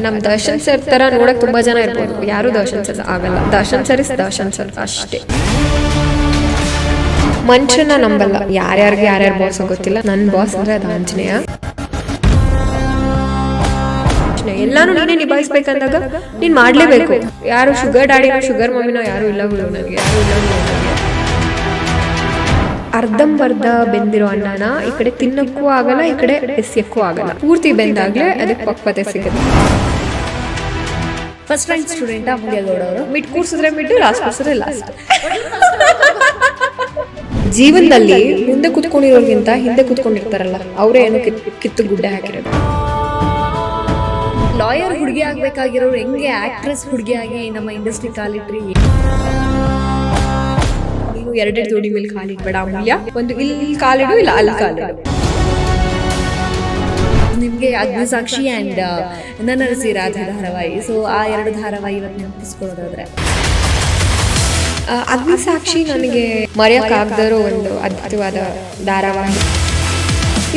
ನಮ್ ದರ್ಶನ್ ಸರ್ ತರ ನೋಡಕ್ ತುಂಬಾ ಜನ ಇರ್ಬೋದು, ಯಾರು ದರ್ಶನ್ ಸರ್ ಆಗಲ್ಲ. Darshan sir is Darshan sir ಅಷ್ಟೇ. ಮನುಷ್ಯನ ನಂಬಲ್ಲ, ಯಾರ್ಯಾರಿಗೆ ಯಾರ್ಯಾರ ಬಾಸ್ ಗೊತ್ತಿಲ್ಲ. ನನ್ನ ಬಾಸ್ ಅಂದ್ರೆ ಅದು ಆಂಜನೇಯ. ಎಲ್ಲಾನು ನೀನೇ ನಿಭಾಯಿಸ್ಬೇಕಂದಾಗ ನೀನ್ ಮಾಡ್ಲೇಬೇಕು. ಯಾರು ಶುಗರ್ ಡ್ಯಾಡಿನೋ ಶುಗರ್ ಮಮ್ಮಿನೋ ಯಾರು ಇಲ್ಲ ಬಿಡು ನನಗೆ, ಯಾರು ಇಲ್ಲ ಬಿಡು ನನಗೆ. ಅರ್ಧಂಬರ್ಧ ಬೆಂದಿರೋ ಅನ್ನನ ಈ ಕಡೆ ತಿನ್ನಕ್ಕೂ ಆಗಲ್ಲ, ಈ ಕಡೆ ಎಸ್ಯಕ್ಕೂ ಆಗಲ್ಲ. ಪೂರ್ತಿ ಬೆಂದಾಗ್ಲೇ ಅದಕ್ಕೆ ಪಕ್ವತೆ ಸಿಗುತ್ತೆ. First rank student Amulya Gowda ಅವರು. ಮಿಡ್ ಕೂರ್ಸಿದ್ರೆ ಮಿಡ್, ಲಾಸ್ಟ್ ಕೂರ್ಸಿದ್ರೆ ಲಾಸ್ಟ್. ಜೀವನದಲ್ಲಿ ಮುಂದೆ ಕುತ್ಕೊಂಡಿರೋರ್ಗಿಂತ ಹಿಂದೆ ಕುತ್ಕೊಂಡಿರ್ತಾರಲ್ಲ, ಅವರೇ ಏನು ಕಿತ್ತು ಗುಡ್ಡೆ ಹಾಕಿರೋದು. ಲಾಯರ್ ಹುಡುಗಿ ಆಗ್ಬೇಕಾಗಿರೋರು ಹೆಂಗೆ ಆಕ್ಟ್ರೆಸ್ ಹುಡುಗಿಯಾಗಿ ನಮ್ಮ ಇಂಡಸ್ಟ್ರಿ ಕಾಲಿಟ್ರಿ? ನೀನು ಎರಡೆರಡು ಜೋಡಿ ಮೇಲೆ ಕಾಲಿಡ್ಬೇಡ ಅಮೂಲ್ಯ. ಒಂದು ಇಲ್ಲಿ ಕಾಲಿಡು, ಇಲ್ಲ ಅಲ್ಲಿ ಕಾಲಿಡು. ನಿಮ್ಗೆ ಅಗ್ನಿಸಾಕ್ಷಿ ಅಂಡ್ ನನ್ನರಸಿ ರಾಧಾ ಧಾರಾವಾಹಿ, ಸೊ ಆ 2 ಧಾರಾವಾಹಿ ಇವತ್ತು ನೆನಪಿಸ್ಕೊಳ್ಳೋದಾದ್ರೆ? ಅಗ್ನಿಸಾಕ್ಷಿ ನನಗೆ ಮರೆಯಕ್ಕಾಗದಿರೋ ಒಂದು ಅದ್ಭುತವಾದ ಧಾರಾವಾಹಿ.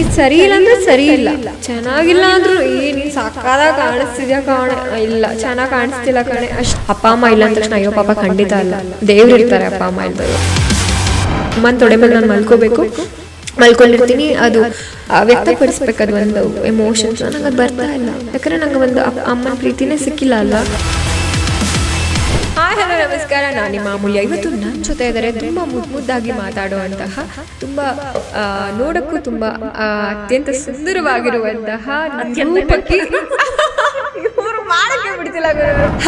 ಇದು ಸರಿ ಇಲ್ಲ ಅಂದ್ರೆ ಸರಿ ಇಲ್ಲ, ಚೆನ್ನಾಗಿಲ್ಲ ಅಂದ್ರು ನೀನ್ ಸಾಕಾದಾಗ ಕಾಣಿಸ್ತಿದ್ಯಾ ಕಾಣ, ಇಲ್ಲ ಚೆನ್ನಾಗಿ ಕಾಣಿಸ್ತಿಲ್ಲ ಕಣೆ ಅಷ್ಟು. ಅಪ್ಪ ಅಮ್ಮ ಇಲ್ಲ ಅಂದ ತಕ್ಷಣ ಅಯ್ಯೋ ಪಾಪ ಖಂಡಿತ ಅಲ್ಲ, ದೇವ್ರು ಇರ್ತಾರೆ ಅಪ್ಪ ಅಮ್ಮ ಇಲ್ದರು. ಅಮ್ಮನ ತೊಡೆ ಮೇಲೆ ನಾನು ಮಲ್ಕೊಂಡಿರ್ತೀನಿ, ಅದು ವ್ಯಕ್ತಪಡಿಸ್ಬೇಕದು ಒಂದು ಎಮೋಷನ್ಸ್. ನನಗೆ ಅದು ಬರ್ತಾ ಇಲ್ಲ, ಯಾಕಂದ್ರೆ ನಂಗೆ ಒಂದು ಅಮ್ಮನ ಪ್ರೀತಿನೇ ಸಿಕ್ಕಿಲ್ಲ ಅಲ್ಲ. ಹಾಯ್ ಹಲೋ ನಮಸ್ಕಾರ, ನಾನು ನಿಮ್ಮ ಅಮೂಲ್ಯ. ಇವತ್ತು ನನ್ನ ಜೊತೆ ಇದ್ದಾರೆ ತುಂಬ ಮುದ್ದಾಗಿ ಮಾತಾಡುವಂತಹ, ತುಂಬ ನೋಡಕ್ಕೂ ತುಂಬ ಅತ್ಯಂತ ಸುಂದರವಾಗಿರುವಂತಹ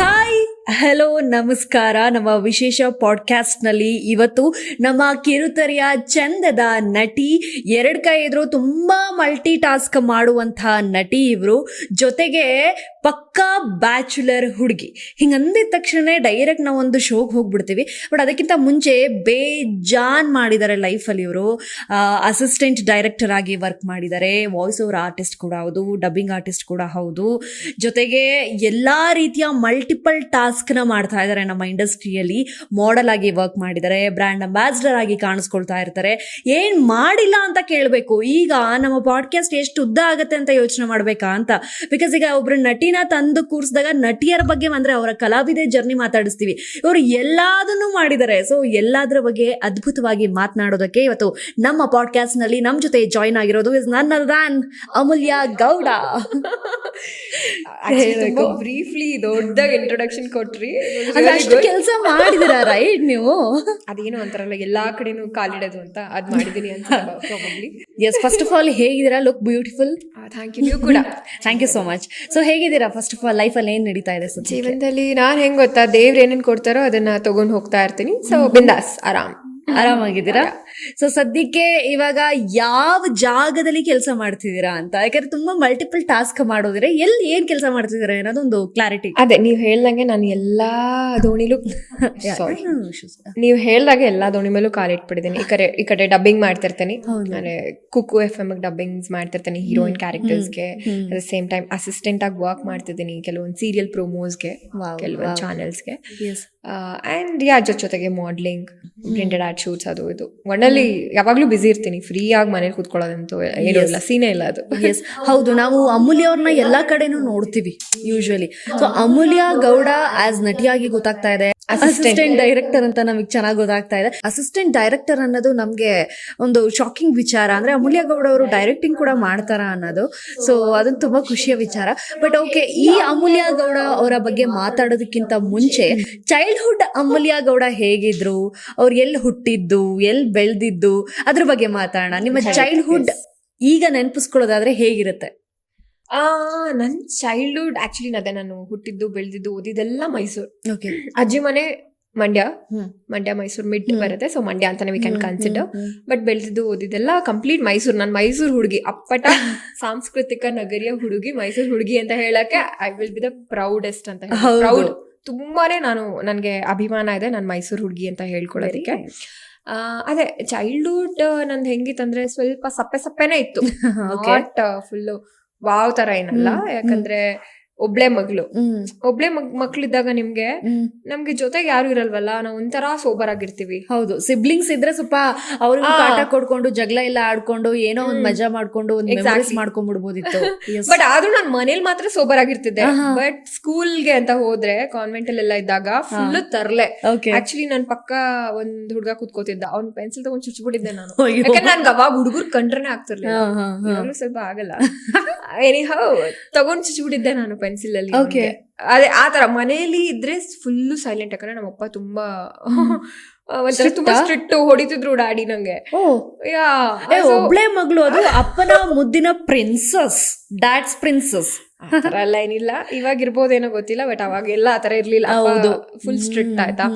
ಹಾಯ್ ಹಲೋ ನಮಸ್ಕಾರ. ನಮ್ಮ ವಿಶೇಷ ಪಾಡ್ಕಾಸ್ಟ್ ನಲ್ಲಿ ಇವತ್ತು ನಮ್ಮ ಕಿರುತೆರೆಯ ಚಂದದ ನಟಿ, 2 ಕೈ ಇದ್ರು ತುಂಬಾ ಮಲ್ಟಿ ಟಾಸ್ಕ್ ಮಾಡುವಂತಹ ನಟಿ ಇವರು. ಜೊತೆಗೆ ಪಕ್ಕಾ ಬ್ಯಾಚುಲರ್ ಹುಡುಗಿ. ಹಿಂಗಂದಿದ ತಕ್ಷಣ ಡೈರೆಕ್ಟ್ ನಾವು ಒಂದು ಶೋಗೆ ಹೋಗ್ಬಿಡ್ತೀವಿ. ಬಟ್ ಅದಕ್ಕಿಂತ ಮುಂಚೆ ಬೇಜಾನ್ ಮಾಡಿದ್ದಾರೆ ಲೈಫಲ್ಲಿ ಇವರು. ಅಸಿಸ್ಟೆಂಟ್ ಡೈರೆಕ್ಟರ್ ಆಗಿ ವರ್ಕ್ ಮಾಡಿದ್ದಾರೆ, ವಾಯ್ಸ್ ಓವರ್ ಆರ್ಟಿಸ್ಟ್ ಕೂಡ ಹೌದು, ಡಬ್ಬಿಂಗ್ ಆರ್ಟಿಸ್ಟ್ ಕೂಡ ಹೌದು. ಜೊತೆಗೆ ಎಲ್ಲಾ ರೀತಿಯ ಮಲ್ಟಿಪಲ್ ಟಾಸ್ಕ್ನ ಮಾಡ್ತಾ ಇದ್ದಾರೆ ನಮ್ಮ ಇಂಡಸ್ಟ್ರಿಯಲ್ಲಿ. ಮಾಡೆಲ್ ಆಗಿ ವರ್ಕ್ ಮಾಡಿದ್ದಾರೆ, ಬ್ರ್ಯಾಂಡ್ ಅಂಬಾಸಿಡರ್ ಆಗಿ ಕಾಣಿಸ್ಕೊಳ್ತಾ ಇರ್ತಾರೆ. ಏನ್ ಮಾಡಿಲ್ಲ ಅಂತ ಕೇಳಬೇಕು. ಈಗ ನಮ್ಮ ಪಾಡ್ಕಾಸ್ಟ್ ಎಷ್ಟು ಉದ್ದ ಆಗುತ್ತೆ ಅಂತ ಯೋಚನೆ ಮಾಡ್ಬೇಕಾ ಅಂತ. ಬಿಕಾಸ್ ಈಗ ಒಬ್ರು ನಟಿನ ತಂದು ಕೂರಿಸಿದಾಗ ನಟಿಯರ ಬಗ್ಗೆ ಅಂದ್ರೆ ಅವರ ಕಲಾವಿದೆ ಜರ್ನಿ ಮಾತಾಡಿಸ್ತೀವಿ. ಇವರು ಎಲ್ಲದನ್ನು ಮಾಡಿದ್ದಾರೆ. ಸೊ ಎಲ್ಲಾದ್ರ ಬಗ್ಗೆ ಅದ್ಭುತವಾಗಿ ಮಾತನಾಡೋದಕ್ಕೆ ಇವತ್ತು ನಮ್ಮ ಪಾಡ್ಕಾಸ್ಟ್ ನಲ್ಲಿ ನಮ್ಮ ಜೊತೆ ಜಾಯಿನ್ ಆಗಿರೋದು ಇಸ್ ನನ್ ಅದರ್ ದ್ಯಾನ್ ಅಮೂಲ್ಯ ಗೌಡ. ಬ್ರೀಫ್ಲಿ ದೊಡ್ಡದಾಗಿ ಇಂಟ್ರೊಡಕ್ಷನ್ ಕೊಟ್ರಿ, ಅಷ್ಟು ಕೆಲಸ ಮಾಡಿದಿರಾ ರೈಟ್ ನೀವು? ಅದೇನು ಅಂತಾರಲ್ಲ ಎಲ್ಲಾ ಕಡೆನೂ ಕಾಲಿಡೋದು ಅಂತ, ಅದ್ ಮಾಡಿದೀನಿ ಅಂತ probably. Yes, first of all ಹೇಗಿದ್ದೀರಾ? Look beautiful. ಥ್ಯಾಂಕ್ ಯು ಕೂಡ. Thank you so much. So ಹೇಗಿದ್ದೀರಾ? ಫಸ್ಟ್ ಆಫ್ ಆಲ್ ಲೈಫಲ್ಲಿ ಏನ್ ನಡೀತಾ ಇದೆ ಜೀವನದಲ್ಲಿ? ನಾನು ಹೆಂಗ್ ಗೊತ್ತಾ, ದೇವ್ರು ಏನೇನು ಕೊಡ್ತಾರೋ ಅದನ್ನ ತಗೊಂಡು ಹೋಗ್ತಾ ಇರ್ತೀನಿ. ಸೊ ಬಿಂದಾಸ್, ಆರಾಮಾಗಿದ್ದೀರಾ? ಸೊ ಸದ್ಯಕ್ಕೆ ಇವಾಗ ಯಾವ ಜಾಗದಲ್ಲಿ ಕೆಲಸ ಮಾಡ್ತಿದ್ದೀರಾ ಅಂತ, ಯಾಕಂದ್ರೆ ತುಂಬಾ ಮಲ್ಟಿಪಲ್ ಟಾಸ್ಕ್ ಮಾಡೋದ್ರೆ ಎಲ್ಲಿ ಏನ್ ಕೆಲಸ ಮಾಡ್ತಿದ್ದೀರಾ ಅನ್ನೋದೊಂದು ಕ್ಲಾರಿಟಿ. ಅದೇ ನೀವು ಹೇಳ್ದಂಗೆ ನಾನು ಎಲ್ಲಾ ದೋಣಿಲೂ ನೀವು ಹೇಳ್ದಾಗೆ ಎಲ್ಲಾ ದೋಣಿ ಮೇಲೂ ಕಾಲಿಟ್ಬಿಟ್ಟಿದ್ದೀನಿ. ಈ ಕಡೆ ಡಬ್ಬಿಂಗ್ ಮಾಡ್ತಿರ್ತೇನೆ, ನಾನು ಕುಕ್ಕು FM ಡಬ್ಬಿಂಗ್ಸ್ ಮಾಡ್ತಿರ್ತೇನೆ ಹೀರೋಯಿನ್ ಕ್ಯಾರೆಕ್ಟರ್ಸ್ಗೆ. At the same time assistant ಆಗಿ ವರ್ಕ್ ಮಾಡ್ತಿದ್ದೀನಿ ಕೆಲವೊಂದು ಸೀರಿಯಲ್ ಪ್ರೊಮೋಸ್ಗೆ, ಕೆಲವೊಂದು ಚಾನೆಲ್ಸ್ಗೆ. ಆ್ಯಂಡ್ ಜೊತೆಗೆ ಮಾಡ್ಲಿಂಗ್, ಪ್ರಿಂಟೆಡ್ ಆಡ್ ಶೂಟ್ಸ್, ಅದು ಇದು ಒಣ್ಣಲ್ಲಿ ಯಾವಾಗ್ಲೂ ಬಿಸಿ ಇರ್ತೀನಿ. ಫ್ರೀ ಆಗಿ ಮನೇಲಿ ಕೂತ್ಕೊಳ್ಳೋದಂತೂ ಏನೂ ಇಲ್ಲ, ಸೀನೇ ಇಲ್ಲ ಅದು. ಎಸ್ ಹೌದು, ನಾವು ಅಮೂಲ್ಯ ಅವ್ರನ್ನ ಎಲ್ಲಾ ಕಡೆನೂ ನೋಡ್ತೀವಿ ಯೂಶುವಲಿ. ಸೊ ಅಮೂಲ್ಯ ಗೌಡ ಆಸ್ ನಟಿಯಾಗಿ ಗೊತ್ತಾಗ್ತಾ ಇದೆ, ಅಸಿಸ್ಟೆಂಟ್ ಡೈರೆಕ್ಟರ್ ಅಂತ ನಮಗೆ ಚೆನ್ನಾಗಿ ಗೊತ್ತಾಗ್ತಾ ಇದೆ. ಅಸಿಸ್ಟೆಂಟ್ ಡೈರೆಕ್ಟರ್ ಅನ್ನೋದು ನಮ್ಗೆ ಒಂದು ಶಾಕಿಂಗ್ ವಿಚಾರ. ಅಂದ್ರೆ ಅಮೂಲ್ಯ ಗೌಡ ಅವರು ಡೈರೆಕ್ಟಿಂಗ್ ಕೂಡ ಮಾಡ್ತಾರ ಅನ್ನೋದು, ಸೊ ಅದೊಂದು ತುಂಬಾ ಖುಷಿಯ ವಿಚಾರ. ಬಟ್ ಓಕೆ, ಈ ಅಮೂಲ್ಯ ಗೌಡ ಅವರ ಬಗ್ಗೆ ಮಾತಾಡೋದಕ್ಕಿಂತ ಮುಂಚೆ ಚೈಲ್ಡ್ಹುಡ್ ಅಮೂಲ್ಯ ಗೌಡ ಹೇಗಿದ್ರು, ಅವ್ರು ಎಲ್ಲಿ ಹುಟ್ಟಿದ್ದು, ಎಲ್ಲಿ ಬೆಳೆದಿದ್ದು, ಅದ್ರ ಬಗ್ಗೆ ಮಾತಾಡೋಣ. ನಿಮ್ಮ ಚೈಲ್ಡ್ಹುಡ್ ಈಗ ನೆನಪಿಸ್ಕೊಳ್ಳೋದಾದ್ರೆ ಹೇಗಿರುತ್ತೆ? ನನ್ನ ಚೈಲ್ಡ್ಹುಡ್ ಆಕ್ಚುಲಿ ಅದೇ, ನಾನು ಹುಟ್ಟಿದ್ದು ಬೆಳೆದಿದ್ದು ಓದಿದ್ದೆಲ್ಲ ಮೈಸೂರು. ಓಕೆ. ಅಜ್ಜಿ ಮನೆ ಮಂಡ್ಯ, ಮೈಸೂರು ಮಿಡ್ ಬರುತ್ತೆ. ಸೊ ಮಂಡ್ಯ ಅಂತಾನೆ ವಿ ಕ್ಯಾನ್ ಕನ್ಸಿಡರ್. ಬಟ್ ಬೆಳೆದಿದ್ದು ಓದಿದ್ದೆಲ್ಲ ಕಂಪ್ಲೀಟ್ ಮೈಸೂರು. ನಾನು ಮೈಸೂರು ಹುಡುಗಿ, ಅಪ್ಪಟ ಸಾಂಸ್ಕೃತಿಕ ನಗರಿಯ ಹುಡುಗಿ, ಮೈಸೂರು ಹುಡುಗಿ ಅಂತ ಹೇಳಕ್ಕೆ I will be the proudest ಅಂತ. ಪ್ರೌಡ್, ತುಂಬಾನೇ ನನಗೆ ಅಭಿಮಾನ ಇದೆ ನಾನು ಮೈಸೂರು ಹುಡುಗಿ ಅಂತ ಹೇಳ್ಕೊಳ್ಳೋದಕ್ಕೆ. ಅದೇ ಚೈಲ್ಡ್ಹುಡ್ ನಂದು ಹೆಂಗಿತ್ತಂದ್ರೆ ಸ್ವಲ್ಪ ಸಪ್ಪೆನೇ ಇತ್ತು. ಬಟ್ ಫುಲ್ಲು ವಾವ್ ತರ ಏನಲ್ಲ, ಯಾಕಂದ್ರೆ ಒಬ್ಳೆ ಮಕ್ಳಿದ್ದಾಗ ನಮ್ಗೆ ಜೊತೆಗೆ ಯಾರು ಇರಲ್ವಲ್ಲ, ನಾವು ಒಂಥರ ಸೋಬರ್ ಆಗಿರ್ತೀವಿ. ಹೌದು, ಸಿಬ್ಲಿಂಗ್ಸ್ ಇದ್ರೆ ಸ್ವಲ್ಪ ಅವ್ರಿಗೆ ಕಾಟ ಕೊಡ್ಕೊಂಡು ಜಗಳ ಎಲ್ಲ ಆಡ್ಕೊಂಡು ಏನೋ ಒಂದ್ ಮಜಾ ಮಾಡ್ಕೊಂಡು ಒಂದ್ ಮೆಮರೀಸ್ ಮಾಡ್ಕೊಂಡ್ಬಿಡ್ಬೋದಿತ್ತು. ಬಟ್ ಆದ್ರೂ ನಾನ್ ಮನೇಲಿ ಮಾತ್ರ ಸೋಬರ್ ಆಗಿರ್ತಿದ್ದೆ. ಬಟ್ ಸ್ಕೂಲ್ಗೆ ಅಂತ ಹೋದ್ರೆ ಕಾನ್ವೆಂಟ್ ಅಲ್ಲೆಲ್ಲ ಇದ್ದಾಗ ಫುಲ್ ತರ್ಲೆ. ಆಕ್ಚುಲಿ ನನ್ ಪಕ್ಕ ಒಂದ್ ಹುಡ್ಗ ಕುತ್ಕೋತಿದ್ದ, ಅವ್ನ್ ಪೆನ್ಸಿಲ್ ತಗೊಂಡ್ ಚುಚ್ಬಿಟ್ಟಿದ್ದೆ ನಾನು. ಯಾಕಂದ್ರೆ ನನ್ಗೆ ಅವಾಗ ಹುಡುಗರು ಕಂಡ್ರನೆ ಆಗ್ತಿರ್ಲಿಲ್ಲ, ಸ್ವಲ್ಪ ಆಗಲ್ಲ. ಎನಿಹೌ ತಗೊಂಡ್ ಚುಚ್ಬಿಟ್ಟಿದ್ದೆ ನಾನು ಪೆನ್ಸಿಲ್ ಅಲ್ಲಿ. ಅದೇ ಆತರ ಮನೆಯಲ್ಲಿ ಇದ್ರೆ ಫುಲ್ಲು ಸೈಲೆಂಟ್. ಯಾಕಂದ್ರೆ ನಮ್ಮಪ್ಪ ತುಂಬಾ ಒಂಥರ ತುಂಬಾ ಸ್ಟ್ರಿಕ್ಟ್, ಹೊಡಿತಿದ್ರು ಡ್ಯಾಡಿ ನಂಗೆ. ಒಬ್ಳೆ ಮಗಳು, ಅದು ಅಪ್ಪನ ಮುದ್ದಿನ ಪ್ರಿನ್ಸಸ್, ಡ್ಯಾಡ್ಸ್ ಪ್ರಿನ್ಸಸ್. ಆತರ ಎಲ್ಲ ಏನಿಲ್ಲ, ಇವಾಗ ಇರ್ಬೋದೇನೋ ಗೊತ್ತಿಲ್ಲ. ಬಟ್ ಅವಾಗೆಲ್ಲ ಆತರ ಇರ್ಲಿಲ್ಲ, ಫುಲ್ ಸ್ಟ್ರಿಕ್ಟ್ ಆಯ್ತಾ.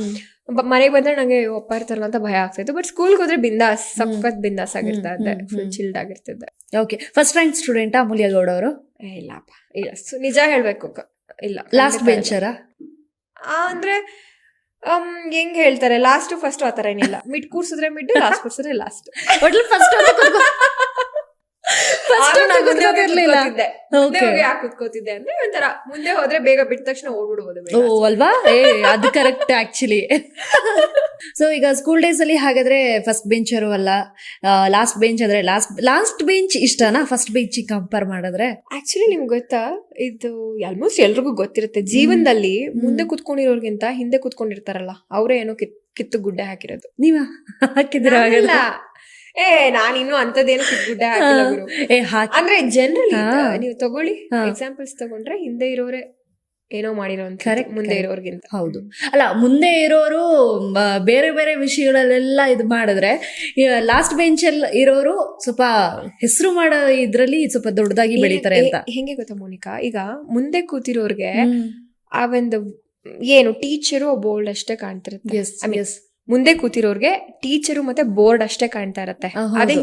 ಮನೆಗೆ ಬಂದ್ರೆ ನಂಗೆ ಅಪ್ಪ ಇರ್ತಾರಲ್ಲ ಅಂತ ಭಯ ಆಗ್ತಿತ್ತು. ಬಟ್ ಸ್ಕೂಲ್ಗೆ ಹೋದ್ರೆ ಬಿಂದಾಸ್, ಸಖತ್ ಬಿಂದಾಸ್ ಆಗಿರ್ತಾ ಇದ್ದೆ, ಫುಲ್ ಚಿಲ್ಡ್ ಆಗಿರ್ತಿದ್ದೆ. Okay, first rank student Amulya Gowda ಅವರು? ಇಲ್ಲಪ್ಪ, ಇಲ್ಲ, ನಿಜ ಹೇಳ್ಬೇಕು, ಇಲ್ಲ. ಲಾಸ್ಟ್ ಬೆಂಚರ ಅಂದ್ರೆ ಹೆಂಗ್ ಹೇಳ್ತಾರೆ, ಲಾಸ್ಟ್ ಫಸ್ಟ್ ಆತರ ಏನಿಲ್ಲ. ಮಿಡ್ ಕೂರ್ಸಿದ್ರೆ ಮಿಡ್, ಲಾಸ್ಟ್ ಕೂರ್ಸಿದ್ರೆ ಲಾಸ್ಟ್. ಫಸ್ಟ್ ಕುತ್ಕೋತಿದ್ದೆ ಅಂದ್ರೆ ಒಂಥರ ಮುಂದೆ ಹೋದ್ರೆ ಬೇಗ ಬಿಟ್ಟ ತಕ್ಷಣ ಓಡ್ಬಿಡ್ಬೋದು. ಅಲ್ವಾ, ಅದು ಕರೆಕ್ಟ್ ಆಕ್ಚುಲಿ. ಸೊ ಈಗ ಸ್ಕೂಲ್ ಡೇಸ್ ಅಲ್ಲಿ ಹಾಗಾದ್ರೆ ಫಸ್ಟ್ ಬೆಂಚರು ಅಲ್ಲ, ಲಾಸ್ಟ್ ಬೆಂಚ್ ಅಂದ್ರೆ ಲಾಸ್ಟ್ ಬೆಂಚ್ ಇಷ್ಟನಾ ಫಸ್ಟ್ ಬೆಂಚ್ ಕಂಪೇರ್ ಮಾಡಿದ್ರೆ? ಆಕ್ಚುಲಿ ನಿಮ್ಗೆ ಗೊತ್ತಾ, ಇದು ಆಲ್ಮೋಸ್ಟ್ ಎಲ್ರಿಗೂ ಗೊತ್ತಿರುತ್ತೆ, ಜೀವನದಲ್ಲಿ ಮುಂದೆ ಕುತ್ಕೊಂಡಿರೋರ್ಗಿಂತ ಹಿಂದೆ ಕುತ್ಕೊಂಡಿರ್ತಾರಲ್ಲ ಅವರೇ ಏನೋ ಕಿತ್ತು ಗುಡ್ಡೆ ಹಾಕಿರೋದು. ನೀವ ಹಾಕಿದ್ರ? ನಾನಿನ್ನು ಅಂತದೇನು ಕಿತ್ಗುಡ್ಡೆ ಹಾಕಿಲ್ಲ ಗುರು. ಅಂದ್ರೆ ಜನರಲಿ ನೀವು ತಗೊಳ್ಳಿ, ಎಕ್ಸಾಂಪಲ್ಸ್ ತಗೊಂಡ್ರೆ ಹಿಂದೆ ಇರೋರೆ ಏನೋ ಮಾಡಿರೋ ಮುಂದೆ ಇರೋರ್ಗಿಂತ. ಹೌದು, ಅಲ್ಲ ಮುಂದೆ ಇರೋರು ಬೇರೆ ಬೇರೆ ವಿಷಯಗಳಲ್ಲೆಲ್ಲ ಇದು ಮಾಡಿದ್ರೆ, ಲಾಸ್ಟ್ ಬೆಂಚ್ ಅಲ್ಲಿ ಇರೋರು ಸ್ವಲ್ಪ ಹೆಸರು ಮಾಡೋ ಇದ್ರಲ್ಲಿ ಸ್ವಲ್ಪ ದೊಡ್ಡದಾಗಿ ಬೆಳೀತಾರೆ ಅಂತ. ಹೆಂಗೆ ಗೊತ್ತಾ ಮೋನಿಕಾ, ಈಗ ಮುಂದೆ ಕೂತಿರೋರ್ಗೆ ಆ ಒಂದು ಏನು ಟೀಚರು ಬೋರ್ಡ್ ಅಷ್ಟೇ ಕಾಣ್ತಿರುತ್ತೆ. ಮುಂದೆ ಕೂತಿರೋರ್ಗೆ ಟೀಚರು ಮತ್ತೆ ಬೋರ್ಡ್ ಅಷ್ಟೇ ಕಾಣ್ತಾ ಇರತ್ತೆ. ಅದೇ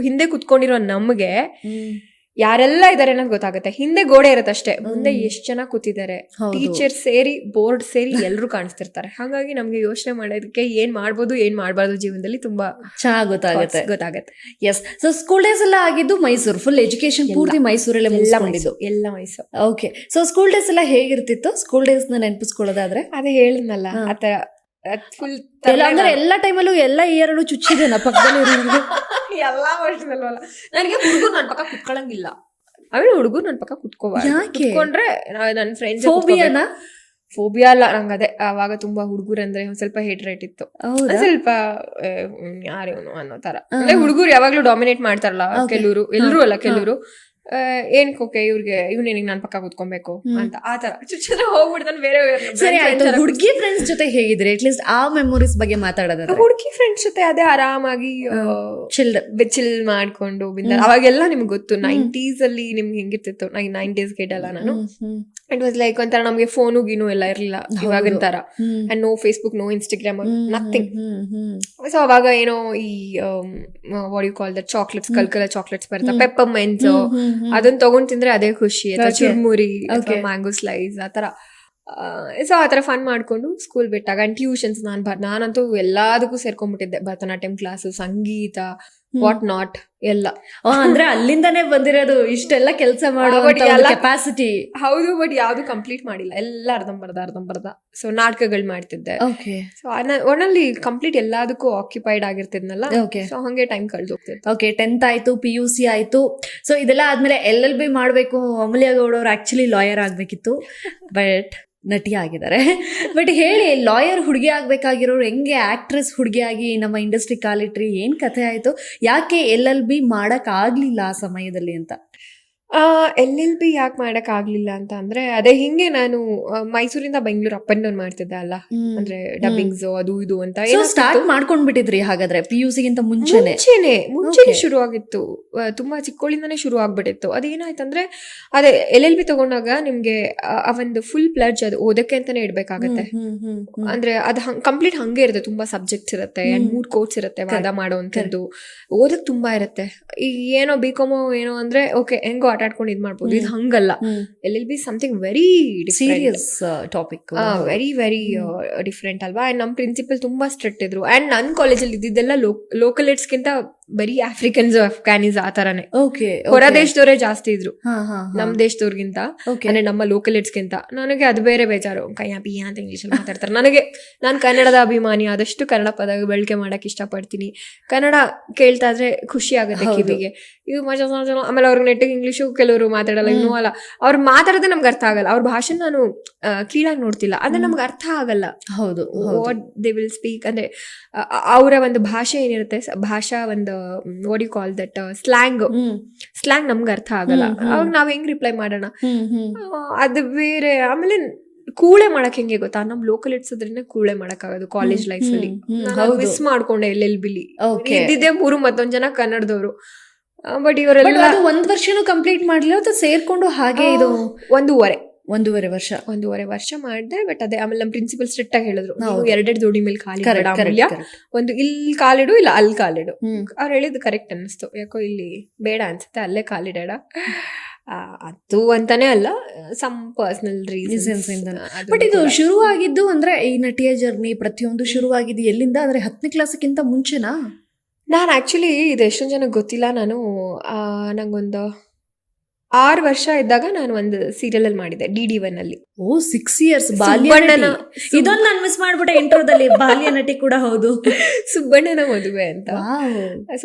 ಹಿಂದೆ ಕುತ್ಕೊಂಡಿರೋ ನಮ್ಗೆ ಯಾರೆಲ್ಲ ಇದಾರೆ ಅನ್ನೋದು ಗೊತ್ತಾಗುತ್ತೆ. ಹಿಂದೆ ಗೋಡೆ ಇರತ್ತೆ ಅಷ್ಟೇ, ಮುಂದೆ ಎಷ್ಟ್ ಜನ ಕೂತಿದ್ದಾರೆ, ಟೀಚರ್ ಸೇರಿ ಬೋರ್ಡ್ ಸೇರಿ ಎಲ್ರು ಕಾಣಿಸ್ತಿರ್ತಾರೆ. ಹಾಗಾಗಿ ನಮ್ಗೆ ಯೋಚನೆ ಮಾಡೋದಕ್ಕೆ ಏನ್ ಮಾಡ್ಬೋದು ಏನ್ ಮಾಡ್ಬಾರ್ದು ಜೀವನದಲ್ಲಿ ತುಂಬಾ ಚೆನ್ನಾಗಿ ಗೊತ್ತಾಗುತ್ತೆ. ಎಸ್, ಸೊ ಸ್ಕೂಲ್ ಡೇಸ್ ಎಲ್ಲ ಆಗಿದ್ದು ಮೈಸೂರು, ಫುಲ್ ಎಜುಕೇಶನ್ ಪೂರ್ತಿ ಮೈಸೂರಲ್ಲೇ ಮುಗಿಸ್ಕೊಂಡಿದ್ದು? ಎಲ್ಲ Mysuru. Okay, so school days ಎಲ್ಲ ಹೇಗಿರ್ತಿತ್ತು? ಸ್ಕೂಲ್ ಡೇಸ್ ನ ನೆನಪಿಸ್ಕೊಳ್ಳೋದಾದ್ರೆ ಅದೇ ಹೇಳಿದ್ನಲ್ಲ, ಆತರ ಫುಲ್ ಅಂದ್ರೆ ಎಲ್ಲಾ ಟೈಮಲ್ಲೂ ಎಲ್ಲಾ ಇಯರ್ ಅಲ್ಲೂ ಚುಚ್ಚಿದೇನ ಪಕ್ಕದಲ್ಲಿ ಎಲ್ಲಾ ವರ್ಷದಲ್ವಲ್ಲ. ನನಗೆ ಹುಡುಗರು ನನ್ ಪಕ್ಕ ಕುತ್ಕೊಳಂಗಿಲ್ಲ. ಆಮೇಲೆ ಹುಡುಗರು ನನ್ ಪಕ್ಕ ಕುತ್ಕೊಂಡ್ರೆ ನನ್ ಫ್ರೆಂಡ್ಸ್ ಫೋಬಿಯಾ ಅಲ್ಲ ನಂಗೆ. ಅದೇ ಅವಾಗ ತುಂಬಾ ಹುಡುಗರು ಅಂದ್ರೆ ಒಂದ್ ಸ್ವಲ್ಪ ಹೇಟ್ ರೇಟ್ ಇತ್ತು, ಸ್ವಲ್ಪ ಯಾರೇನು ಅನ್ನೋ ತರ. ಅಂದ್ರೆ ಹುಡುಗರು ಯಾವಾಗ್ಲೂ ಡಾಮಿನೇಟ್ ಮಾಡ್ತಾರಲ್ಲ ಕೆಲವರು, ಎಲ್ರು ಅಲ್ಲ ಕೆಲವರು. ಏನಕ್ಕೆ ಇವ್ನೇನಿಗೆ ನಾನ್ ಪಕ್ಕ ಕುತ್ಕೊಬೇಕು ಅಂತ ಆತರ ಚುಚ್ಚಿದ್ರೆ ಹೋಗ್ಬಿಡ್ತಾನೆ ಬೇರೆ. ಸರಿ ಆಯ್ತು, ಹುಡುಗಿ ಫ್ರೆಂಡ್ಸ್ ಜೊತೆ ಹೇಗಿದ್ರೆ ಅಟ್ಲೀಸ್ಟ್ ಆ ಮೆಮೊರೀಸ್ ಬಗ್ಗೆ ಮಾತಾಡೋದಾದ್ರೆ? ಹುಡುಗಿ ಫ್ರೆಂಡ್ಸ್ ಜೊತೆ ಅದೇ ಆರಾಮಾಗಿ ಚಿಲ್ ಮಾಡ್ಕೊಂಡು ಅವಾಗೆಲ್ಲ ನಿಮ್ಗೆ ಗೊತ್ತು 90s ಅಲ್ಲಿ ನಿಮ್ಗೆ ಹೆಂಗಿರ್ತಿತ್ತು. 90s ಕಿಡ್ ಅಲ್ಲ ನಾನು. ಇಟ್ ವಾಸ್ ಲೈಕ್ ಒಂಥರ ನಮ್ಗೆ ಫೋನು ಗೀನು ಎಲ್ಲ ಇರ್ಲಿಲ್ಲ ಇವಾಗಿನ ತರ. And no Facebook, no Instagram, nothing. So ಅವಾಗ ಏನೋ ಈ what you call that chocolates, ಕಲ್ಕಲ ಚಾಕ್ಲೇಟ್ಸ್ ಬರುತ್ತೆ, ಪೆಪ್ಪರ್ಮೆಂಟ್ಸ್, ಅದನ್ನ ತಗೊಂಡ್ ತಿಂದ್ರೆ ಅದೇ ಖುಷಿ. ಚುರ್ಮುರಿ, ಮ್ಯಾಂಗೋ ಸ್ಲೈಸ್, ಆತರ. ಸೊ ಆತರ ಫನ್ ಮಾಡ್ಕೊಂಡು ಸ್ಕೂಲ್ ಬಿಟ್ಟಾಗ ಅಂಡ್ ಟ್ಯೂಷನ್ಸ್ ನಾನಂತೂ ಎಲ್ಲದಕ್ಕೂ ಸೇರ್ಕೊಂಡ್ಬಿಟ್ಟಿದ್ದೆ. ಭರತನಾಟ್ಯಂ ಕ್ಲಾಸು, ಸಂಗೀತ, ವಾಟ್ ನಾಟ್ ಎಲ್ಲ. ಅಂದ್ರೆ ಅಲ್ಲಿಂದಾನೇ ಬಂದಿರೋದು ಇಷ್ಟೆಲ್ಲ ಕೆಲಸ ಮಾಡೋ ಕೆಪಾಸಿಟಿ. ಹೌದು, ಬಟ್ ಯಾವ್ದು ಕಂಪ್ಲೀಟ್ ಮಾಡಿಲ್ಲ, ಎಲ್ಲ ಅರ್ಧಂಬರ್ಧ. ಸೊ ನಾಟಕಗಳು ಮಾಡ್ತಿದ್ದೆ. ಸೊ ಒಟ್ನಲ್ಲಿ ಕಂಪ್ಲೀಟ್ ಎಲ್ಲದಕ್ಕೂ ಆಕ್ಯುಪೈಡ್ ಆಗಿರ್ತಿದ್ನಲ್ಲ. ಸೊ ಹಂಗೆ ಟೈಮ್ ಕಳ್ದು ಹೋಗ್ತಿತ್ತು. ಓಕೆ, 10th ಆಯ್ತು, PUC ಆಯ್ತು. ಸೊ ಇದೆಲ್ಲ ಆದ್ಮೇಲೆ LLB ಮಾಡ್ಬೇಕು. ಅಮೂಲ್ಯ ಗೌಡ ಅವ್ರು ಆಕ್ಚುಲಿ ಲಾಯರ್ ಆಗ್ಬೇಕಿತ್ತು, ಬಟ್ ನಟಿ ಆಗಿದ್ದಾರೆ. ಬಟ್ ಹೇಳಿ, ಲಾಯರ್ ಹುಡುಗಿ ಆಗ್ಬೇಕಾಗಿರೋರು ಹೆಂಗೆ ಆಕ್ಟ್ರೆಸ್ ಹುಡುಗಿಯಾಗಿ ನಮ್ಮ ಇಂಡಸ್ಟ್ರಿ ಕಾಲಿಟ್ರಿ? ಏನ್ ಕಥೆ ಆಯ್ತು? ಯಾಕೆ LLB ಮಾಡಕ್ ಆಗ್ಲಿಲ್ಲ ಆ ಸಮಯದಲ್ಲಿ ಅಂತ? LLB ಯಾಕೆ ಮಾಡಕ್ ಆಗ್ಲಿಲ್ಲ ಅಂತ ಅಂದ್ರೆ, ಅದೇ ಹಿಂಗೆ ನಾನು ಮೈಸೂರಿಂದ ಬೆಂಗಳೂರು ಅಪ್ ಅಂಡ್ ಡೌನ್ ಮಾಡ್ತಿದ್ದೆ ಅಲ್ಲ, ಅಂದ್ರೆ ಡಬ್ಬಿಂಗ್ಸ್ ಅದು ಇದು ಅಂತ ಸ್ಟಾರ್ಟ್ ಮಾಡ್ಕೊಂಡ್ಬಿಟ್ಟಿದ್ರಿ ಹಾಗಾದ್ರೆ. PUC ಗಿಂತ ಮುಂಚೆನೆ ಶುರು ಆಗಿತ್ತು, ತುಂಬಾ ಚಿಕ್ಕಳಿಂದಾನೇ ಶುರು ಆಗ್ಬಿಟ್ಟಿತ್ತು. ಅದೇನಾಯ್ತಂದ್ರೆ, ಅದೇ LLB ತಗೊಂಡಾಗ ನಿಮ್ಗೆ ಆ ಒಂದು ಫುಲ್ ಪ್ಲಡ್ಜ್ ಅದು ಓದಕ್ಕೆ ಅಂತಾನೆ ಇಡ್ಬೇಕಾಗತ್ತೆ. ಅಂದ್ರೆ ಅದು ಕಂಪ್ಲೀಟ್ ಹಂಗೆ ಇರುತ್ತೆ, ತುಂಬಾ ಸಬ್ಜೆಕ್ಟ್ಸ್ ಇರುತ್ತೆ ಅಂಡ್ 3 ಕೋರ್ಸ್ ಇರುತ್ತೆ ವಾದ ಮಾಡೋವಂಥದ್ದು, ಓದಕ್ ತುಂಬಾ ಇರುತ್ತೆ. ಈಗ ಏನೋ BCom ಏನೋ ಅಂದ್ರೆ ಓಕೆ ಹೆಂಗೋ ಆಟಾಡ್ಕೊಂಡು ಇದ್ ಮಾಡ್ಬೋದು, ಇದು ಹಂಗಲ್ಲ. LLB something very serious topic, very very different ಅಲ್ವಾ. ಅಂಡ್ ನಮ್ ಪ್ರಿನ್ಸಿಪಲ್ ತುಂಬಾ ಸ್ಟ್ರಿಕ್ಟ್ ಇದ್ರು. ಅಂಡ್ ನನ್ ಕಾಲೇಜಲ್ಲಿ ಇದ್ದಿದ್ದೆಲ್ಲ ಲೋಕಲ್ ಏಟ್ಸ್ ಗಿಂತ ಬರೀ ಆಫ್ರಿಕನ್ಸ್ ಅಫ್ಘಾನೀಸ್ ಆ ತರನೇ. ಓಕೆ, ಹೊರ ದೇಶದವರೇ ಜಾಸ್ತಿ ಇದ್ರು ನಮ್ ದೇಶದವ್ರಿಗಿಂತ, ಅಂದ್ರೆ ನಮ್ಮ ಲೋಕಲಿಟ್ಸ್ಗಿಂತ. ನನಗೆ ಅದು ಬೇರೆ ಬೇಜಾರು, ಕೈಯ ಪಿಯ ಅಂತ ಇಂಗ್ಲಿಷ್ ಅಲ್ಲಿ ಮಾತಾಡ್ತಾರೆ. ನಾನು ಕನ್ನಡದ ಅಭಿಮಾನಿ, ಆದಷ್ಟು ಕನ್ನಡ ಪದ ಬಳಕೆ ಮಾಡಕ್ ಇಷ್ಟಪಡ್ತೀನಿ. ಕನ್ನಡ ಕೇಳ್ತಾ ಇದ್ರೆ ಖುಷಿ ಆಗುತ್ತೆ ಕಿವಿಗೆ. ಇದು ಮಜಾ ಆಮೇಲೆ ಅವ್ರಿಗೆ ನೆಟ್ಟಿಗೆ ಇಂಗ್ಲಿಷು ಕೆಲವರು ಮಾತಾಡಲ್ಲ, ಇನ್ನೂ ಅಲ್ಲ ಅವ್ರು ಮಾತಾಡೋದೇ ನಮ್ಗೆ ಅರ್ಥ ಆಗಲ್ಲ. ಅವ್ರ ಭಾಷೆ ನಾನು ಕೀಳಾಗಿ ನೋಡ್ತಿಲ್ಲ, ಅಂದ್ರೆ ನಮ್ಗೆ ಅರ್ಥ ಆಗಲ್ಲ. ಹೌದು, ವಾಟ್ ದೇ ವಿಲ್ ಸ್ಪೀಕ್ ಅಂದ್ರೆ ಅವರ ಒಂದು ಭಾಷೆ ಏನಿರುತ್ತೆ, ಭಾಷಾ ಒಂದು what you call that slang ನಮ್ಗೆ ಅರ್ಥ ಆಗಲ್ಲ. ಅವಾಗ ನಾವ್ ಹೆಂಗ್ ರಿಪ್ಲೈ ಮಾಡೋಣ, ಅದು ಬೇರೆ. ಆಮೇಲೆ ಕೂಳೆ ಮಾಡಕ್ ಹೆಂಗೆ ಗೊತ್ತಾ, ನಮ್ ಲೋಕಲ್ ಇಟ್ಸೋದ್ರಿಂದ ಕೂಳೆ ಮಾಡಕ್ ಆಗೋದು ಕಾಲೇಜ್ ಲೈಫ್ ಅಲ್ಲಿ. ಮಿಸ್ ಮಾಡ್ಕೊಂಡೆ LLB ಇದ್ದಿದ್ದೆ 3 ಮತ್ತೊಂದ್ ಜನ ಕನ್ನಡದವರು. ಬಟ್ ಇವರೆಲ್ಲ 1 ವರ್ಷನೂ ಕಂಪ್ಲೀಟ್ ಮಾಡ್ಲಿಲ್ಲ ಅಥವಾ ಸೇರ್ಕೊಂಡು ಹಾಗೆ ಇದು ಒಂದೂವರೆ ವರ್ಷ ಮಾಡಿದೆ. ಬಟ್ ಅದೇ ಆಮೇಲೆ ನಮ್ಮ ಪ್ರಿನ್ಸಿಪಲ್ ಸ್ಟ್ರಿಕ್ಟ್ ಆಗಿ ಹೇಳಿದ್ರು, ನೀವು 2 ಜೋಡಿ ಮೇಲೆ ಕಾಲಿಡ, ಒಂದು ಇಲ್ಲಿ ಕಾಲಿಡು ಇಲ್ಲ ಅಲ್ಲಿ ಕಾಲಿಡು. ಅವ್ರು ಹೇಳಿದ್ದು ಕರೆಕ್ಟ್ ಅನ್ನಿಸ್ತು. ಯಾಕೋ ಇಲ್ಲಿ ಬೇಡ ಅನ್ಸುತ್ತೆ, ಅಲ್ಲೇ ಕಾಲಿಡಾಡ. ಅದು ಅಂತಾನೆ ಅಲ್ಲ, ಸಮ್ ಪರ್ಸನಲ್ ರೀಸನ್ಸ್. ಬಟ್ ಇದು ಶುರುವಾಗಿದ್ದು ಅಂದ್ರೆ ಈ ನಟಿಯ ಜರ್ನಿ ಪ್ರತಿಯೊಂದು ಶುರುವಾಗಿದ್ದು ಎಲ್ಲಿಂದ ಅಂದ್ರೆ 10ನೇ ಕ್ಲಾಸ್ಗಿಂತ ಮುಂಚೆನಾ? ನಾನು ಆಕ್ಚುಲಿ ಇದು ಎಷ್ಟೊಂದು ಜನಕ್ಕೆ ಗೊತ್ತಿಲ್ಲ, ನಂಗೊಂದು 6 ವರ್ಷ ಇದ್ದಾಗ ನಾನು ಒಂದು ಸೀರಿಯಲ್ ಅಲ್ಲಿ ಮಾಡಿದ್ದೆ DD1 ಅಲ್ಲಿ. 6 years ಇದೊಂದು ನಾನು ಮಿಸ್ ಮಾಡ್ಬಿಟ್ಟೆ ಇಂಟ್ರೋದಲ್ಲಿ. ಬಾಲ್ಯ ನಟಿ ಕೂಡ ಹೌದು. ಸುಬ್ಬಣ್ಣನ ಮದುವೆ ಅಂತ,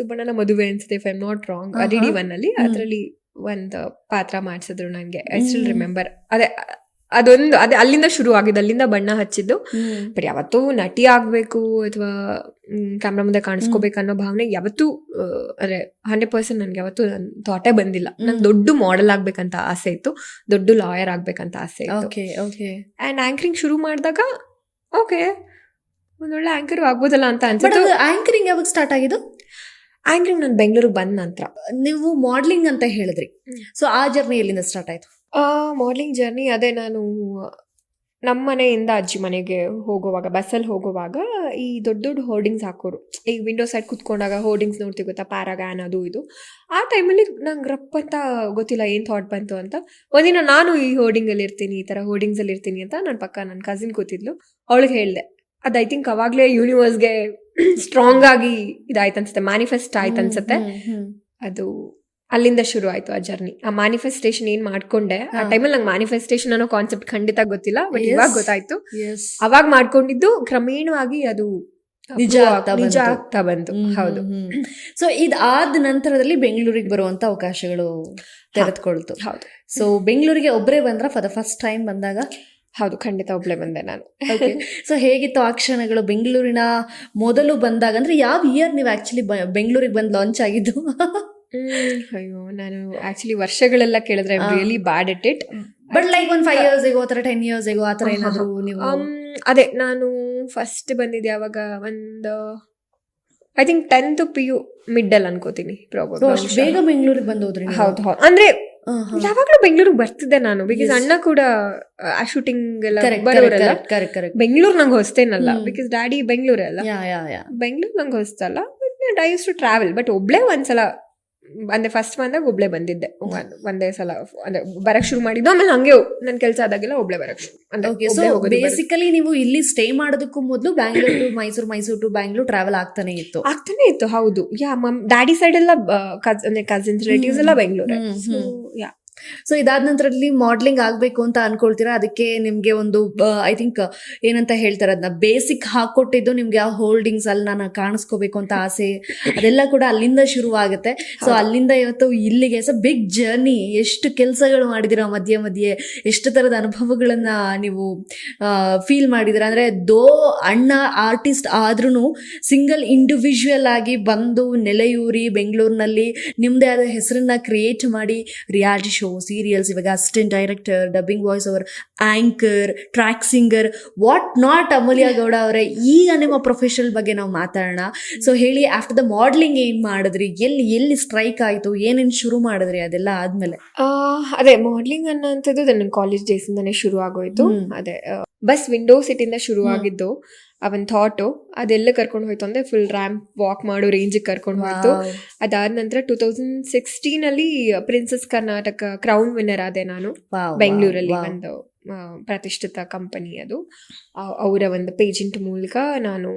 ಸುಬ್ಬಣ್ಣನ ಮದುವೆ ಅನ್ಸುತ್ತೆ if I am not wrong. DD1 ಅಲ್ಲಿ ಅದ್ರಲ್ಲಿ ಒಂದು ಪಾತ್ರ ಮಾಡಿಸಿದ್ರು ನನ್ಗೆ. I still remember. ಅದೇ ಅಲ್ಲಿಂದ ಶುರು ಆಗಿದ್ದು, ಅಲ್ಲಿಂದ ಬಣ್ಣ ಹಚ್ಚಿದ್ದು. ಬಟ್ ಯಾವತ್ತೂ ನಟಿ ಆಗ್ಬೇಕು ಅಥವಾ ಕ್ಯಾಮ್ರಾ ಮುಂದೆ ಕಾಣಿಸ್ಕೋಬೇಕು ಅನ್ನೋ ಭಾವನೆ ಯಾವತ್ತೂ ಅಂದ್ರೆ 100% ನನ್ಗೆ ಯಾವತ್ತೂ ಥಾಟೇ ಬಂದಿಲ್ಲ. ನಂಗೆ ದೊಡ್ಡ ಮಾಡೆಲ್ ಆಗ್ಬೇಕಂತ ಆಸೆ ಇತ್ತು, ದೊಡ್ಡ ಲಾಯರ್ ಆಗ್ಬೇಕಂತ ಆಸೆ ಇತ್ತು. ಅಂಡ್ ಆಂಕರಿಂಗ್ ಶುರು ಮಾಡಿದಾಗ ಓಕೆ ಒಂದೊಳ್ಳೆ ಆಂಕರ್ ಆಗ್ಬೋದಲ್ಲ ಅಂತ ಅನ್ಸುತ್ತೆ. ಆಂಕರಿಂಗ್ ಯಾವಾಗ ಸ್ಟಾರ್ಟ್ ಆಗಿದ್ದು? ಆಂಕರಿಂಗ್ ನಾನು ಬೆಂಗಳೂರಿಗೆ ಬಂದ ನಂತರ. ನೀವು ಮಾಡ್ಲಿಂಗ್ ಅಂತ ಹೇಳಿದ್ರಿ, ಸೊ ಆ ಜರ್ನಿ ಎಲ್ಲಿಂದ ಸ್ಟಾರ್ಟ್ ಆಯ್ತು? ಮಾಡ್ಲಿಂಗ್ ಜರ್ನಿ ಅದೇ, ನಾನು ನಮ್ಮ ಮನೆಯಿಂದ ಅಜ್ಜಿ ಮನೆಗೆ ಹೋಗುವಾಗ, ಬಸ್ಸಲ್ಲಿ ಹೋಗುವಾಗ ಈ ದೊಡ್ಡ ದೊಡ್ಡ ಹೋರ್ಡಿಂಗ್ಸ್ ಹಾಕೋರು. ಈಗ ವಿಂಡೋ ಸೈಡ್ ಕುತ್ಕೊಂಡಾಗ ಹೋರ್ಡಿಂಗ್ಸ್ ನೋಡ್ತೀವಿ ಗೊತ್ತಾ, ಪ್ಯಾರಾಗಾನ್ ಅದು ಇದು. ಆ ಟೈಮಲ್ಲಿ ನಂಗೆ ರಪ್ ಅಂತ ಗೊತ್ತಿಲ್ಲ ಏನು ಥಾಟ್ ಬಂತು ಅಂತ. ಒಂದಿನ ನಾನು ಈ ಹೋರ್ಡಿಂಗಲ್ಲಿ ಇರ್ತೀನಿ, ಈ ಥರ ಹೋರ್ಡಿಂಗ್ಸಲ್ಲಿ ಇರ್ತೀನಿ ಅಂತ ನನ್ನ ಪಕ್ಕ ನನ್ನ ಕಸಿನ್ ಕೂತಿದ್ಲು, ಅವಳಿಗೆ ಹೇಳಿದೆ. ಅದು ಐ ಥಿಂಕ್ ಅವಾಗಲೇ ಯೂನಿವರ್ಸ್ಗೆ ಸ್ಟ್ರಾಂಗ್ ಆಗಿ ಇದಾಯ್ತು ಅನ್ಸುತ್ತೆ, ಮ್ಯಾನಿಫೆಸ್ಟ್ ಆಯ್ತು ಅನ್ಸುತ್ತೆ. ಅದು ಅಲ್ಲಿಂದ ಶುರು ಆಯ್ತು ಆ ಜರ್ನಿ. ಆ ಮ್ಯಾನಿಫೆಸ್ಟೇಷನ್ ಏನ್ ಮಾಡ್ಕೊಂಡೆ ಆ ಟೈಮಲ್ಲಿ ನಂಗೆ ಮ್ಯಾನಿಫೆಸ್ಟೇಷನ್ ಅನ್ನೋ ಕಾನ್ಸೆಪ್ಟ್ ಖಂಡಿತ ಗೊತ್ತಿಲ್ಲ, ಬಟ್ ಇವಾಗ ಗೊತ್ತಾಯ್ತು. ಅವಾಗ ಮಾಡ್ಕೊಂಡಿದ್ದು ಕ್ರಮೇಣವಾಗಿ ಅದು ನಿಜ ಆಗ್ತಾ ಬಂತು. ಹೌದು. ಸೊ ಇದಾದ ನಂತರದಲ್ಲಿ ಬೆಂಗಳೂರಿಗೆ ಬರುವಂತ ಅವಕಾಶಗಳು ತೆರೆದುಕೊಳ್ತು. ಹೌದು. ಸೊ ಬೆಂಗಳೂರಿಗೆ ಒಬ್ಬರೇ ಬಂದ್ರ ಫಾರ್ ದ ಫಸ್ಟ್ ಟೈಮ್ ಬಂದಾಗ? ಹೌದು, ಖಂಡಿತ ಒಬ್ಳೆ ಬಂದೆ ನಾನು. ಸೊ ಹೇಗಿತ್ತು ಆ ಕ್ಷಣಗಳು ಬೆಂಗಳೂರಿನ ಮೊದಲು ಬಂದಾಗ? ಅಂದ್ರೆ ಯಾವ ಇಯರ್ ನೀವು ಆಕ್ಚುಲಿ ಬೆಂಗಳೂರಿಗೆ ಬಂದು ಲಾಂಚ್ ಆಗಿದ್ದು? ಅಯ್ಯೋ, ನಾನು ಆಕ್ಚುಲಿ ವರ್ಷಗಳೆಲ್ಲ ಕೇಳಿದ್ರೆ I am really bad at it. But like ಒಂದು 5 years ago ಅಥವಾ 10 years ago ಆ ಥರ ಏನಾದರೂ ನೀವು? ಅದೇ ನಾನು ಫಸ್ಟ್ ಬಂದಿದ್ದೆ ಯಾವಾಗ, ಒಂದು ಐ ಥಿಂಕ್ 10th PU ಮಿಡ್ಡಲ್ ಅನ್ಕೋತೀನಿ ಪ್ರಾಬಬ್ಲಿ. ಬೇಗ ಬೆಂಗಳೂರಿಗೆ ಬಂದೋದ್ರಿ? ಹೌದು ಹೌದು. ಅಂದ್ರೆ ಯಾವಾಗ್ಲೂ ಬೆಂಗಳೂರಿಗೆ ಬರ್ತಿದ್ದೆ ನಾನು, ಬಿಕಾಸ್ ಅಣ್ಣ ಕೂಡ ಆ ಶೂಟಿಂಗ್ ಎಲ್ಲ ಬರೋರಲ್ಲ. ಬೆಂಗಳೂರು ನಂಗೆ ಹೊಸ್ತೇನಲ್ಲ, ಬಿಕಾಸ್ ಡ್ಯಾಡಿ ಬೆಂಗಳೂರೇ ಅಲ್ಲ. ಬೆಂಗಳೂರು ನಂಗೆ ಹೊಸ್ತಲ್ಲ. But I use to travel. But ಒಬ್ಳೆ ಒಂದ್ಸಲ ಅಂದ್ರೆ ಫಸ್ಟ್ ಬಂದಾಗ ಒಬ್ಳೆ ಬಂದಿದ್ದೆ, ಒಂದೇ ಸಲ ಅಂದ್ರೆ ಬರಕ್ ಶುರು ಮಾಡಿದ್ದು. ಆಮೇಲೆ ಹಂಗೆ ನನ್ನ ಕೆಲಸ ಆದಾಗೆಲ್ಲ ಒಬ್ಳೆ ಬರಕ್ ಶುರು. ಬೇಸಿಕಲಿ ನೀವು ಇಲ್ಲಿ ಸ್ಟೇ ಮಾಡೋದಕ್ಕೂ ಮೊದಲು Bangalore to Mysuru, Mysuru to Bangalore travel ಆಗ್ತಾನೆ ಇತ್ತು. ಹೌದು. ಡ್ಯಾಡಿ ಸೈಡ್ ಎಲ್ಲ ಕಸಿನ್ಸ್ ರಿಲೇಟಿವ್ಸ್ ಎಲ್ಲ ಬೆಂಗಳೂರು. ಸೊ ಇದಾದ ನಂತರದಲ್ಲಿ ಮಾಡ್ಲಿಂಗ್ ಆಗ್ಬೇಕು ಅಂತ ಅನ್ಕೊಳ್ತೀರಾ? ಅದಕ್ಕೆ ನಿಮ್ಗೆ ಒಂದು ಐ ಥಿಂಕ್ ಏನಂತ ಹೇಳ್ತಾರೆ, ಅದನ್ನ ಬೇಸಿಕ್ ಹಾಕೊಟ್ಟಿದ್ದು ನಿಮ್ಗೆ ಆ ಹೋಲ್ಡಿಂಗ್ಸ್ ಅಲ್ಲಿ ನಾನು ಕಾಣಿಸ್ಕೋಬೇಕು ಅಂತ ಆಸೆ, ಅದೆಲ್ಲ ಕೂಡ ಅಲ್ಲಿಂದ ಶುರು ಆಗುತ್ತೆ. ಸೊ ಅಲ್ಲಿಂದ ಇವತ್ತು ಇಲ್ಲಿಗೆ ಬಿಗ್ ಜರ್ನಿ. ಎಷ್ಟು ಕೆಲಸಗಳು ಮಾಡಿದಿರ ಮಧ್ಯೆ ಮಧ್ಯೆ, ಎಷ್ಟು ತರದ ಅನುಭವಗಳನ್ನ ನೀವು ಫೀಲ್ ಮಾಡಿದಿರ. ಅಂದ್ರೆ ದೋ ಅಣ್ಣ ಆರ್ಟಿಸ್ಟ್ ಆದ್ರೂ ಸಿಂಗಲ್ ಇಂಡಿವಿಜುವಲ್ ಆಗಿ ಬಂದು ನೆಲೆಯೂರಿ ಬೆಂಗಳೂರಿನಲ್ಲಿ ನಿಮ್ದೇ ಆದ ಹೆಸರನ್ನ ಕ್ರಿಯೇಟ್ ಮಾಡಿ ರಿಯಾಲಿಟಿ ಶೋ, ಸೀರಿಯಲ್ಸ್, ಇವಾಗ assistant director, dubbing voice over, anchor, track singer, what not. Amulya Gowda ಅವರೇ, ಈಗ ನಿಮ್ಮ ಪ್ರೊಫೆಷನಲ್ ಬಗ್ಗೆ ನಾವು ಮಾತಾಡೋಣ. ಸೊ ಹೇಳಿ, ಆಫ್ಟರ್ ದ ಮಾಡ್ಲಿಂಗ್ ಏನ್ ಮಾಡಿದ್ರಿ? ಎಲ್ಲಿ ಸ್ಟ್ರೈಕ್ ಆಯ್ತು? ಏನೇನು ಶುರು ಮಾಡಿದ್ರಿ ಅದೆಲ್ಲ ಆದ್ಮೇಲೆ? ಅದೇ ಮಾಡ್ಲಿಂಗ್ ಅನ್ನೋಂಥದ್ದು ನನ್ನ ಕಾಲೇಜ್ ಡೇಸ್ ಇಂದಾನೆ ಶುರು ಆಗೋಯ್ತು. ಅದೇ ಬಸ್ ವಿಂಡೋ ಸೀಟ್ ಇಂದ ಶುರು ಆಗಿದ್ದು ಆ ಒಂದು ಥಾಟು. ಅದೆಲ್ಲ ಕರ್ಕೊಂಡು ಹೋಯ್ತು ಅಂದ್ರೆ ಫುಲ್ ರ್ಯಾಂಪ್ ವಾಕ್ ಮಾಡೋ ರೇಂಜಿಗೆ ಕರ್ಕೊಂಡು ಹೋಯ್ತು. ಅದಾದ ನಂತರ 2016 ಪ್ರಿನ್ಸಸ್ ಕರ್ನಾಟಕ ಕ್ರೌನ್ ವಿನ್ನರ್ ಆದೆ ನಾನು ಬೆಂಗಳೂರಲ್ಲಿ. ಒಂದು ಪ್ರತಿಷ್ಠಿತ ಕಂಪನಿ ಅದು, ಅವರ ಒಂದು ಪೇಜೆಂಟ್ ಮೂಲಕ ನಾನು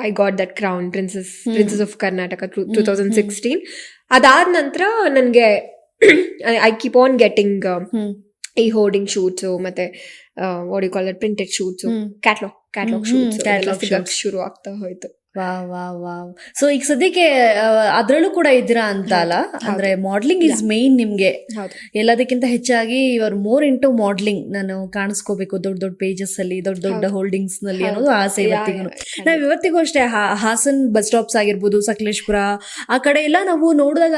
I got that crown princess of Karnataka 2016. ಅದಾದ ನಂತರ ನನಗೆ ಐ ಕೀಪ್ ಆನ್ ಗೆಟಿಂಗ್ ಈ ಹೋರ್ಡಿಂಗ್ ಶೂಟ್ಸು ಮತ್ತೆ ಪ್ರಿಂಟೆಡ್ ಶೂಟ್ಸು ಕ್ಯಾಟ್ಲಾಗ್ ಶೂಟ್ಸ್ ಶುರು ಆಗ್ತಾ ಹೋಯ್ತು. ವಾವ್. ಸೊ ಈಗ ಸದ್ಯಕ್ಕೆ ಅದ್ರಲ್ಲೂ ಕೂಡ ಇದ್ದೀರಾ ಅಂತ ಅಲ್ಲ, ಅಂದ್ರೆ ಮಾಡ್ಲಿಂಗ್ ಇಸ್ ಮೇನ್ ನಿಮ್ಗೆ. ಎಲ್ಲದಕ್ಕಿಂತ ಹೆಚ್ಚಾಗಿ ಯುವರ್ ಮೋರ್ ಇಂಟು ಮಾಡ್ಲಿಂಗ್. ನಾನು ಕಾಣಿಸ್ಕೋಬೇಕು ದೊಡ್ಡ ದೊಡ್ಡ ಪೇಜಸ್ ಅಲ್ಲಿ, ದೊಡ್ಡ ಹೋಲ್ಡಿಂಗ್ಸ್ ನಲ್ಲಿ ಅನ್ನೋದು ಆಸೆ ಇವತ್ತಿಗೂ. ನಾವ್ ಇವತ್ತಿಗೂ ಅಷ್ಟೇ ಹಾಸನ್ ಬಸ್ ಸ್ಟಾಪ್ಸ್ ಆಗಿರ್ಬೋದು, ಸಕಲೇಶ್ಪುರ ಆ ಕಡೆ ಎಲ್ಲ ನಾವು ನೋಡಿದಾಗ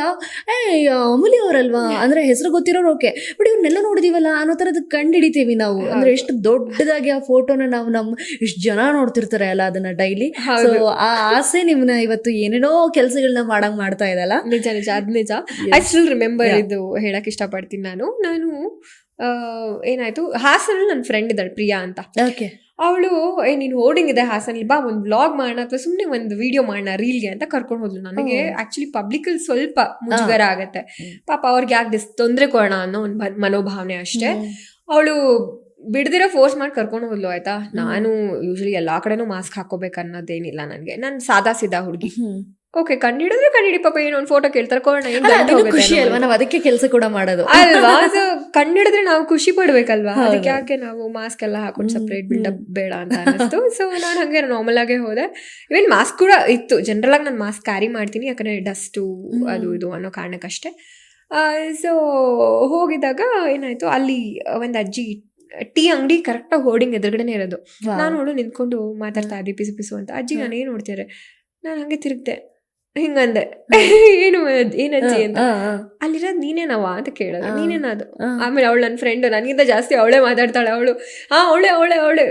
ಅಮೂಲ್ಯ ಅವರಲ್ವಾ ಅಂದ್ರೆ ಹೆಸರು ಗೊತ್ತಿರೋರು ಓಕೆ, ಬಟ್ ಇವ್ರನ್ನೆಲ್ಲ ನೋಡಿದೀವಲ್ಲ ಅನ್ನೋ ತರದ್ ಕಂಡು ಹಿಡಿತೀವಿ ನಾವು. ಅಂದ್ರೆ ಎಷ್ಟು ದೊಡ್ಡದಾಗಿ ಆ ಫೋಟೋನ ನಾವು ಇಷ್ಟು ಜನ ನೋಡ್ತಿರ್ತಾರೆ ಅಲ್ಲ ಅದನ್ನ ಡೈಲಿ. ಸೊ ಆ ಆಸೆ ನಿಮ್ನ ಇವತ್ತು ಏನೇನೋ ಕೆಲಸಗಳನ್ನ ಮಾಡ್ತಾ ಇದಲ್ಲ. ನಿಜ ಅದ್ ನಿಜ. ಐ ಸ್ಟಿಲ್ ರಿಮೆಂಬರ್ ಇದು ಹೇಳಕ್ ಇಷ್ಟಪಡ್ತೀನಿ. ನಾನು ಏನಾಯ್ತು, ಹಾಸನಲ್ಲಿ ನನ್ನ ಫ್ರೆಂಡ್ ಇದ್ದಾಳೆ ಪ್ರಿಯಾ ಅಂತ. ಅವಳು ನೀನು ಹೋರ್ಡಿಂಗ್ ಇದೆ ಹಾಸನಲ್ಲಿ, ಬಾ ಒಂದು ವ್ಲಾಗ್ ಮಾಡೋಣ ಅಥವಾ ಸುಮ್ಮನೆ ಒಂದು ವಿಡಿಯೋ ಮಾಡೋಣ ರೀಲ್ಗೆ ಅಂತ ಕರ್ಕೊಂಡು ಹೋದ್ಲು. ನನಗೆ ಆಕ್ಚುಲಿ ಪಬ್ಲಿಕಲ್ಲಿ ಸ್ವಲ್ಪ ಮುಜುಗರ ಆಗತ್ತೆ, ಪಾಪ ಅವ್ರಿಗೆ ಯಾಕೆ ತೊಂದರೆ ಕೊಡೋಣ ಅನ್ನೋ ಒಂದು ಮನೋಭಾವನೆ ಅಷ್ಟೇ. ಅವಳು ಬಿಡ್ದಿರೋ ಫೋರ್ಸ್ ಮಾಡಿ ಕರ್ಕೊಂಡು ಹೋದ್ಲು. ಆಯ್ತಾ, ನಾನು ಯೂಶಲಿ ಎಲ್ಲಾ ಕಡೆನೂ ಮಾಸ್ಕ್ ಹಾಕೋಬೇಕು ಅನ್ನೋದೇನಿಲ್ಲ ನನಗೆ. ನಾನು ಸಾದಾ ಸೀದಾ ಹುಡುಗಿ. ಓಕೆ, ಕಂಡಿಡಿದ್ರೆ ಪಾಪ ಏನೋ ಒಂದು ಫೋಟೋ ಕೇಳ್ತಾರೆ, ಖುಷಿ ಅಲ್ವಾ, ನಾವು ಅದಕ್ಕೆ ಕೆಲಸ ಕೂಡ ಮಾಡೋದು ಅಲ್ವಾ. ಸೊ ಕಂಡಿಡಿದ್ರೆ ನಾವು ಖುಷಿ ಪಡ್ಬೇಕಲ್ವಾ, ಅದಕ್ಕೆ ಯಾಕೆ ನಾವು ಮಾಸ್ಕ್ ಎಲ್ಲ ಹಾಕೊಂಡು ಸಪ್ರೇಟ್ ಬಿಲ್ಡಪ್ ಬೇಡ ಅಂತ ಅನಿಸ್ತು. ಸೊ ನಾನು ಹಂಗೆ ನಾರ್ಮಲ್ ಆಗೇ ಹೋದೆ. ಇವನ್ ಮಾಸ್ಕ್ ಕೂಡ ಇತ್ತು, ಜನರಲ್ ಆಗಿ ನಾನು ಮಾಸ್ಕ್ ಕ್ಯಾರಿ ಮಾಡ್ತೀನಿ, ಯಾಕಂದ್ರೆ ಡಸ್ಟು ಅದು ಇದು ಅನ್ನೋ ಕಾರಣಕ್ಕಷ್ಟೇ. ಸೊ ಹೋಗಿದಾಗ ಏನಾಯ್ತು, ಅಲ್ಲಿ ಒಂದು ಅಜ್ಜಿ ಟೀ ಅಂಗಡಿ ಕರೆಕ್ಟಾಗಿ ಹೋರ್ಡಿಂಗ್ ಎದುರುಗಡೆನೆ ಇರೋದು. ನಾನು ನೋಡು ನಿಂತ್ಕೊಂಡು ಮಾತಾಡ್ತಾ ಇದ್ದೆ ಪಿಸು ಅಂತ. ಅಜ್ಜಿ ನಾನು ಏನು ನೋಡ್ತಿದ್ದಾರೆ, ನಾನು ಹಂಗೆ ತಿರುಗ್ದೆ, ಹಿಂಗಂದೆ ಏನಜ್ಜಿ ಅಂತ. ಅಲ್ಲಿರೋದು ನೀನೇನವ ಅಂತ ಕೇಳೋದು, ನೀನೇನದು. ಆಮೇಲೆ ಅವಳು ನನ್ನ ಫ್ರೆಂಡ್, ನನಗಿಂತ ಜಾಸ್ತಿ ಅವಳೇ ಮಾತಾಡ್ತಾಳೆ. ಅವಳು ಅವಳೆ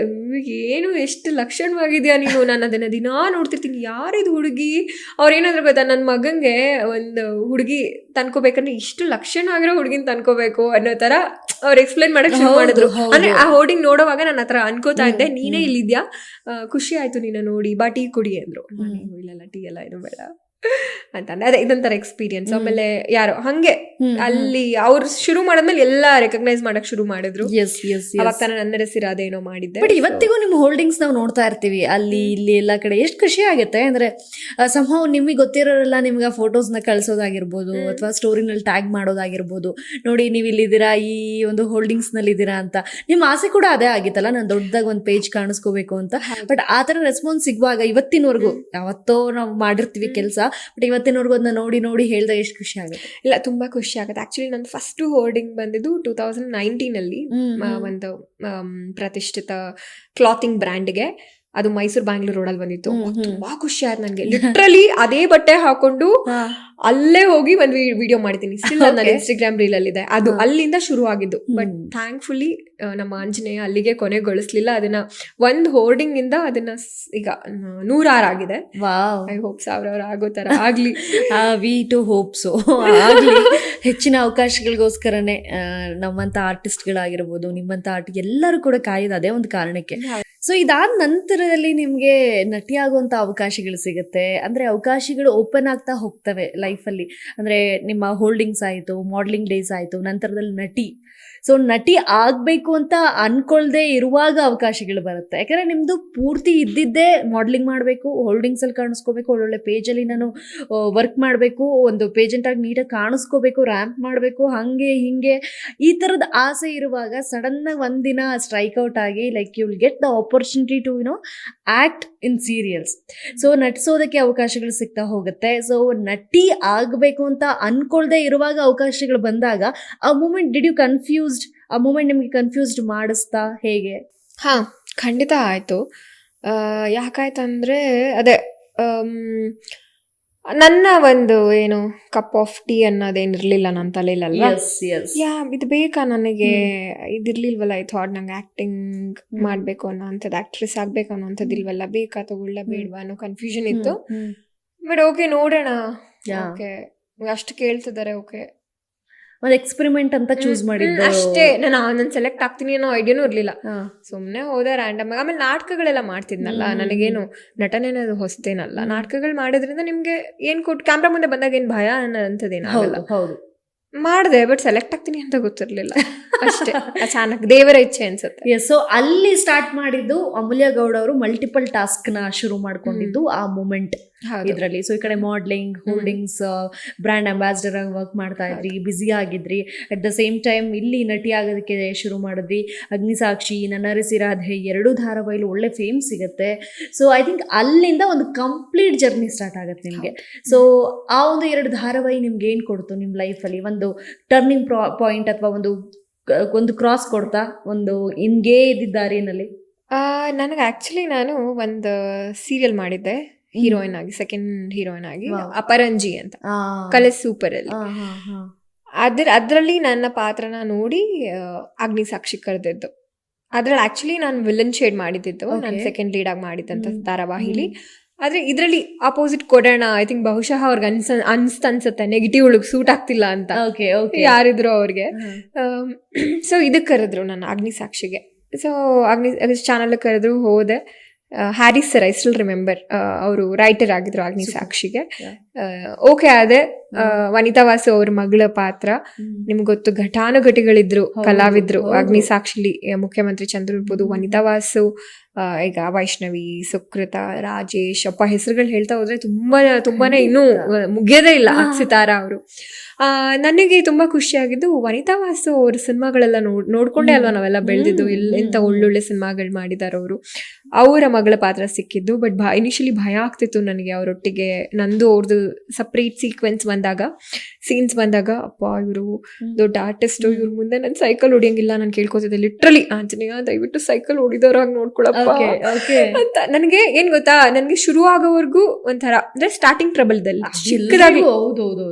ಏನು ಎಷ್ಟು ಲಕ್ಷಣವಾಗಿದ್ಯಾ ನೀನು, ನಾನು ಅದನ್ನ ದಿನಾ ನೋಡ್ತಿರ್ತೀನಿ, ಯಾರಿದು ಹುಡುಗಿ, ಅವ್ರೇನಾದ್ರು ಗೊತ್ತಾ, ನನ್ನ ಮಗಂಗೆ ಒಂದು ಹುಡುಗಿ ತನ್ಕೋಬೇಕಂದ್ರೆ ಇಷ್ಟು ಲಕ್ಷಣವಾಗಿರೋ ಹುಡುಗಿನ ತನ್ಕೋಬೇಕು ಅನ್ನೋ ತರ ಅವ್ರು ಎಕ್ಸ್ಪ್ಲೈನ್ ಮಾಡಕ್ ಶುರು ಮಾಡಿದ್ರು. ಅಂದ್ರೆ ಆ ಹೋರ್ಡಿಂಗ್ ನೋಡೋವಾಗ ನನ್ನ ಹತ್ರ ಅನ್ಕೋತಾ ಇದ್ದೆ, ನೀನೇ ಇಲ್ಲಿದ್ಯಾ, ಖುಷಿ ಆಯ್ತು ನಿನ್ನ ನೋಡಿ, ಬಾ ಟೀ ಕುಡಿ ಅಂದ್ರು. ಇಲ್ಲ ಟೀ ಎಲ್ಲ ಏನು ಬೇಡ ಅಂತಂದ್ರೆ. ಅದೇ ಇದೊಂಥರ ಎಕ್ಸ್ಪೀರಿಯನ್ಸ್. ಆಮೇಲೆ ಯಾರೋ ಹಂಗೆ ಅಲ್ಲಿ ಅವ್ರು ಶುರು ಮಾಡದ್ಮೇಲೆ ಎಲ್ಲಾ ರೆಕಗ್ನೈಸ್ ಮಾಡಕ್ ಶುರು ಮಾಡಿದ್ರು. ಅವಾಗ ತಾನ ನನ್ನ ಹೆಸರಾದೇನೋ ಮಾಡಿದ್ದೆ. ಬಟ್ ಇವತ್ತಿಗೂ ನಿಮ್ ಹೋಲ್ಡಿಂಗ್ಸ್ ನಾವು ನೋಡ್ತಾ ಇರ್ತೀವಿ ಅಲ್ಲಿ ಇಲ್ಲಿ ಎಲ್ಲಾ ಕಡೆ. ಎಷ್ಟು ಖುಷಿ ಆಗುತ್ತೆ ಅಂದ್ರೆ ಸಂಭವ ನಿಮಗೆ ಗೊತ್ತಿರೋರೆಲ್ಲ ನಿಮ್ಗೆ ಆ ಫೋಟೋಸ್ ನ ಕಳ್ಸೋದಾಗಿರ್ಬೋದು ಅಥವಾ ಸ್ಟೋರಿನಲ್ಲಿ ಟ್ಯಾಗ್ ಮಾಡೋದಾಗಿರ್ಬೋದು, ನೋಡಿ ನೀವು ಇಲ್ಲಿದ್ದೀರಾ, ಈ ಒಂದು ಹೋಲ್ಡಿಂಗ್ಸ್ ನಲ್ಲಿ ಇದ್ದೀರಾ ಅಂತ. ನಿಮ್ಮ ಆಸೆ ಕೂಡ ಅದೇ ಆಗಿತ್ತಲ್ಲ, ನಾನು ದೊಡ್ಡದಾಗ ಒಂದು ಪೇಜ್ ಕಾಣಿಸ್ಕೋಬೇಕು ಅಂತ. ಬಟ್ ಆ ತರ ರೆಸ್ಪಾನ್ಸ್ ಸಿಗುವಾಗ ಇವತ್ತಿನವರೆಗೂ, ಯಾವತ್ತೋ ನಾವು ಮಾಡಿರ್ತೀವಿ ಕೆಲಸ, ಬಟ್ ಇವತ್ತಿನವರೆಗೂ ಅದನ್ನ ನೋಡಿ ಹೇಳ್ದಾಗ ಎಷ್ಟು ಖುಷಿ ಆಗುತ್ತೆ. ಇಲ್ಲ, ತುಂಬಾ ಖುಷಿ ಆಗುತ್ತೆ. ಆಕ್ಚುಲಿ ನನ್ನ ಫಸ್ಟ್ ಹೋರ್ಡಿಂಗ್ ಬಂದಿದ್ದು 2019 ಒಂದು ಪ್ರತಿಷ್ಠಿತ ಕ್ಲಾತಿಂಗ್ ಬ್ರ್ಯಾಂಡ್ಗೆ. ಅದು ಮೈಸೂರು ಬ್ಯಾಂಗ್ಳೂರ್ ರೋಡಲ್ಲಿ ಬಂದಿತ್ತು. ತುಂಬಾ ಖುಷಿ ಆಯ್ತು ನನಗೆ. ಲಿಟ್ರಲಿ ಅದೇ ಬಟ್ಟೆ ಹಾಕೊಂಡು ಅಲ್ಲೇ ಹೋಗಿ ಒಂದು ವಿಡಿಯೋ ಮಾಡ್ತೀನಿ. ಸ್ಟಿಲ್ ನನ್ನ ಇನ್ಸ್ಟಾಗ್ರಾಮ್ ರೀಲ್ ಅಲ್ಲಿ ಇದೆ. ಅದು ಅಲ್ಲಿಂದ ಶುರು ಆಗಿದ್ದು. ಬಟ್ ಥ್ಯಾಂಕ್ಫುಲಿ ನಮ್ಮ ಆಂಜನೇಯ ಅಲ್ಲಿಗೆ ಕೊನೆಗೊಳಿಸ್ಲಿಲ್ಲ ಅದನ್ನ. ಒಂದು ಹೋರ್ಡಿಂಗ್ ಇಂದ ಅದನ್ನ ಈಗ 106 ಆಗಿದೆ. ಐ ಹೋಪ್ 1000 ಆಗೋ ತರ ಆಗ್ಲಿ. ವಿ ಟು ಹೋಪ್ ಸೊ ಆಗ್ಲಿ. ಹೆಚ್ಚಿನ ಅವಕಾಶಗಳಿಗೋಸ್ಕರನೇ ನಮ್ಮಂತ ಆರ್ಟಿಸ್ಟ್ಗಳಾಗಿರ್ಬೋದು, ನಿಮ್ಮಂತ ಎಲ್ಲರೂ ಕೂಡ ಕಾಯ್ದು ಅದೇ ಒಂದು ಕಾರಣಕ್ಕೆ. ಸೊ ಇದಾದ ನಂತರದಲ್ಲಿ ನಿಮ್ಗೆ ನಟಿಯಾಗುವಂತ ಅವಕಾಶಗಳು ಸಿಗುತ್ತೆ. ಅಂದ್ರೆ ಅವಕಾಶಗಳು ಓಪನ್ ಆಗ್ತಾ ಹೋಗ್ತವೆ ಲೈಫಲ್ಲಿ. ಅಂದ್ರೆ ನಿಮ್ಮ ಹೋಲ್ಡಿಂಗ್ಸ್ ಆಯ್ತು, ಮಾಡ್ಲಿಂಗ್ ಡೇಸ್ ಆಯ್ತು, ನಂತರದಲ್ಲಿ ನಟಿ. ಸೊ ನಟಿ ಆಗ್ಬೇಕು ಅಂತ ಅನ್ಕೊಳ್ದೆ ಇರುವಾಗ ಅವಕಾಶಗಳು ಬರುತ್ತೆ. ಯಾಕಂದ್ರೆ ನಿಮ್ದು ಪೂರ್ತಿ ಇದ್ದಿದ್ದೇ ಮಾಡ್ಲಿಂಗ್ ಮಾಡಬೇಕು, ಹೋಲ್ಡಿಂಗ್ಸ್ ಅಲ್ಲಿ ಕಾಣಿಸ್ಕೋಬೇಕು, ಒಳ್ಳೊಳ್ಳೆ ಪೇಜಲ್ಲಿ ನಾನು ವರ್ಕ್ ಮಾಡಬೇಕು, ಒಂದು ಪೇಜೆಂಟ್ ಆಗಿ ನೀಟಾಗಿ ಕಾಣಿಸ್ಕೋಬೇಕು, ರ್ಯಾಂಪ್ ಮಾಡಬೇಕು, ಹಂಗೆ ಹಿಂಗೆ ಈ ತರದ ಆಸೆ ಇರುವಾಗ ಸಡನ್ ಆಗಿ ಒಂದಿನ ಸ್ಟ್ರೈಕ್ ಔಟ್ ಆಗಿ like you will get the opportunity to act in serials. So ನಟಿಸೋದಕ್ಕೆ ಅವಕಾಶಗಳು ಸಿಗ್ತಾ ಹೋಗುತ್ತೆ. ಸೊ ನಟಿ ಆಗ್ಬೇಕು ಅಂತ ಅನ್ಕೊಳ್ದೆ ಇರುವಾಗ ಅವಕಾಶಗಳು ಬಂದಾಗ ಆ ಮೂಮೆಂಟ್ ಡಿಡ್ ಯು ಕನ್ಫ್ಯೂಸ್ಡ್? ಆ ಮೂಮೆಂಟ್ ನಿಮ್ಗೆ ಕನ್ಫ್ಯೂಸ್ಡ್ ಮಾಡಿಸ್ತಾ ಹೇಗೆ? ಖಂಡಿತ ಆಯ್ತು. ಯಾಕಾಯ್ತಂದ್ರೆ ಅದೇ ನನ್ನ ಒಂದು ಏನು ಕಪ್ ಆಫ್ ಟೀ ಅನ್ನೋದೇನಿರ್ಲಿಲ್ಲ ನನ್ನ ತಲೆಯಲ್ಲ. ಇದು ಬೇಕಾ ನನಗೆ, ಇದಿರ್ಲಿಲ್ವಲ್ಲ. ಐ ಥಾಟ್ ನಂಗೆ ಆಕ್ಟಿಂಗ್ ಮಾಡ್ಬೇಕು ಅನ್ನೋ ಅಂಥದ್ದು, ಆಕ್ಟ್ರೆಸ್ ಆಗ್ಬೇಕು ಅನ್ನೋ ಅಂಥದ್ದು ಇಲ್ವಲ್ಲ, ಬೇಕಾ ತಗೊಳ್ಳ ಬೇಡವಾ ಅನ್ನೋ ಕನ್ಫ್ಯೂಷನ್ ಇತ್ತು. ಬಟ್ ಓಕೆ ನೋಡೋಣ, ಓಕೆ ಅಷ್ಟು ಕೇಳ್ತಿದ್ದಾರೆ, ಓಕೆ ಒಂದು ಎಕ್ಸ್ಪೆರಿಮೆಂಟ್ ಅಂತ ಚೂಸ್ ಮಾಡಿದ್ದು ಅಷ್ಟೇ. ನಾನು ಸೆಲೆಕ್ಟ್ ಆಗ್ತೀನಿ ಅನ್ನೋ ಐಡಿಯಾನೂ ಇರ್ಲಿಲ್ಲ. ಸುಮ್ನೆ ಹೋದೆ ರ್ಯಾಂಡಮ್ ಆಗಿ. ಆಮೇಲೆ ನಾಟಕಗಳೆಲ್ಲ ಮಾಡ್ತಿದ್ನಲ್ಲ, ನನಗೇನು ನಟನೇನದು ಹೊಸದೇನಲ್ಲ. ನಾಟಕಗಳು ಮಾಡೋದ್ರಿಂದ ನಿಮ್ಗೆ ಏನ್ ಕೊಟ್ಟು ಕ್ಯಾಮ್ರಾ ಮುಂದೆ ಬಂದಾಗ ಏನ್ ಭಯ ಅನ್ನೋಂಥದ್ದೇನಾಗಲ್ಲ. ಮಾಡಿದೆ, ಬಟ್ ಸೆಲೆಕ್ಟ್ ಆಗ್ತೀನಿ ಅಂತ ಗೊತ್ತಿರ್ಲಿಲ್ಲ ಅಷ್ಟೇ. ಅಚಾನಕ್ ದೇವರ ಇಚ್ಛೆ ಅನ್ಸುತ್ತೆ. ಸೊ ಅಲ್ಲಿ ಸ್ಟಾರ್ಟ್ ಮಾಡಿದ್ದು ಅಮೂಲ್ಯ ಗೌಡ ಅವರು ಮಲ್ಟಿಪಲ್ ಟಾಸ್ಕ್ ನ ಶುರು ಮಾಡ್ಕೊಂಡಿದ್ದು ಆ ಮೂಮೆಂಟ್ ಇದ್ರಲ್ಲಿ. ಸೊ ಈ ಕಡೆ ಮಾಡ್ಲಿಂಗ್, ಹೋಲ್ಡಿಂಗ್ಸ್, ಬ್ರ್ಯಾಂಡ್ ಅಂಬಾಸಿಡರ್ ಆಗಿ ವರ್ಕ್ ಮಾಡ್ತಾ ಇದ್ರಿ, ಬ್ಯುಸಿ ಆಗಿದ್ರಿ. ಅಟ್ ದ ಸೇಮ್ ಟೈಮ್ ಇಲ್ಲಿ ನಟಿ ಆಗೋದಕ್ಕೆ ಶುರು ಮಾಡಿದ್ರಿ. ಅಗ್ನಿಸಾಕ್ಷಿ, ನನ್ನರಸಿ ರಾಧೆ 2 ಧಾರಾವಾಹಿಲು ಒಳ್ಳೆ ಫೇಮ್ ಸಿಗುತ್ತೆ. ಸೊ ಐ ಥಿಂಕ್ ಅಲ್ಲಿಂದ ಒಂದು ಕಂಪ್ಲೀಟ್ ಜರ್ನಿ ಸ್ಟಾರ್ಟ್ ಆಗುತ್ತೆ ನಿಮಗೆ. ಸೊ ಆ ಒಂದು 2 ಧಾರಾವಾಹಿ ನಿಮ್ಗೆ ಏನ್ ಕೊಡ್ತು ನಿಮ್ಮ ಲೈಫಲ್ಲಿ? ಒಂದು ಟರ್ನಿಂಗ್ ಪಾಯಿಂಟ್ ಅಥವಾ ಒಂದು ಕ್ರಾಸ್ ಕೊಡ್ತಾ ಒಂದು ಹಿಂಗೇ ಇದ್ದಿದ್ದ ದಾರಿನಲ್ಲಿ? ನನಗೆ ಆಕ್ಚುಲಿ ನಾನು ಒಂದು ಸೀರಿಯಲ್ ಮಾಡಿದ್ದೆ ಹೀರೋಯಿನ್ ಆಗಿ, ಸೆಕೆಂಡ್ ಹೀರೋಯಿನ್ ಆಗಿ, ಅಪರಂಜಿ ಅಂತ, ಕಲರ್ಸ್ ಸೂಪರ್ ಅಲ್ಲಿ. ಅದ್ರಲ್ಲಿ ನನ್ನ ಪಾತ್ರನ ನೋಡಿ ಅಗ್ನಿಸಾಕ್ಷಿ ಕರೆದಿದ್ದು. ಅದ್ರಲ್ಲಿ ಆಕ್ಚುಲಿ ನಾನು ವಿಲನ್ ಶೇಡ್ ಮಾಡಿದ್ದು, ನಾನು ಸೆಕೆಂಡ್ ಲೀಡ್ ಆಗಿ ಮಾಡಿದ್ದಂತ ಧಾರಾವಾಹಿಲಿ. ಆದ್ರೆ ಇದ್ರಲ್ಲಿ ಅಪೋಸಿಟ್ ಕೊಡೋಣ, ಐ ಥಿಂಕ್ ಬಹುಶಃ ಅವ್ರಿಗೆ ಅನ್ಸುತ್ತೆ ನೆಗೆಟಿವ್ ಒಳಗೆ ಸೂಟ್ ಆಗ್ತಿಲ್ಲ ಅಂತ ಯಾರಿದ್ರು ಅವ್ರಿಗೆ. ಸೊ ಇದಕ್ಕೆ ಕರೆದ್ರು ನನ್ನ ಅಗ್ನಿಸಾಕ್ಷಿಗೆ. ಸೊ ಅಗ್ನಿ ಚಾನಲ್ ಕರೆದ್ರು, ಹೋದೆ. Harris sir, I still remember, ಅವರು ರೈಟರ್ ಆಗಿದ್ರು ಅಗ್ನಿಸಾಕ್ಷಿಗೆ. ಓಕೆ ಅದೇ ವನಿತಾ ವಾಸು ಅವ್ರ ಮಗಳ ಪಾತ್ರ. ನಿಮ್ಗೆ ಗೊತ್ತು, ಘಟಾನುಘಟಿಗಳಿದ್ರು ಕಲಾವಿದ್ರು ಅಗ್ನಿಸಾಕ್ಷಿಲಿ. ಮುಖ್ಯಮಂತ್ರಿ ಚಂದ್ರು ಇರ್ಬೋದು, ವನಿತಾ ವಾಸು, ಈಗ ವೈಷ್ಣವಿ, ಸುಕೃತ, ರಾಜೇಶ್, ಅಪ್ಪ ಹೆಸರುಗಳು ಹೇಳ್ತಾ ಹೋದ್ರೆ ತುಂಬಾನೇ ಇನ್ನೂ ಮುಗಿಯೋದೇ ಇಲ್ಲ. ಸಿತಾರಾ ಅವರು. ನನಗೆ ತುಂಬಾ ಖುಷಿಯಾಗಿದ್ದು ವನಿತಾ ವಾಸು ಅವ್ರ ಸಿನಿಮಾಗಳೆಲ್ಲ ನೋಡ್ಕೊಂಡೇ ಅಲ್ವಾ ನಾವೆಲ್ಲ ಬೆಳೆದಿದ್ದು. ಎಂತ ಒಳ್ಳೊಳ್ಳೆ ಸಿನಿಮಾಗಳು ಮಾಡಿದಾರೆ ಅವರು. ಅವರ ಮಗಳ ಪಾತ್ರ ಸಿಕ್ಕಿದ್ದು. ಬಟ್ ಇನಿಷಿಯಲಿ ಭಯ ಆಗ್ತಿತ್ತು ನನಗೆ ಅವರೊಟ್ಟಿಗೆ. ನಂದು ಅವ್ರದ್ದು ಸಪ್ರೇಟ್ ಸೀನ್ಸ್ ಬಂದಾಗ ಅಪ್ಪ ಇವರು ದೊಡ್ಡ ಆರ್ಟಿಸ್ಟ್, ಇವ್ರ ಮುಂದೆ ನಾನು ಸೈಕಲ್ ಹೊಡಿಯಂಗಿಲ್ಲ ನಾನು ಕೇಳ್ಕೊತಿದ್ದೆ. ಲಿಟ್ರಲಿ, ಆಂಜನೇಯ ದಯವಿಟ್ಟು ಸೈಕಲ್ ಹೊಡಿದವ್ರಾಗ ನೋಡ್ಕೊಳಪ್ಪ ಅಂತ. ನನಗೆ ಏನ್ ಗೊತ್ತಾ, ನನ್ಗೆ ಶುರು ಆಗೋವರೆಗೂ ಒಂಥರ, ಅಂದ್ರೆ ಸ್ಟಾರ್ಟಿಂಗ್ ಟ್ರಬಲ್ದಲ್ಲಿ ಚಿಕ್ಕದಾಗಿ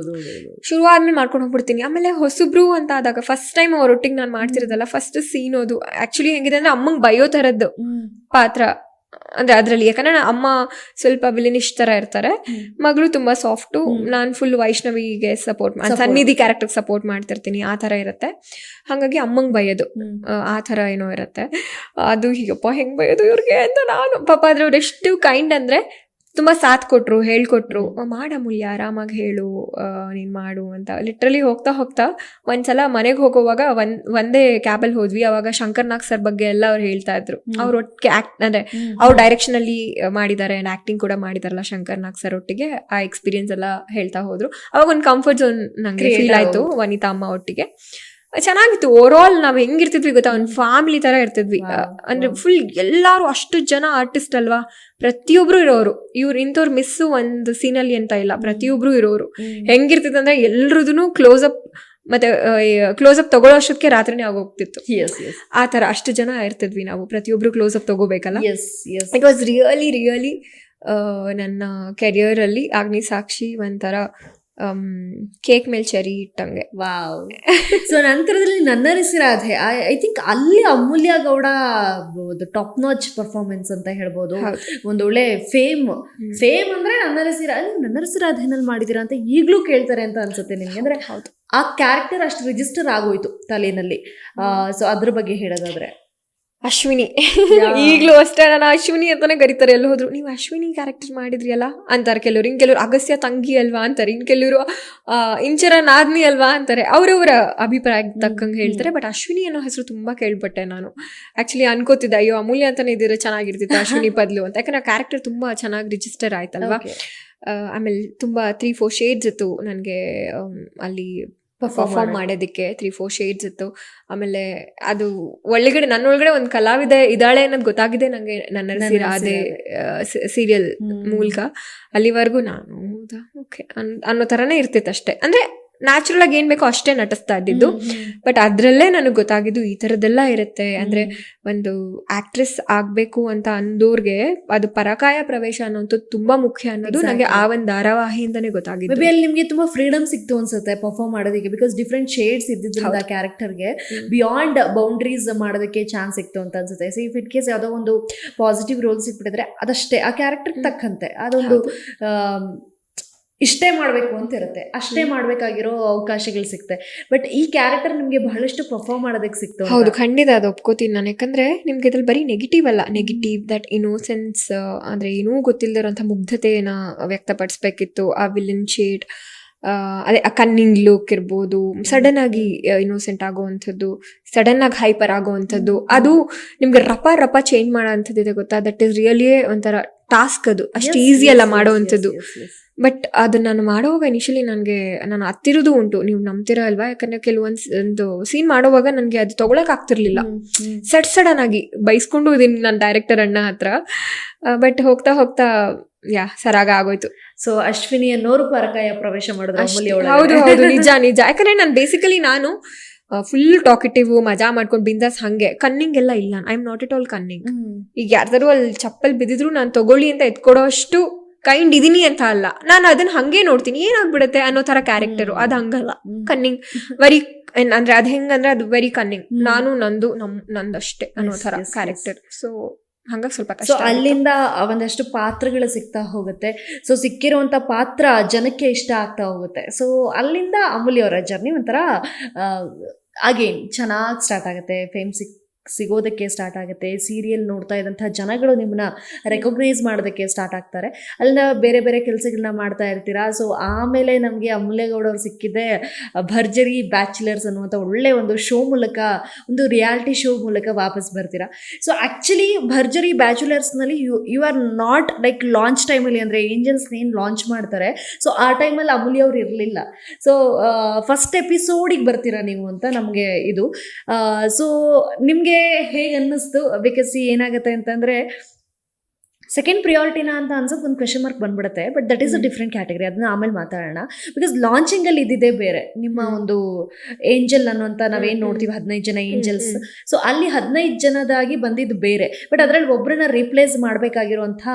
ಶುರು ಆದ್ಮೇಲೆ ಮಾಡ್ಕೊಂಡು ಹೋಗ್ಬಿಡ್ತೀನಿ. ಆಮೇಲೆ ಹೊಸಬ್ರು ಅಂತ ಆದಾಗ ಫಸ್ಟ್ ಟೈಮ್ ಅವರೊಟ್ಟಿಗೆ ನಾನು ಮಾಡ್ತಿರೋದಲ್ಲ, ಫಸ್ಟ್ ಸೀನ್ ಅದು ಆಕ್ಚುಲಿ ಹೆಂಗಿದೆ ಅಂದ್ರೆ ಅಮ್ಮಂಗ್ ಬಯೋ ತರದ್ದು ಪಾತ್ರ ಅಂದ್ರೆ ಅದ್ರಲ್ಲಿ. ಯಾಕಂದ್ರೆ ಅಮ್ಮ ಸ್ವಲ್ಪ ವಿಲಿನಿಶ್ ತರ ಇರ್ತಾರೆ, ಮಗಳು ತುಂಬಾ ಸಾಫ್ಟು, ನಾನ್ ಫುಲ್ ವೈಷ್ಣವಿಗೆ ಸಪೋರ್ಟ್ ಸನ್ನಿಧಿ ಕ್ಯಾರೆಕ್ಟರ್ ಸಪೋರ್ಟ್ ಮಾಡ್ತಿರ್ತೀನಿ, ಆ ತರ ಇರುತ್ತೆ. ಹಾಗಾಗಿ ಅಮ್ಮಂಗ್ ಬಯೋದು ಆ ತರ ಏನೋ ಇರುತ್ತೆ. ಅದು ಹೀಗಪ್ಪ ಹೆಂಗ್ ಬಯೋದು ಇವ್ರಿಗೆ ಅಂತ ನಾನು. ಪಾಪ ಅದ್ರವ್ರು ಎಷ್ಟು ಕೈಂಡ್ ಅಂದ್ರೆ ತುಂಬಾ ಸಾಥ್ ಕೊಟ್ರು, ಹೇಳ್ಕೊಟ್ರು, ಮಾಡಮೂಲ್ಯ ಆರಾಮಾಗಿ ಹೇಳು, ನೀನ್ ಮಾಡು ಅಂತ. ಲಿಟ್ರಲಿ ಹೋಗ್ತಾ ಒಂದ್ಸಲ ಮನೆಗೆ ಹೋಗೋವಾಗ ಒಂದೇ ಕ್ಯಾಬಲ್ಲಿ ಹೋದ್ವಿ. ಅವಾಗ ಶಂಕರ್ ನಾಗ್ ಸರ್ ಬಗ್ಗೆ ಎಲ್ಲ ಅವ್ರು ಹೇಳ್ತಾ ಇದ್ರು. ಅವ್ರ ಒಟ್ಟಿಗೆ ಅಂದ್ರೆ ಅವ್ರ ಡೈರೆಕ್ಷನ್ ಅಲ್ಲಿ ಮಾಡಿದ್ದಾರೆ, ಅಂಡ್ ಆಕ್ಟಿಂಗ್ ಕೂಡ ಮಾಡಿದಾರಲ್ಲ ಶಂಕರ್ ನಾಗ್ ಸರ್ ಒಟ್ಟಿಗೆ. ಆ ಎಕ್ಸ್ಪೀರಿಯನ್ಸ್ ಎಲ್ಲ ಹೇಳ್ತಾ ಹೋದ್ರು. ಅವಾಗ ಒಂದು ಕಂಫರ್ಟ್ ಝೋನ್ ನಂಗೆ ಫೀಲ್ ಆಯ್ತು ವನಿತಾ ಅಮ್ಮ ಒಟ್ಟಿಗೆ. ಚೆನ್ನಾಗಿತ್ತು. ಓವರ್ ಆಲ್ ನಾವ್ ಹೆಂಗಿರ್ತಿದ್ವಿ ಗೊತ್ತಾ, ಒಂದು ಫ್ಯಾಮಿಲಿ ತರ ಇರ್ತಿದ್ವಿ. ಅಂದ್ರೆ ಫುಲ್ ಎಲ್ಲಾರು ಅಷ್ಟು ಜನ ಆರ್ಟಿಸ್ಟ್ ಅಲ್ವಾ, ಪ್ರತಿಯೊಬ್ರು ಇರೋರು. ಇಂಥವ್ರು ಮಿಸ್ ಒಂದು ಸೀನಲ್ಲಿ ಅಂತ ಇಲ್ಲ, ಪ್ರತಿಯೊಬ್ರು ಇರೋರು. ಹೆಂಗಿರ್ತಿತ್ತು ಅಂದ್ರೆ ಎಲ್ರದೂ ಕ್ಲೋಸ್ಅಪ್ ತಗೊಳ್ಳೋ ಅಷ್ಟಕ್ಕೆ ರಾತ್ರಿನೇ ಆಗೋಗ್ತಿತ್ತು. ಆ ತರ ಅಷ್ಟು ಜನ ಇರ್ತಿದ್ವಿ ನಾವು, ಪ್ರತಿಯೊಬ್ರು ಕ್ಲೋಸ್ಅಪ್ ತಗೋಬೇಕಲ್ಲ. ಇಟ್ ವಾಸ್ ರಿಯಲಿ ನನ್ನ ಕೆರಿಯರ್ ಅಲ್ಲಿ ಅಗ್ನಿಸಾಕ್ಷಿ ಒಂಥರ ಕೇಕ್ ಮೇಲೆ ಚೆರಿ ಇಟ್ಟಂಗೆ. ವಾವ್. ಸೊ ನಂತರದಲ್ಲಿ ನನ್ನರಸಿ ರಾಧೆ, ಐ ಥಿಂಕ್ ಅಲ್ಲಿ ಅಮೂಲ್ಯ ಗೌಡ ಟಾಪ್ ನಾಚ್ ಪರ್ಫಾರ್ಮೆನ್ಸ್ ಅಂತ ಹೇಳ್ಬೋದು. ಒಂದೊಳ್ಳೆ ಫೇಮ್ ಅಂದ್ರೆ ನನ್ನರಸಿ ರಾಧೆನಲ್ಲಿ ಮಾಡಿದೀರಾ ಅಂತ ಈಗ್ಲೂ ಕೇಳ್ತಾರೆ ಅಂತ ಅನ್ಸುತ್ತೆ ನಿಮ್ಗೆ. ಅಂದ್ರೆ ಆ ಕ್ಯಾರೆಕ್ಟರ್ ಅಷ್ಟು ರಿಜಿಸ್ಟರ್ ಆಗೋಯ್ತು ತಲೆನಲ್ಲಿ. ಸೊ ಅದ್ರ ಬಗ್ಗೆ ಹೇಳೋದಾದ್ರೆ ಅಶ್ವಿನಿ, ಈಗ್ಲೂ ಅಷ್ಟೇ ನಾನು ಅಶ್ವಿನಿ ಅಂತಾನೆ ಕರೀತಾರೆ. ಎಲ್ಲ ಹೋದ್ರು, ನೀವು ಅಶ್ವಿನಿ ಕ್ಯಾರೆಕ್ಟರ್ ಮಾಡಿದ್ರಿ ಅಲ್ಲ ಅಂತಾರೆ ಕೆಲವ್ರು. ಕೆಲವ್ರು ಅಗಸ್ಯ ತಂಗಿ ಅಲ್ವಾ ಅಂತಾರೆ, ಕೆಲವರು ಇಂಚರ ನಾದ್ನಿ ಅಲ್ವಾ ಅಂತಾರೆ. ಅವರವರ ಅಭಿಪ್ರಾಯಕ್ಕೆ ತಕ್ಕಂಗೆ ಹೇಳ್ತಾರೆ. ಬಟ್ ಅಶ್ವಿನಿ ಅನ್ನೋ ಹೆಸರು ತುಂಬಾ ಕೇಳ್ಪಟ್ಟೆ ನಾನು. ಆಕ್ಚುಲಿ ಅನ್ಕೋತಿದ್ದೆ, ಅಯ್ಯೋ ಅಮೂಲ್ಯ ಅಂತಾನೆ ಇದ್ರೆ ಚೆನ್ನಾಗಿರ್ತಿತ್ತು ಅಶ್ವಿನಿ ಬದ್ಲು ಅಂತ. ಯಾಕಂದ್ರೆ ಆ ಕ್ಯಾರೆಕ್ಟರ್ ತುಂಬಾ ಚೆನ್ನಾಗಿ ರಿಜಿಸ್ಟರ್ ಆಯ್ತಲ್ವಾ. ಆಮೇಲೆ ತುಂಬಾ 3-4 ಶೇಡ್ಸ್ ಇತ್ತು ನನಗೆ ಅಲ್ಲಿ ಪರ್ಫಾರ್ಮ್ ಮಾಡೋದಕ್ಕೆ. 3-4 ಶೇಡ್ಸ್ ಇತ್ತು. ಆಮೇಲೆ ಅದು ನನ್ನೊಳಗಡೆ ಒಂದು ಕಲಾವಿದ ಇದ್ದಾಳೆ ಅನ್ನೋದು ಗೊತ್ತಾಗಿದೆ ನಂಗೆ ನನ್ನರಸಿ ರಾಧೆ ಸೀರಿಯಲ್ ಮೂಲಕ. ಅಲ್ಲಿವರೆಗೂ ನಾನು ಓಕೆ ಅನ್ನೋ ತರನೇ ಇರ್ತಿತ್ತು ಅಷ್ಟೇ. ಅಂದ್ರೆ ನ್ಯಾಚುರಲ್ ಆಗಿ ಏನ್ ಬೇಕೋ ಅಷ್ಟೇ ನಟಿಸ್ತಾ ಇದ್ದಿದ್ದು. ಬಟ್ ಅದ್ರಲ್ಲೇ ನನಗೆ ಗೊತ್ತಾಗಿದ್ದು ಈ ತರದೆಲ್ಲ ಇರುತ್ತೆ. ಅಂದ್ರೆ ಒಂದು ಆಕ್ಟ್ರೆಸ್ ಆಗ್ಬೇಕು ಅಂತ ಅಂದೋರ್ಗೆ ಅದು ಪರಕಾಯ ಪ್ರವೇಶ ಅನ್ನೋದು ತುಂಬಾ ಮುಖ್ಯ ಅನ್ನೋದು ನನಗೆ ಆ ಒಂದು ಧಾರಾವಾಹಿಯಿಂದನೇ ಗೊತ್ತಾಗಿದ್ದು. ಮೇ ಬಿ ಅಲ್ಲಿ ನಿಮ್ಗೆ ತುಂಬಾ ಫ್ರೀಡಮ್ ಸಿಕ್ತು ಅನ್ಸುತ್ತೆ ಪರ್ಫಾರ್ಮ್ ಮಾಡೋದಕ್ಕೆ, ಬಿಕಾಸ್ ಡಿಫ್ರೆಂಟ್ ಶೇಡ್ಸ್ ಇದ್ದಿದ್ರಿಂದ ಕ್ಯಾರೆಕ್ಟರ್ಗೆ ಬಿಯಾಂಡ್ ಬೌಂಡ್ರೀಸ್ ಮಾಡೋದಕ್ಕೆ ಚಾನ್ಸ್ ಸಿಕ್ತು ಅಂತ ಅನ್ಸುತ್ತೆ. ಸೊ ಇಫ್ ಇಟ್ ಕೇಸ್ ಯಾವುದೋ ಒಂದು ಪಾಸಿಟಿವ್ ರೋಲ್ ಸಿಕ್ಬಿಟ್ಟಿದ್ರೆ ಅದಷ್ಟೇ ಆ ಕ್ಯಾರೆಕ್ಟರ್ ತಕ್ಕಂತೆ ಅದೊಂದು ಇಷ್ಟೇ ಮಾಡಬೇಕು ಅಂತ ಇರುತ್ತೆ, ಅಷ್ಟೇ ಮಾಡಬೇಕಾಗಿರೋ ಅವಕಾಶಗಳು ಸಿಕ್ತೆ. ಬಟ್ ಈ ಕ್ಯಾರೆಕ್ಟರ್ ನಿಮಗೆ ಬಹಳಷ್ಟು ಪರ್ಫಾರ್ಮ್ ಮಾಡೋದಕ್ಕೆ ಸಿಕ್ತು. ಹೌದು, ಖಂಡಿತ ಅದು ಒಪ್ಕೋತೀನಿ ನಾನು. ಯಾಕಂದ್ರೆ ನಿಮ್ಗೆ ಇದ್ರಲ್ಲಿ ಬರೀ ನೆಗೆಟಿವ್ ಅಲ್ಲ, ನೆಗೆಟಿವ್ ದಟ್ ಇನ್ನೋಸೆನ್ಸ್ ಅಂದ್ರೆ ಏನೂ ಗೊತ್ತಿಲ್ಲದಿರೋಂಥ ಮುಗ್ಧತೆಯನ್ನ ವ್ಯಕ್ತಪಡಿಸ್ಬೇಕಿತ್ತು. ಆ ವಿಲನ್ ಶೇಡ್ ಅದೇ ಕನ್ನಿಂಗ್ ಲುಕ್ ಇರ್ಬೋದು, ಸಡನ್ ಆಗಿ ಇನ್ನೋಸೆಂಟ್ ಆಗುವಂಥದ್ದು, ಸಡನ್ ಆಗಿ ಹೈಪರ್ ಆಗುವಂಥದ್ದು, ಅದು ನಿಮ್ಗೆ ರಪ ಚೇಂಜ್ ಮಾಡೋ ಅಂಥದ್ದು ಇದೆ ಗೊತ್ತಾ. ದಟ್ ಈಸ್ ರಿಯಲಿಯೇ ಒಂಥರ ಟಾಸ್ಕ್, ಅದು ಅಷ್ಟು ಈಸಿ ಅಲ್ಲ ಮಾಡುವಂಥದ್ದು. ಬಟ್ ಅದು ನಾನು ಮಾಡುವಾಗ ಇನಿಷಿಯಲಿ ನಾನು ಹತ್ತಿರೋದು ಉಂಟು, ನೀವು ನಂಬ್ತಿರ ಅಲ್ವಾ. ಯಾಕಂದ್ರೆ ಕೆಲವೊಂದು ಸೀನ್ ಮಾಡುವಾಗ ನನಗೆ ಅದು ತಗೊಳಕ್ ಆಗ್ತಿರ್ಲಿಲ್ಲ. ಸಡನ್ ಆಗಿ ಬೈಸ್ಕೊಂಡು ಇದೀನಿ ನಾನು ಡೈರೆಕ್ಟರ್ ಅಣ್ಣ ಹತ್ರ. ಬಟ್ ಹೋಗ್ತಾ ಹೋಗ್ತಾ ಸರಾಗ ಆಗೋಯ್ತು. ಸೊ ಅಶ್ವಿನಿ ಅನ್ನೋರು ಪರಕಾಯ ಪ್ರವೇಶ ಮಾಡಿದ್ರು. ಹೌದು ನಿಜ. ಯಾಕಂದ್ರೆ ನಾನು ಫುಲ್ ಟಾಕಿಟಿವ್, ಮಜಾ ಮಾಡ್ಕೊಂಡು ಬಿಂದಾಸ್. ಹಂಗೆ ಕನ್ನಿಂಗ್ ಎಲ್ಲ ಇಲ್ಲ. I am not it all ಕನ್ನಿಂಗ್. ಈಗ ಯಾರ್ದಾರು ಅಲ್ಲಿ ಚಪ್ಪಲ್ ಬಿದ್ದಿದ್ರು ನಾನು ತಗೊಳ್ಳಿ ಅಂತ ಎತ್ಕೊಡೋ ಅಷ್ಟು ಕೈಂಡ್ ಇದೀನಿ ಅಂತ ಅಲ್ಲ. ನಾನು ಅದನ್ನ ಹಂಗೆ ನೋಡ್ತೀನಿ, ಏನಾಗ್ಬಿಡುತ್ತೆ ಅನ್ನೋ ತರ ಕ್ಯಾರೆಕ್ಟರ್. ಅದು ಹಂಗಲ್ಲ. ಕನ್ನಿಂಗ್ ವೆರಿ, ಅಂದ್ರೆ ಅದ್ ಹೆಂಗಂದ್ರೆ ಅದು ವೆರಿ ಕನ್ನಿಂಗ್. ನಾನು ನಂದಷ್ಟೇ ಅನ್ನೋ ತರ ಕ್ಯಾರೆಕ್ಟರ್. ಸೊ ಹಂಗಾಗಿ ಸ್ವಲ್ಪ ಸೊ ಅಲ್ಲಿಂದ ಒಂದಷ್ಟು ಪಾತ್ರಗಳು ಸಿಗ್ತಾ ಹೋಗುತ್ತೆ. ಸೊ ಸಿಕ್ಕಿರುವಂಥ ಪಾತ್ರ ಜನಕ್ಕೆ ಇಷ್ಟ ಆಗ್ತಾ ಹೋಗುತ್ತೆ. ಸೊ ಅಲ್ಲಿಂದ ಅಮೂಲ್ಯ ಅವರ ಜರ್ನಿ ಒಂಥರ ಅಗೇನ್ ಚೆನ್ನಾಗಿ ಸ್ಟಾರ್ಟ್ ಆಗುತ್ತೆ. ಫೇಮ್ ಸಿಗೋದಕ್ಕೆ ಸ್ಟಾರ್ಟ್ ಆಗುತ್ತೆ. ಸೀರಿಯಲ್ ನೋಡ್ತಾ ಇದ್ದಂಥ ಜನಗಳು ನಿಮ್ಮನ್ನ ರೆಕಗ್ನೈಸ್ ಮಾಡೋದಕ್ಕೆ ಸ್ಟಾರ್ಟ್ ಆಗ್ತಾರೆ. ಅಲ್ಲಿಂದ ಬೇರೆ ಬೇರೆ ಕೆಲಸಗಳನ್ನ ಮಾಡ್ತಾ ಇರ್ತೀರಾ. ಸೊ ಆಮೇಲೆ ನಮಗೆ ಅಮೂಲ್ಯಗೌಡವ್ರು ಸಿಕ್ಕಿದೆ ಭರ್ಜರಿ ಬ್ಯಾಚುಲರ್ಸ್ ಅನ್ನುವಂಥ ಒಳ್ಳೆ ಒಂದು ಶೋ ಮೂಲಕ, ಒಂದು ರಿಯಾಲಿಟಿ ಶೋ ಮೂಲಕ ವಾಪಸ್ ಬರ್ತೀರಾ. ಸೊ ಆ್ಯಕ್ಚುಲಿ ಭರ್ಜರಿ ಬ್ಯಾಚುಲರ್ಸ್ನಲ್ಲಿ you are not like launch ಟೈಮಲ್ಲಿ, ಅಂದರೆ ಏಂಜಲ್ಸ್ ಏನು ಲಾಂಚ್ ಮಾಡ್ತಾರೆ, ಸೊ ಆ ಟೈಮಲ್ಲಿ ಅಮೂಲ್ಯ ಅವ್ರು ಇರಲಿಲ್ಲ. ಸೊ ಫಸ್ಟ್ ಎಪಿಸೋಡಿಗೆ ಬರ್ತೀರಾ ನೀವು ಅಂತ ನಮಗೆ ಇದು. ಸೊ ನಿಮಗೆ ಹೇಗೆ ಅನ್ನಿಸ್ತು? ಬಿಕಾಸ್ ಏನಾಗುತ್ತೆ ಅಂತಂದ್ರೆ ಸೆಕೆಂಡ್ ಪ್ರಿಯಾರಿಟಿನ ಅಂತ ಅನ್ಸೋಕೆ ಒಂದು ಕ್ವೆಶನ್ ಮಾರ್ಕ್ ಬಂದ್ಬಿಡುತ್ತೆ. But that is a different category. ಅದನ್ನ ಆಮೇಲೆ ಮಾತಾಡೋಣ. ಬಿಕಾಸ್ ಲಾಂಚಿಂಗಲ್ಲಿ ಇದ್ದಿದ್ದೇ ಬೇರೆ. ನಿಮ್ಮ ಒಂದು ಏಂಜಲ್ ಅನ್ನೋಂಥ ನಾವೇನು ನೋಡ್ತೀವಿ 15 ಜನ ಏಂಜಲ್ಸ್. ಸೊ ಅಲ್ಲಿ 15 ಜನದಾಗಿ ಬಂದಿದ್ದು ಬೇರೆ. ಬಟ್ ಅದರಲ್ಲಿ ಒಬ್ಬರನ್ನ ರೀಪ್ಲೇಸ್ ಮಾಡಬೇಕಾಗಿರುವಂಥ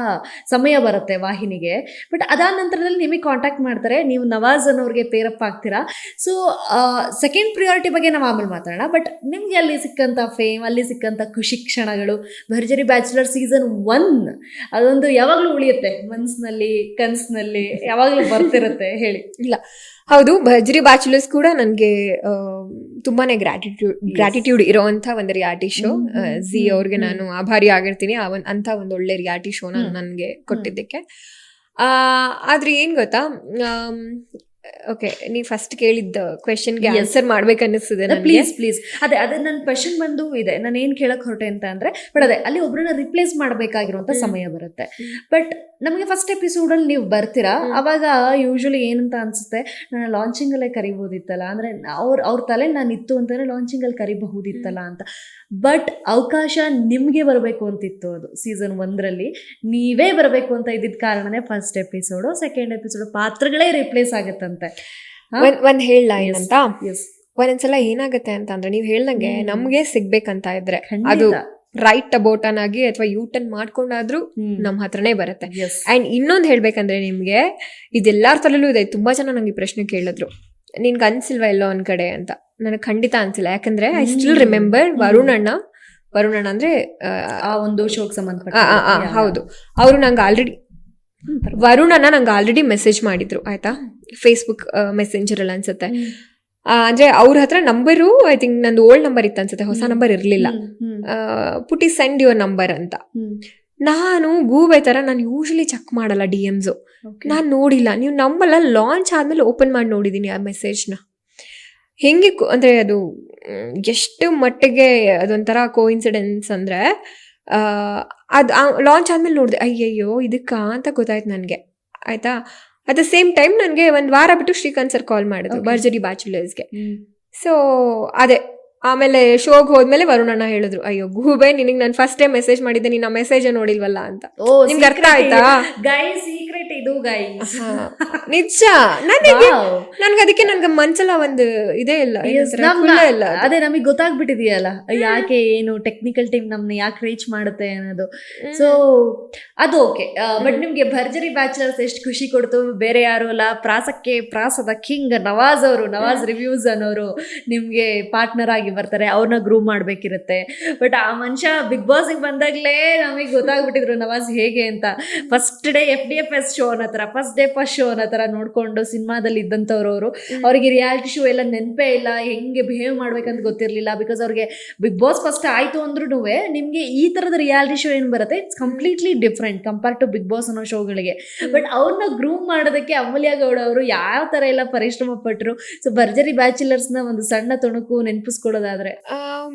ಸಮಯ ಬರುತ್ತೆ ವಾಹಿನಿಗೆ. ಬಟ್ ಅದಾದ ನಂತರದಲ್ಲಿ ನಿಮಗೆ ಕಾಂಟ್ಯಾಕ್ಟ್ ಮಾಡ್ತಾರೆ, ನೀವು ನವಾಜ್ ಅನ್ನೋರಿಗೆ ಪೇರಪ್ ಆಗ್ತೀರಾ. ಸೊ ಸೆಕೆಂಡ್ ಪ್ರಿಯಾರಿಟಿ ಬಗ್ಗೆ ನಾವು ಆಮೇಲೆ ಮಾತಾಡೋಣ. ಬಟ್ ನಿಮಗೆ ಅಲ್ಲಿ ಸಿಕ್ಕಂಥ ಫೇಮ್, ಅಲ್ಲಿ ಸಿಕ್ಕಂಥ ಖುಷಿ ಕ್ಷಣಗಳು, ಭರ್ಜರಿ ಬ್ಯಾಚುಲರ್ ಸೀಸನ್ 1 ಅದೊಂದು ಯಾವಾಗಲೂ ಉಳಿಯುತ್ತೆ ಮನಸ್ಸಿನಲ್ಲಿ, ಕನಸಿನಲ್ಲಿ ಯಾವಾಗಲೂ ಬರ್ತಿರುತ್ತೆ. ಹೇಳಿ. ಇಲ್ಲ, ಹೌದು, ಭರ್ಜರಿ ಬ್ಯಾಚುಲರ್ಸ್ ಕೂಡ ನನಗೆ ತುಂಬಾನೇ ಗ್ರಾಟಿಟ್ಯೂಡ್ ಇರೋವಂಥ ಒಂದು ರಿಯಾಲಿಟಿ ಶೋ. ಝೀ ಅವ್ರಿಗೆ ನಾನು ಆಭಾರಿ ಆಗಿರ್ತೀನಿ ಅಂತ ಒಂದು ಒಳ್ಳೆ ರಿಯಾಲಿಟಿ ಶೋನ ನನಗೆ ಕೊಟ್ಟಿದ್ದಕ್ಕೆ. ಆದ್ರೆ ಏನ್ ಗೊತ್ತಾ, ಓಕೆ, ನೀವು ಫಸ್ಟ್ ಕೇಳಿದ್ದ ಕ್ವೆಶನ್ಗೆ ಆನ್ಸರ್ ಮಾಡ್ಬೇಕನ್ನಿಸ್ತದೆ. ಪ್ಲೀಸ್ ಅದೇ ನನ್ನ ಕ್ವೆಶನ್ ಬಂದು ಇದೆ. ನಾನು ಏನು ಕೇಳಕ್ ಹೊರಟೆ ಅಂತ ಅಂದ್ರೆ, ಬಟ್ ಅದೇ ಅಲ್ಲಿ ಒಬ್ಬರನ್ನ ರಿಪ್ಲೇಸ್ ಮಾಡಬೇಕಾಗಿರುವಂತ ಸಮಯ ಬರುತ್ತೆ. ಬಟ್ ನಮಗೆ ಫಸ್ಟ್ ಎಪಿಸೋಡಲ್ಲಿ ನೀವು ಬರ್ತೀರಾ, ಅವಾಗ ಯೂಶಲಿ ಏನಂತ ಅನ್ಸುತ್ತೆ, ನಾನು ಲಾಂಚಿಂಗಲ್ಲೇ ಕರಿಬಹುದಿತ್ತಲ್ಲ, ಅಂದ್ರೆ ಅವ್ರ ತಲೆ ನಾನು ಇತ್ತು ಅಂತಂದ್ರೆ ಲಾಂಚಿಂಗಲ್ಲಿ ಕರಿಬಹುದಿತ್ತಲ್ಲ ಅಂತ. ಬಟ್ ಅವಕಾಶ ನಿಮಗೆ ಬರಬೇಕು ಅಂತಿತ್ತು. ಅದು ಸೀಸನ್ 1ರಲ್ಲಿ ನೀವೇ ಬರಬೇಕು ಅಂತ ಇದ್ದಿದ್ದ ಕಾರಣನೇ ಫಸ್ಟ್ ಎಪಿಸೋಡು, ಸೆಕೆಂಡ್ ಎಪಿಸೋಡ್ ಪಾತ್ರಗಳೇ ರಿಪ್ಲೇಸ್ ಆಗುತ್ತಂತೆ. ಒಂದ್ ಹೇಳ ಏನಂತ, ಒಂದೊಂದ್ಸಲ ಏನಾಗತ್ತೆ ಅಂತಂದ್ರೆ, ನೀವು ಹೇಳ್ದಂಗೆ ನಮ್ಗೆ ಸಿಗ್ಬೇಕಂತ ಇದ್ರೆ ಅದು ರೈಟ್ ಅಬೌಟನ್ ಆಗಿ ಅಥವಾ ಯೂಟರ್ನ್ ಮಾಡ್ಕೊಂಡಾದ್ರೂ ನಮ್ ಹತ್ರನೇ ಬರುತ್ತೆ. ಅಂಡ್ ಇನ್ನೊಂದ್ ಹೇಳ್ಬೇಕಂದ್ರೆ ನಿಮ್ಗೆ, ಇದೆಲ್ಲಾರ ತಲೆಲ್ಲೂ ಇದೆ. ತುಂಬಾ ಜನ ನಂಗೆ ಈ ಪ್ರಶ್ನೆ ಕೇಳಿದ್ರು, ನಿನ್ಗೆ ಅನ್ಸಿಲ್ವಾ ಎಲ್ಲೋ ಒಂದ್ ಕಡೆ ಅಂತ. ನನಗೆ ಖಂಡಿತ ಅನ್ಸಿಲ್ಲ. ಯಾಕಂದ್ರೆ ಐ ಸ್ಟಿಲ್ ರಿಮೆಂಬರ್ ವರುಣ್ ಅಣ್ಣ ಅಂದ್ರೆ ಆ ಒಂದು ಶೋಕ್ ಸಂಬಂಧಪಟ್ಟ, ಹೌದು, ಅವರು ನಂಗೆ ಆಲ್ರೆಡಿ ವರುಣ್ ಅಣ್ಣ ನಂಗೆ ಆಲ್ರೆಡಿ ಮೆಸೇಜ್ ಮಾಡಿದ್ರು, ಆಯ್ತಾ, ಫೇಸ್ಬುಕ್ ಮೆಸೆಂಜರ್ ಅಲ್ಲಿ ಅನ್ಸುತ್ತೆ. ಅಂದ್ರೆ ಅವ್ರ ಹತ್ರ ನಂಬರು, ಐ ಥಿಂಕ್ ನಂದು ಓಲ್ಡ್ ನಂಬರ್ ಇತ್ತು ಅನ್ಸುತ್ತೆ, ಹೊಸ ನಂಬರ್ ಇರ್ಲಿಲ್ಲ. ಪುಟಿ ಸೆಂಡ್ ಯುವರ್ ನಂಬರ್ ಅಂತ. ನಾನು ಗೂಬೆ ತರ ನಾನು ಯೂಶಲಿ ಚೆಕ್ ಮಾಡಲ್ಲ DMs. ನಾನು ನೋಡಿಲ್ಲ, ನೀವು ನಂಬಲ್ಲ, ಲಾಂಚ್ ಆದ್ಮೇಲೆ ಓಪನ್ ಮಾಡಿ ನೋಡಿದೀನಿ ಆ ಮೆಸೇಜ್ನ. ಹೆಂಗೆ ಅಂದ್ರೆ ಅದು ಎಷ್ಟು ಮಟ್ಟಿಗೆ ಅದೊಂಥರ ಕೋಇನ್ಸಿಡೆನ್ಸ್ ಅಂದ್ರೆ, ಅದು ಲಾಂಚ್ ಆದ್ಮೇಲೆ ನೋಡಿದೆ, ಅಯ್ಯಯ್ಯೋ ಇದಕ್ಕ ಅಂತ ಗೊತ್ತಾಯ್ತು ನನಗೆ, ಆಯ್ತಾ. ಅಟ್ ದ ಸೇಮ್ ಟೈಮ್ ನನಗೆ ಒಂದು ವಾರ ಬಿಟ್ಟು ಶ್ರೀಕಾಂತ್ ಸರ್ ಕಾಲ್ ಮಾಡಿದ್ರು ಭರ್ಜರಿ ಬ್ಯಾಚುಲರ್ಸ್ಗೆ. ಸೊ ಅದೇ ಆಮೇಲೆ ಶೋಗ್ ಹೋದ್ಮೇಲೆ ವರುಣ್ ಅಣ್ಣ ಹೇಳಿದ್ರು, ಅಯ್ಯೋ ಗೂಬೆ, ನಿನಗೆ ನಾನು ಫಸ್ಟ್ ಟೈಮ್ ಮೆಸೇಜ್ ಮಾಡಿದ್ದೆ, ನೀನು ಆ ಮೆಸೇಜ್ ನೋಡಿಲ್ವಲ್ಲ ಅಂತ. ನಿಮ್ಗೆ ಅರ್ಥ ಆಯ್ತಾ? ಸೀಕ್ರೆಟ್ ಇದು ಗೈಸ್, ನಿಜ. ನನ್ಗೆ ಅದಕ್ಕೆ ನನ್ಗೆ ಮನ್ಸಲ್ಲ ಒಂದು ಇದೇ ಇಲ್ಲ. ಅದೇ ನಮಗೆ ಗೊತ್ತಾಗ್ಬಿಟ್ಟಿದೆಯಲ್ಲ ಯಾಕೆ, ಏನು ಟೆಕ್ನಿಕಲ್ ಟೀಮ್ ನಮ್ನ ಯಾಕೆ ರೀಚ್ ಮಾಡುತ್ತೆ ಅನ್ನೋದು. ಸೊ ಅದು ಓಕೆ. ಬಟ್ ನಿಮ್ಗೆ ಭರ್ಜರಿ ಬ್ಯಾಚುಲರ್ಸ್ ಎಷ್ಟು ಖುಷಿ ಕೊಡ್ತು. ಬೇರೆ ಯಾರು ಅಲ್ಲ, ಪ್ರಾಸದ ಕಿಂಗ್ ನವಾಜ್ ಅವರು, ನವಾಜ್ ರಿವ್ಯೂಸ್ ಅನ್ನೋರು ನಿಮ್ಗೆ ಪಾರ್ಟ್ನರ್ ಆಗಿ ಬರ್ತಾರೆ. ಅವ್ರನ್ನ ಗ್ರೂಮ್ ಮಾಡ್ಬೇಕಿರುತ್ತೆ. ಬಟ್ ಆ ಮನುಷ್ಯ ಬಿಗ್ ಬಾಸ್ಗೆ ಬಂದಾಗ್ಲೇ ನಮಗೆ ಗೊತ್ತಾಗ್ಬಿಟ್ಟಿದ್ರು ನವಾಜ್ ಹೇಗೆ ಅಂತ. ಫಸ್ಟ್ ಡೇ FDFS ಶೋ ಅನ್ನೋ ತರ, ಫಸ್ಟ್ ಡೇ ಫಸ್ಟ್ ಶೋ ಅನ್ನೋ ತರ ನೋಡ್ಕೊಂಡು ಸಿನಿಮಾದಲ್ಲಿ ಇದ್ದಂಥವ್ರು ಅವರು. ಅವ್ರಿಗೆ ರಿಯಾಲಿಟಿ ಶೋ ಎಲ್ಲ ನೆನಪೇ ಇಲ್ಲ, ಹೆಂಗೆ ಬಿಹೇವ್ ಮಾಡ್ಬೇಕಂತ ಗೊತ್ತಿರಲಿಲ್ಲ. ಬಿಕಾಸ್ ಅವ್ರಿಗೆ ಬಿಗ್ ಬಾಸ್ ಫಸ್ಟ್ ಆಯ್ತು ಅಂದ್ರೂ ನಿಮ್ಗೆ ಈ ತರದ ರಿಯಾಲಿಟಿ ಶೋ ಏನ್ ಬರುತ್ತೆ, it's completely different compare to Bigg Boss ಅನ್ನೋ ಶೋಗಳಿಗೆ. ಬಟ್ ಅವ್ರನ್ನ ಗ್ರೂಮ್ ಮಾಡೋದಕ್ಕೆ ಅಮೂಲ್ಯ ಗೌಡ ಅವರು ಯಾವ ತರ ಎಲ್ಲ ಪರಿಶ್ರಮ ಪಟ್ಟರು. ಸೊ ಭರ್ಜರಿ ಬ್ಯಾಚುಲರ್ಸ್ ನ ಒಂದು ಸಣ್ಣ ತುಣುಕು ನೆನಪಿಸ್ಕೊಳ್ಳೋದಾದ್ರೆ,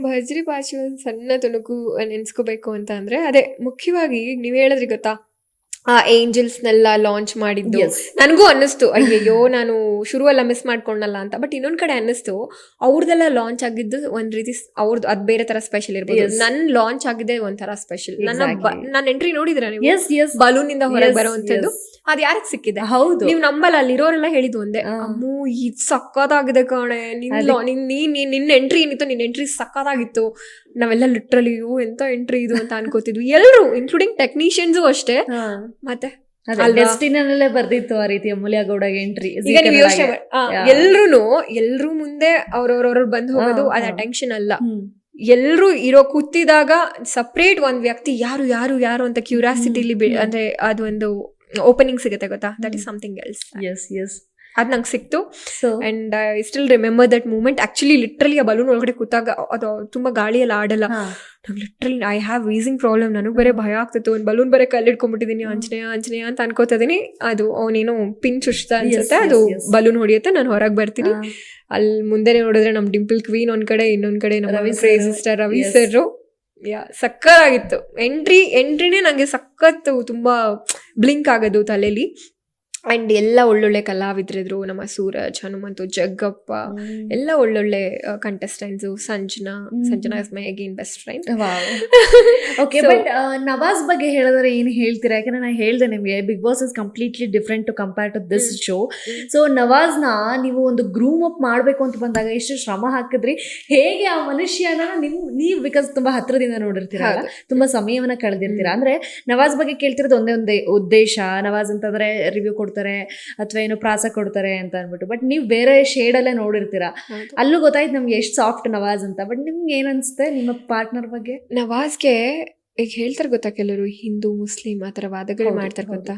ಭರ್ಜರಿ ಬಾಚು ಸಣ್ಣ ತುಣುಕು ನೆನ್ಸ್ಕೋಬೇಕು ಅಂತ ಅಂದ್ರೆ ಅದೇ ಮುಖ್ಯವಾಗಿ ನೀವ್ ಹೇಳಿದ್ರಿ ಗೊತ್ತಾ, ಆ ಏಂಜಲ್ಸ್ನೆಲ್ಲ ಲಾಂಚ್ ಮಾಡಿದ್ದು. ನನಗೂ ಅನ್ನಿಸ್ತು ಅಯ್ಯಯ್ಯೋ ನಾನು ಶುರುವೆಲ್ಲ ಮಿಸ್ ಮಾಡ್ಕೊಂಡಲ್ಲ ಅಂತ. ಬಟ್ ಇನ್ನೊಂದ್ ಕಡೆ ಅನ್ನಿಸ್ತು ಅವ್ರದೆಲ್ಲ ಲಾಂಚ್ ಆಗಿದ್ದು ಒಂದ್ ರೀತಿ ಅವ್ರದ್ದು ಅದ್ ಬೇರೆ ತರ ಸ್ಪೆಷಲ್ ಇರ್ಬೋದು. ನನ್ ಲಾಂಚ್ ಆಗಿದೆ ಒಂಥರ ಸ್ಪೆಷಲ್. ನನ್ನ ಎಂಟ್ರಿ ನೋಡಿದ್ರ ನೀವು, ಬಲೂನ್ ಇಂದ ಹೊರಗೆ ಬರುವಂತದ್ದು, ಅದ್ ಯಾರಿಗೆ ಸಿಕ್ಕಿದೆ? ಹೌದು, ನೀವ್ ನಂಬಲ್ಲ, ಅಲ್ಲಿರೋರೆಲ್ಲ ಹೇಳಿದ್ದು ಒಂದೇ, ಅಮ್ಮು ಇದ್ ಸಕ್ಕತ್ತಾಗಿದೆ ಕಣೆ, ನಿನ್ನ ಎಂಟ್ರಿ ಏನಿತ್ತು, ನಿನ್ನ ಎಂಟ್ರಿ ಸಕ್ಕತ್ತಾಗಿತ್ತು. ನಾವೆಲ್ಲ ಲಿಟ್ರಲಿ ಎಂತ ಎಂಟ್ರಿ ಇದು ಅಂತ ಅನ್ಕೋತಿದ್ವಿ ಎಲ್ರು, ಇನ್ಕ್ಲೂಡಿಂಗ್ ಟೆಕ್ನಿಷಿಯನ್ಸು ಅಷ್ಟೇ. ಮತ್ತೆ ಡೆಸ್ಟಿನಲ್ಲೇ ಬರ್ದಿತ್ತು ಆ ರೀತಿ ಅಮೂಲ್ಯ ಗೌಡಗೆ ಎಂಟ್ರಿ. ಈಗ ನೀವು ಯೋಚನೆ ಎಲ್ರೂ ಮುಂದೆ ಅವ್ರವ್ರವ್ರ ಬಂದ್ ಹೋಗೋದು ಅದ ಟೆನ್ಷನ್ ಅಲ್ಲ. ಎಲ್ರು ಇರೋ ಕೂತಿದಾಗ ಸಪ್ರೇಟ್ ಒಂದ್ ವ್ಯಕ್ತಿ ಯಾರು ಯಾರು ಯಾರು ಅಂತ ಕ್ಯೂರಿಯಾಸಿಟಿಲಿ ಅಂದ್ರೆ ಅದೊಂದು ಓಪನಿಂಗ್ ಸಿಗುತ್ತೆ ಗೊತ್ತಾ, ದಟ್ ಇಸ್ ಸಮಥಿಂಗ್ ಎಲ್ಸ್. ಅದ್ ನಂಗೆ ಸಿಕ್ತು. And I still remember that moment. Actually literally ಆ ಬಲೂನ್ ಒಳಗಡೆ ಕೂತಾಗ ಅದು ತುಂಬಾ ಗಾಳಿಯಲ್ಲಿ ಆಡಲ್ಲ. ನಂಗೆ literally I have wheezing problem. ನನಗೆ ಬೇರೆ ಭಯ ಆಗ್ತಿತ್ತು, ಒಂದು ಬಲೂನ್ ಬೇರೆ ಕಲ್ಲಿಡ್ಕೊಂಡ್ಬಿಟ್ಟಿದ್ದೀನಿ, ಆಂಜನೇಯ ಅಂತ ಅನ್ಕೋತಿದ್ದೀನಿ. ಅದು ಅವನೇನೋ ಪಿನ್ ಚುಚ್ತ ಅನ್ಸುತ್ತೆ, ಅದು ಬಲೂನ್ ಹೊಡಿಯುತ್ತೆ, ನಾನು ಹೊರಗೆ ಬರ್ತೀನಿ. ಅಲ್ಲಿ ಮುಂದೆ ನೋಡಿದ್ರೆ ನಮ್ ಡಿಂಪಲ್ ಕ್ವೀನ್ ಒಂದ್ ಕಡೆ, ಇನ್ನೊಂದ್ ಕಡೆ ನಮ್ಮ ಸಿಸ್ಟರ್ ರವಿ ಸರ್. ಸಕ್ಕತ್ತಾಗಿತ್ತು ಎಂಟ್ರಿನೇ ನಂಗೆ ಸಖತ್ತು, ತುಂಬಾ ಬ್ಲಿಂಕ್ ಆಗೋದು ತಲೆಯಲ್ಲಿ. ಅಂಡ್ ಎಲ್ಲ ಒಳ್ಳೊಳ್ಳೆ ಕಲಾವಿದ್ರಿದ್ರು, ನಮ್ಮ ಸೂರಜ್, ಹನುಮಂತು, ಜಗ್ಗಪ್ಪ, ಎಲ್ಲ ಒಳ್ಳೊಳ್ಳೆ contestants. Sanjana is my again best friend. Okay, but Nawaz ಬಗ್ಗೆ ಹೇಳಿದ್ರೆ ಏನು ಹೇಳ್ತೀರಾ? ಯಾಕಂದ್ರೆ ನಾನು ಹೇಳ್ದೆ ನಿಮಗೆ, big boss is completely different to compare to this show. So ನವಾಜ್ನ ನೀವು ಒಂದು ಗ್ರೂಮ್ ಅಪ್ ಮಾಡಬೇಕು ಅಂತ ಬಂದಾಗ ಎಷ್ಟು ಶ್ರಮ ಹಾಕಿದ್ರಿ, ಹೇಗೆ ಆ ಮನುಷ್ಯನ ನೀವು ಬಿಕಾಸ್ ತುಂಬಾ ಹತ್ರದಿಂದ ನೋಡಿರ್ತೀರಾ, ತುಂಬಾ ಸಮಯವನ್ನ ಕಳೆದಿರ್ತೀರಾ. ಅಂದ್ರೆ ನವಾಜ್ ಬಗ್ಗೆ ಕೇಳ್ತಿರೋದು ಒಂದೇ ಉದ್ದೇಶ, ನವಾಜ್ ಅಂತಂದ್ರೆ ರಿವ್ಯೂ ಕೊಡ್ತಾರೆ ಅಥವಾ ಏನೋ ಪ್ರಾಸ ಕೊಡ್ತಾರೆ ಅಂತ ಅನ್ಬಿಟ್ಟು. ಬಟ್ ನೀವು ಬೇರೆ ಶೇಡ್ ಅಲ್ಲೇ ನೋಡಿರ್ತೀರಾ, ಅಲ್ಲೂ ಗೊತ್ತಾಯ್ತು ನಮ್ಗೆ ಎಷ್ಟು ಸಾಫ್ಟ್ ನವಾಜ್ ಅಂತ. ಬಟ್ ನಿಮ್ಗೆ ಏನ್ ಅನ್ಸುತ್ತೆ ನಿಮ್ಮ ಪಾರ್ಟ್ನರ್ ಬಗ್ಗೆ? ನವಾಜ್ಗೆ ಈಗ ಹೇಳ್ತಾರೆ ಗೊತ್ತಾ, ಕೆಲವರು ಹಿಂದೂ ಮುಸ್ಲಿಂ ಆ ತರ ವಾದಗಳು ಮಾಡ್ತಾರೆ ಗೊತ್ತಾ.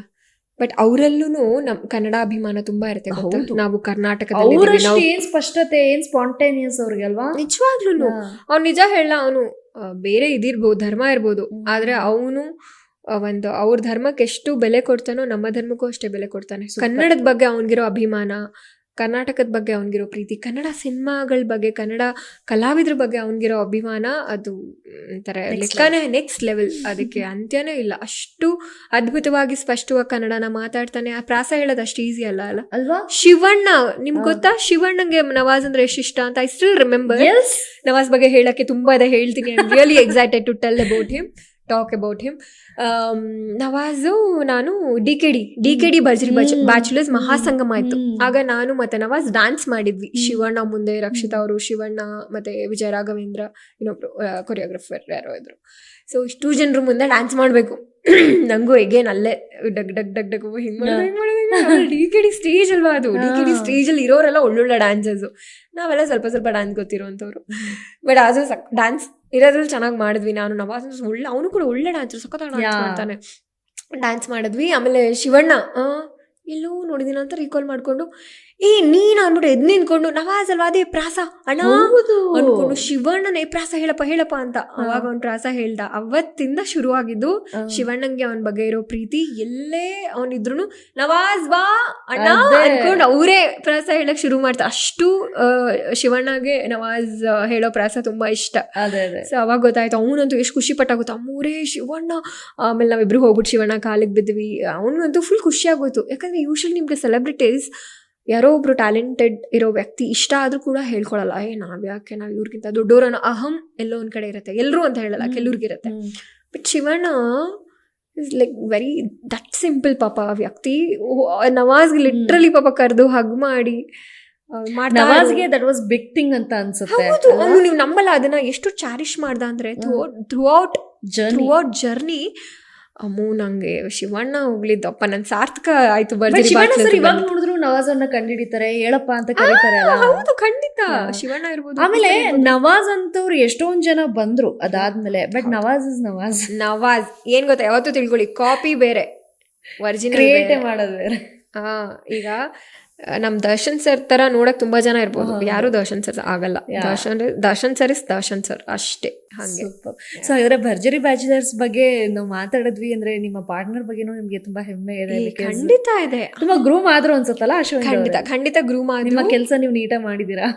ಬಟ್ ಅವರಲ್ಲೂ ನಮ್ ಕನ್ನಡ ಅಭಿಮಾನ ತುಂಬಾ ಇರುತ್ತೆ ಗೊತ್ತಾ. ನಾವು ಕರ್ನಾಟಕದಲ್ಲಿ ಏನ್ ಸ್ಪಷ್ಟತೆ, ಏನ್ ಸ್ಪಾಂಟೇನಿಯಸ್ ಅವ್ರಿಗೆ ಅಲ್ವಾ. ನಿಜವಾಗ್ಲೂ ಅವ್ನು ನಿಜ ಹೇಳ, ಅವನು ಬೇರೆ ಇದಿರ್ಬೋದು, ಧರ್ಮ ಇರ್ಬೋದು, ಆದ್ರೆ ಅವನು ಒಂದು ಅವ್ರ ಧರ್ಮಕ್ಕೆ ಎಷ್ಟು ಬೆಲೆ ಕೊಡ್ತಾನೋ ನಮ್ಮ ಧರ್ಮಕ್ಕೂ ಅಷ್ಟೇ ಬೆಲೆ ಕೊಡ್ತಾನೆ. ಕನ್ನಡದ ಬಗ್ಗೆ ಅವನಿಗಿರೋ ಅಭಿಮಾನ, ಕರ್ನಾಟಕದ ಬಗ್ಗೆ ಅವನಿಗಿರೋ ಪ್ರೀತಿ, ಕನ್ನಡ ಸಿನಿಮಾಗಳ ಬಗ್ಗೆ, ಕನ್ನಡ ಕಲಾವಿದ್ರ ಬಗ್ಗೆ ಅವನಿಗಿರೋ ಅಭಿಮಾನ, ಅದು ಒಂಥರ ಲೆಕ್ಕನೇ ನೆಕ್ಸ್ಟ್ ಲೆವೆಲ್. ಅದಕ್ಕೆ ಅಂತ್ಯನೇ ಇಲ್ಲ. ಅಷ್ಟು ಅದ್ಭುತವಾಗಿ ಸ್ಪಷ್ಟವಾಗಿ ಕನ್ನಡನ ಮಾತಾಡ್ತಾನೆ. ಆ ಪ್ರಾಸ ಹೇಳೋದು ಅಷ್ಟು ಈಸಿ ಅಲ್ವಾ. ಶಿವಣ್ಣ, ನಿಮ್ಗೆ ಗೊತ್ತಾ ಶಿವಣ್ಣಂಗೆ ನವಾಜ್ ಅಂದ್ರೆ ಎಷ್ಟು ಇಷ್ಟ ಅಂತ? I still remember. ನವಾಜ್ ಬಗ್ಗೆ ಹೇಳಕ್ಕೆ ತುಂಬಾ ಇದೆ, ಹೇಳ್ತೀನಿ. I am really excited to tell about him, talk about him. Nawaz, ನಾನು ಡಿ.ಕೆ.ಡಿ ಭರ್ಜರಿ ಬ್ಯಾಚುಲರ್ಸ್ ಮಹಾಸಂಗಮ ಆಯ್ತು. ಆಗ ನಾನು ಮತ್ತೆ ನವಾಜ್ ಡ್ಯಾನ್ಸ್ ಮಾಡಿದ್ವಿ ಶಿವಣ್ಣ ಮುಂದೆ. ರಕ್ಷಿತಾ ಅವರು, ಶಿವಣ್ಣ ಮತ್ತೆ ವಿಜಯ ರಾಘವೇಂದ್ರ, ಇನ್ನೊಬ್ರು ಕೊರಿಯೋಗ್ರಫರ್ ಯಾರೋ ಇದ್ರು. ಸೊ ಇಷ್ಟು ಜನರು ಮುಂದೆ ಡ್ಯಾನ್ಸ್ ಮಾಡ್ಬೇಕು. ನಂಗೂ ಎಗೇನ್ ಅಲ್ಲೇ ಡಗ್ ಡಗ್ ಡಗ್ ಡಗ್ ಹಿಂಗ್ ಡಿ.ಕೆ.ಡಿ ಸ್ಟೇಜ್ ಅಲ್ವಾ ಅದು. ಡಿ.ಕೆ.ಡಿ ಸ್ಟೇಜ್ ಅಲ್ಲಿ ಇರೋರೆಲ್ಲ ಒಳ್ಳೊಳ್ಳೆ ಡ್ಯಾನ್ಸರ್ಸು, ನಾವೆಲ್ಲ ಸ್ವಲ್ಪ ಡ್ಯಾನ್ಸ್ ಗೊತ್ತಿರೋಂಥವ್ರು. ಬಟ್ ಅದು ಡ್ಯಾನ್ಸ್ ಇರೋದ್ರಲ್ಲಿ ಚೆನ್ನಾಗಿ ಮಾಡಿದ್ವಿ. ನಾನು ನವಾಜ್ ಅವನು ಕೂಡ ಒಳ್ಳೆ ಡ್ಯಾನ್ಸರ್, ಸಖತ್ತಾಗಿ ಡ್ಯಾನ್ಸ್ ಮಾಡ್ತಾನೆ. ಡ್ಯಾನ್ಸ್ ಮಾಡಿದ್ವಿ. ಆಮೇಲೆ ಶಿವಣ್ಣ ಎಲ್ಲೋ ನೋಡಿದೀನ ಅಂತ ರೀಕಾಲ್ ಮಾಡ್ಕೊಂಡು, ನೀನ್ ಅಂದ್ಬಿಟ್ಟು ಎದ್ ನಿಂತ್ಕೊಂಡು, ನವಾಜ್ ಅಲ್ವಾ ಅದೇ ಪ್ರಾಸ ಅಣ್ಣ ಅನ್ಕೊಂಡು, ಶಿವಣ್ಣನೇ ಪ್ರಾಸ ಹೇಳಪ್ಪ ಅಂತ. ಅವಾಗ ಅವ್ನ್ ಪ್ರಾಸ ಹೇಳ್ದ. ಅವತ್ತಿಂದ ಶುರುವಾಗಿದ್ದು ಶಿವಣ್ಣಂಗೆ ಅವನ ಬಗ್ಗೆ ಇರೋ ಪ್ರೀತಿ. ಎಲ್ಲೇ ಅವನಿದ್ರು ನವಾಜ್ ಬಾ ಅಣ್ಣ ಅನ್ಕೊಂಡು ಅವರೇ ಪ್ರಾಸ ಹೇಳಕ್ ಶುರು ಮಾಡ್ತಾರೆ. ಅಷ್ಟು ಶಿವಣ್ಣಗೆ ನವಾಜ್ ಹೇಳೋ ಪ್ರಾಸ ತುಂಬಾ ಇಷ್ಟ. ಸೊ ಅವಾಗ ಗೊತ್ತಾಯ್ತು. ಅವನಂತೂ ಎಷ್ಟು ಖುಷಿ ಪಟ್ಟಾಗುತ್ತೆ, ಅಮ್ಮೂರೇ ಶಿವಣ್ಣ. ಆಮೇಲೆ ನಾವಿಬ್ರು ಹೋಗ್ಬಿಟ್ಟು ಶಿವಣ್ಣ ಕಾಲಿಗೆ ಬಿದ್ವಿ. ಅವನಿಗಂತೂ ಫುಲ್ ಖುಷಿ ಆಗೋಯ್ತು. ಯಾಕಂದ್ರೆ ಯೂಶಲಿ ನಿಮ್ಗೆ ಸೆಲೆಬ್ರಿಟೀಸ್ ಯಾರೋ ಒಬ್ರು ಟ್ಯಾಲೆಂಟೆಡ್ ಇರೋ ವ್ಯಕ್ತಿ ಇಷ್ಟ ಆದ್ರೂ ಕೂಡ ಹೇಳ್ಕೊಳಲ್ಲ, ನಾವ್ ಇವ್ರಿಗಿಂತ ದೊಡ್ಡೋರ ಅನ್ನೋ ಅಹಂ ಎಲ್ಲೋ ಒಂದ್ ಕಡೆ ಇರುತ್ತೆ. ಎಲ್ರು ಅಂತ ಹೇಳಲ್ಲ, ಕೆಲವ್ರಿಗಿರುತ್ತೆ. But Shivanna is like very that simple ಪಾಪ ವ್ಯಕ್ತಿ. ನವಾಜ್ಗೆ ಲಿಟ್ರಲಿ ಪಾಪ ಕರೆದು ಹಗ್ ಮಾಡಿ ನವಾಜ್ಗೆ ದಟ್ ವಾಸ್ ಬಿಗ್ ಥಿಂಗ್ ಅಂತ ಅನ್ಸುತ್ತೆ. ಹೌದು, ನೀವು ನಂಬಲ್ಲ ಅದನ್ನ ಎಷ್ಟು ಚಾರಿಶ್ ಮಾಡ್ದ ಅಂದ್ರೆ ಥ್ರೂ ಔಟ್ ಜರ್ನಿ. ಅಮ್ಮು ನಂಗೆ ಶಿವಣ್ಣ ಹೋಗ್ಲಿದ್ದಪ್ಪ, ನನ್ ಸಾರ್ಥಕ ಆಯ್ತು. ಇವಾಗ ನೋಡಿದ್ರು ನವಾಜ್ ಅನ್ನ ಕಂಡಿಡಿತಾರೆ, ಹೇಳಪ್ಪ ಅಂತ ಕರೀತಾರೆ. ಹೌದು, ಖಂಡಿತ ಶಿವಣ್ಣ ಇರ್ಬೋದು. ಆಮೇಲೆ ನವಾಜ್ ಅಂತವ್ರು ಎಷ್ಟೊಂದ್ ಜನ ಬಂದ್ರು ಅದಾದ್ಮೇಲೆ. ಬಟ್ ನವಾಜ್ ಏನ್ ಗೊತ್ತಾ, ಯಾವತ್ತೂ ತಿಳ್ಕೊಳ್ಳಿ, ಕಾಪಿ ಬೇರೆ, ಒರಿಜಿನಲ್ ಕ್ರಿಯೇಟ್ ಮಾಡೋದು ಬೇರೆ. ಈಗ ನಮ್ ದರ್ಶನ್ ಸರ್ ತರ ನೋಡಕ್ ತುಂಬಾ ಜನ ಇರ್ಬೋದು, ಯಾರು ದರ್ಶನ್ ಸರ್ ಆಗಲ್ಲ. Darshan sir is Darshan sir ಅಷ್ಟೇ. ಹಂಗೆ ಸೊ ಹಾಗಾದ್ರೆ ಭರ್ಜರಿ ಬ್ಯಾಚುಲರ್ಸ್ ಬಗ್ಗೆ ನಾವು ಮಾತಾಡಿದ್ವಿ ಅಂದ್ರೆ ನಿಮ್ಮ ಪಾರ್ಟ್ನರ್ ಬಗ್ಗೆನೂ ನಿಮ್ಗೆ ತುಂಬಾ ಹೆಮ್ಮೆ ಇದೆ. ಖಂಡಿತ ಇದೆ. ತುಂಬಾ ಗ್ರೂಮ್ ಆದ್ರೂ ಅನ್ಸುತ್ತಲ್ಲ ಅಶ್ವಿನ್? ಖಂಡಿತ ಗ್ರೂಮ್ ಆದ್ರೂ. ನಿಮ್ಮ ಕೆಲಸ ನೀವು ನೀಟಾಗಿ ಮಾಡಿದೀರಾ?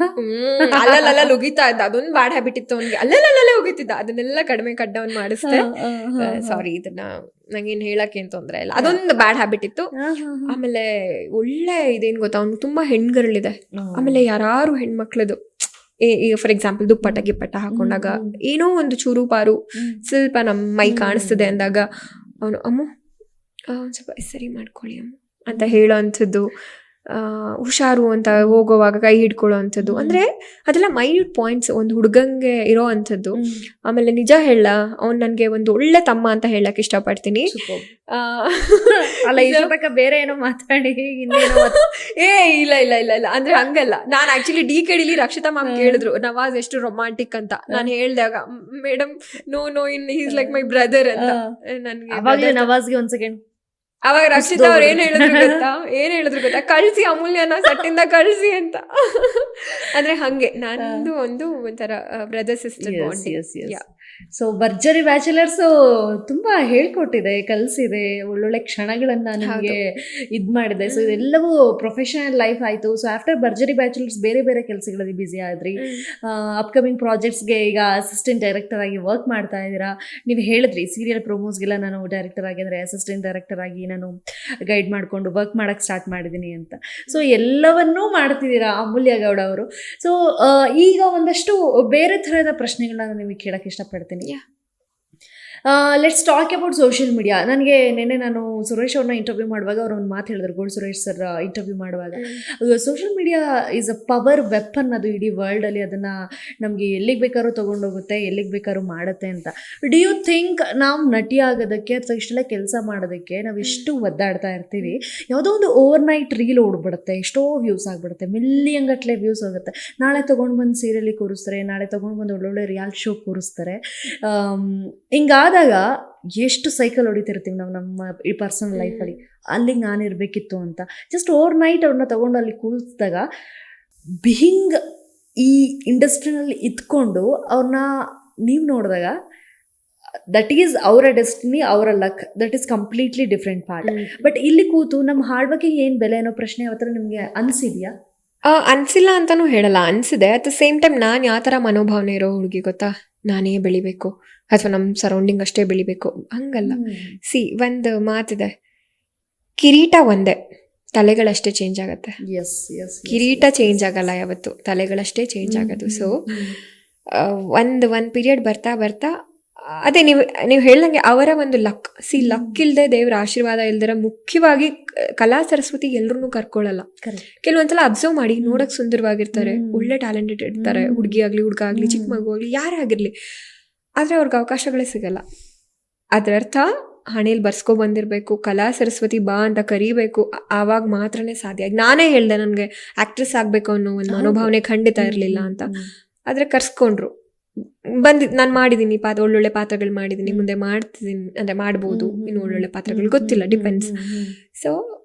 ಅಲ್ಲಲ್ಲ ಉಗಿತಾ ಇದ್ದ, ಅದೊಂದು ಬ್ಯಾಡ್ ಹ್ಯಾಬಿಟ್ ಇತ್ತು ಅವ್ನಿಗೆ. ಅಲ್ಲೇ ಉಗಿತಿದ್ದ, ಅದನ್ನೆಲ್ಲ ಕಡಿಮೆ ಕಟ್ ಡೌನ್ ಮಾಡಿಸ್ದೆ. ಸಾರಿ, ಇದನ್ನ ನಂಗೇನ್ ಹೇಳಕ್ಕೆ ಏನ್ ತೊಂದ್ರೆ ಇಲ್ಲ, ಅದೊಂದು ಬ್ಯಾಡ್ ಹ್ಯಾಬಿಟ್ ಇತ್ತು. ಆಮೇಲೆ ಒಳ್ಳೆ ಇದೇನ್ ಗೊತ್ತಾ, ಅವ್ನಿಗೆ ತುಂಬಾ ಹೆಣ್ಗರಳಿದೆ. ಆಮೇಲೆ ಯಾರು ಹೆಣ್ಮಕ್ಳದು ಈಗ ಫಾರ್ ಎಕ್ಸಾಂಪಲ್ ದುಪ್ಪಟ್ಟ ಗಿಪ್ಪಟ್ಟ ಹಾಕೊಂಡಾಗ ಏನೋ ಒಂದು ಚೂರು ಪಾರು ಸ್ವಲ್ಪ ನಮ್ಮ ಮೈ ಕಾಣಿಸ್ತದೆ ಅಂದಾಗ ಅವನು ಅಮ್ಮ ಒಂದ್ ಸ್ವಲ್ಪ ಸರಿ ಮಾಡ್ಕೊಳ್ಳಿ ಅಮ್ಮ ಅಂತ ಹೇಳೋ ಅಂಥದ್ದು, ಹುಷಾರು ಅಂತ ಹೋಗೋವಾಗ ಕೈ ಹಿಡ್ಕೊಳ್ಳೋ ಅಂಥದ್ದು. ಅಂದ್ರೆ ಅದೆಲ್ಲ ಮೈನ್ಯೂಟ್ ಪಾಯಿಂಟ್ಸ್ ಒಂದು ಹುಡುಗಂಗೆ ಇರೋ ಅಂಥದ್ದು. ಆಮೇಲೆ ನಿಜ ಹೇಳ, ಅವ್ನು ನನ್ಗೆ ಒಂದು ಒಳ್ಳೆ ತಮ್ಮ ಅಂತ ಹೇಳಕ್ ಇಷ್ಟಪಡ್ತೀನಿ. ಅಲ್ಲ, ಇಷ್ಟಕ್ಕ ಬೇರೆ ಏನೋ ಮಾತಾಡಿ ಇಲ್ಲ ಅಂದ್ರೆ ಹಂಗಲ್ಲ. ನಾನು ಆಕ್ಚುಲಿ ಡಿಕೆಡಿಲಿ ರಕ್ಷಿತಾ ಮ್ಯಾಮ್ ಕೇಳಿದ್ರು ನವಾಜ್ ಎಷ್ಟು ರೊಮ್ಯಾಂಟಿಕ್ ಅಂತ. ನಾನು ಹೇಳ್ದಾಗ madam no in is like my brother ಅಂತ. ನನ್ಗೆ ನವಾಜ್ಗೆ ಒಂದ್ ಸೆಕೆಂಡ್ ಅವಾಗ ರಕ್ಷಿತಾ ಅವ್ರು ಏನ್ ಹೇಳಿದ್ರು ಗೊತ್ತಾ, ಕಳ್ಸಿ ಅಮೂಲ್ಯನ ಸಟ್ಟಿಂದ ಕಳ್ಸಿ ಅಂತ. ಅಂದ್ರೆ ಹಂಗೆ ನಂದು ಒಂದು ಒಂಥರ ಬ್ರದರ್ ಸಿಸ್ಟರ್ ಬಾಂಡಿಂಗ್. ಸೊ ಭರ್ಜರಿ ಬ್ಯಾಚುಲರ್ಸ್ ತುಂಬಾ ಹೇಳ್ಕೊಟ್ಟಿದೆ, ಕಲ್ಸಿದೆ, ಒಳ್ಳೊಳ್ಳೆ ಕ್ಷಣಗಳನ್ನ ನಿಮಗೆ ಇದ್ ಮಾಡಿದೆ. ಸೊ ಇದೆಲ್ಲವೂ ಪ್ರೊಫೆಷನಲ್ ಲೈಫ್ ಆಯ್ತು. ಸೊ ಆಫ್ಟರ್ ಭರ್ಜರಿ ಬ್ಯಾಚುಲರ್ಸ್ ಬೇರೆ ಬೇರೆ ಕೆಲಸಗಳಲ್ಲಿ ಬ್ಯುಸಿ ಆದ್ರಿ. ಅಪ್ಕಮಿಂಗ್ ಪ್ರಾಜೆಕ್ಟ್ಸ್ಗೆ ಈಗ ಅಸಿಸ್ಟೆಂಟ್ ಡೈರೆಕ್ಟರ್ ಆಗಿ ವರ್ಕ್ ಮಾಡ್ತಾ ಇದ್ದೀರಾ. ನೀವು ಹೇಳಿದ್ರಿ ಸೀರಿಯಲ್ ಪ್ರೊಮೋಸ್ಗೆಲ್ಲ ನಾನು ಡೈರೆಕ್ಟರ್ ಆಗಿ ಅಂದ್ರೆ ಅಸಿಸ್ಟೆಂಟ್ ಡೈರೆಕ್ಟರ್ ಆಗಿ ನಾನು ಗೈಡ್ ಮಾಡ್ಕೊಂಡು ವರ್ಕ್ ಮಾಡಕ್ ಸ್ಟಾರ್ಟ್ ಮಾಡಿದೀನಿ ಅಂತ. ಸೊ ಎಲ್ಲವನ್ನೂ ಮಾಡ್ತಿದ್ದೀರಾ ಅಮೂಲ್ಯ ಗೌಡ ಅವರು. ಸೊ ಈಗ ಒಂದಷ್ಟು ಬೇರೆ ಥರದ ಪ್ರಶ್ನೆಗಳನ್ನ ನಾನು ನಿಮಗೆ ಕೇಳಕ್ ಇಷ್ಟಪಡ್ತೀನಿ. Let's talk about social media. ನನಗೆ ನೆನ್ನೆ ನಾನು ಸುರೇಶ್ ಅವ್ರನ್ನ ಇಂಟರ್ವ್ಯೂ ಮಾಡುವಾಗ ಅವ್ರು ಒಂದು ಮಾತು ಹೇಳಿದ್ರು, ಗೋಲ್ಡ್ ಸುರೇಶ್ ಸರ್ ಇಂಟರ್ವ್ಯೂ ಮಾಡುವಾಗ, social media is a power weapon. ಅದು ಇಡೀ ವರ್ಲ್ಡಲ್ಲಿ ಅದನ್ನು ನಮಗೆ ಎಲ್ಲಿಗೆ ಬೇಕಾದ್ರೂ ತೊಗೊಂಡೋಗುತ್ತೆ, ಎಲ್ಲಿಗೆ ಬೇಕಾದ್ರೂ ಮಾಡುತ್ತೆ ಅಂತ. ಡು ಯು ಥಿಂಕ್ ನಾವು ನಟಿ ಆಗೋದಕ್ಕೆ ಅಥವಾ ಇಷ್ಟೆಲ್ಲ ಕೆಲಸ ಮಾಡೋದಕ್ಕೆ ನಾವು ಎಷ್ಟು ಒದ್ದಾಡ್ತಾ ಇರ್ತೀವಿ, ಯಾವುದೋ ಒಂದು ಓವರ್ ನೈಟ್ ರೀಲ್ ಓಡ್ಬಿಡುತ್ತೆ, ಎಷ್ಟೋ ವ್ಯೂಸ್ ಆಗಿಬಿಡುತ್ತೆ, ಮಿಲಿಯನ್ ಗಟ್ಟಲೆ ವ್ಯೂಸ್ ಆಗುತ್ತೆ. ನಾಳೆ ತೊಗೊಂಡು ಬಂದು ಸೀರಿಯಲಿಗೆ ಕೂರಿಸ್ತಾರೆ, ನಾಳೆ ತೊಗೊಂಡು ಬಂದು ಒಳ್ಳೊಳ್ಳೆ ರಿಯಾಲಿಟಿ ಶೋ ಕೂರಿಸ್ತಾರೆ. ಹಿಂಗಾದಾಗ ಎಷ್ಟು ಸೈಕಲ್ ಹೊಡಿತಿರ್ತೀವಿ ನಾವು ನಮ್ಮ ಈ ಪರ್ಸನಲ್ ಲೈಫಲ್ಲಿ. ಅಲ್ಲಿಗೆ ನಾನಿರಬೇಕಿತ್ತು ಅಂತ ಜಸ್ಟ್ ಓವರ್ ನೈಟ್ ಅವ್ರನ್ನ ತೊಗೊಂಡು ಅಲ್ಲಿ ಕೂರಿಸಿದಾಗ, ಬಿಹಿಂಗ್ ಈ ಇಂಡಸ್ಟ್ರಿನಲ್ಲಿ ಇದ್ಕೊಂಡು ಅವ್ರನ್ನ ನೀವು ನೋಡಿದಾಗ ದಟ್ ಈಸ್ ಅವರ ಡೆಸ್ಟಿನಿ, ಅವರ luck, that is completely different part. But ಇಲ್ಲಿ ಕೂತು ನಮ್ಮ ಹಾರ್ಡ್ ವರ್ಕಿಗೆ ಏನು ಬೆಲೆ ಅನ್ನೋ ಪ್ರಶ್ನೆ ಯಾವ ಥರ ನಿಮಗೆ ಅನಿಸಿದ್ಯಾ? ಅನಿಸಿಲ್ಲ ಅಂತಲೂ ಹೇಳಲ್ಲ, ಅನಿಸಿದೆ. ಅಟ್ ದ ಸೇಮ್ ಟೈಮ್ ನಾನು ಯಾವ ಥರ ಮನೋಭಾವನೆ ಇರೋ ಹುಡುಗಿ ಗೊತ್ತಾ, ನಾನೇ ಬೆಳಿಬೇಕು ಅಥವಾ ನಮ್ಮ ಸರೌಂಡಿಂಗ್ ಅಷ್ಟೇ ಬೆಳಿಬೇಕು ಹಂಗಲ್ಲ. ಒಂದು ಮಾತಿದೆ, ಕಿರೀಟ ಒಂದೇ, ತಲೆಗಳಷ್ಟೇ ಚೇಂಜ್ ಆಗತ್ತೆ. ಕಿರೀಟ ಚೇಂಜ್ ಆಗಲ್ಲ ಯಾವತ್ತು, ತಲೆಗಳಷ್ಟೇ ಚೇಂಜ್ ಆಗೋದು. ಸೊ ಒಂದು ಪೀರಿಯಡ್ ಬರ್ತಾ ಅದೇ ನೀವು ಹೇಳ್ದಂಗೆ ಅವರ ಒಂದು ಲಕ್. ಲಕ್ ಇಲ್ಲದೆ, ದೇವರ ಆಶೀರ್ವಾದ ಇಲ್ದಿರ, ಮುಖ್ಯವಾಗಿ ಕಲಾ ಸರಸ್ವತಿ ಎಲ್ಲರೂ ಕರ್ಕೊಳ್ಳಲ್ಲ. ಕೆಲವೊಂದ್ಸಲ ಅಬ್ಸರ್ವ್ ಮಾಡಿ, ನೋಡಕ್ ಸುಂದರವಾಗಿರ್ತಾರೆ, ಒಳ್ಳೆ ಟ್ಯಾಲೆಂಟೆಡ್ ಇರ್ತಾರೆ, ಹುಡುಗಿ ಆಗ್ಲಿ ಹುಡುಗ ಆಗ್ಲಿ ಚಿಕ್ಕ ಮಗು ಆಗ್ಲಿ ಯಾರೇ ಆಗಿರ್ಲಿ, ಆದ್ರೆ ಅವ್ರಿಗೆ ಅವಕಾಶಗಳೇ ಸಿಗಲ್ಲ. ಅದರರ್ಥ ಹಣೆಯಲ್ಲಿ ಬರ್ಸ್ಕೊ ಬಂದಿರಬೇಕು, ಕಲಾ ಸರಸ್ವತಿ ಬಾ ಅಂತ ಕರಿಬೇಕು, ಆವಾಗ ಮಾತ್ರನೇ ಸಾಧ್ಯ. ನಾನೇ ಹೇಳ್ದೆ ನನಗೆ ಆಕ್ಟ್ರೆಸ್ ಆಗ್ಬೇಕು ಅನ್ನೋ ಒಂದು ಮನೋಭಾವನೆ ಖಂಡಿತ ಇರಲಿಲ್ಲ ಅಂತ. ಆದ್ರೆ ಕರ್ಸ್ಕೊಂಡ್ರು, ನಾನು ಮಾಡಿದ್ದೀನಿ, ಒಳ್ಳೊಳ್ಳೆ ಪಾತ್ರಗಳು ಮಾಡಿದ್ದೀನಿ, ಮುಂದೆ ಮಾಡ್ತಿದ್ದೀನಿ, ಅಂದ್ರೆ ಮಾಡ್ಬೋದು, ಇನ್ನು ಒಳ್ಳೊಳ್ಳೆ ಪಾತ್ರಗಳು ಗೊತ್ತಿಲ್ಲ, ಡಿಪೆಂಡ್ಸ್. ಸೊ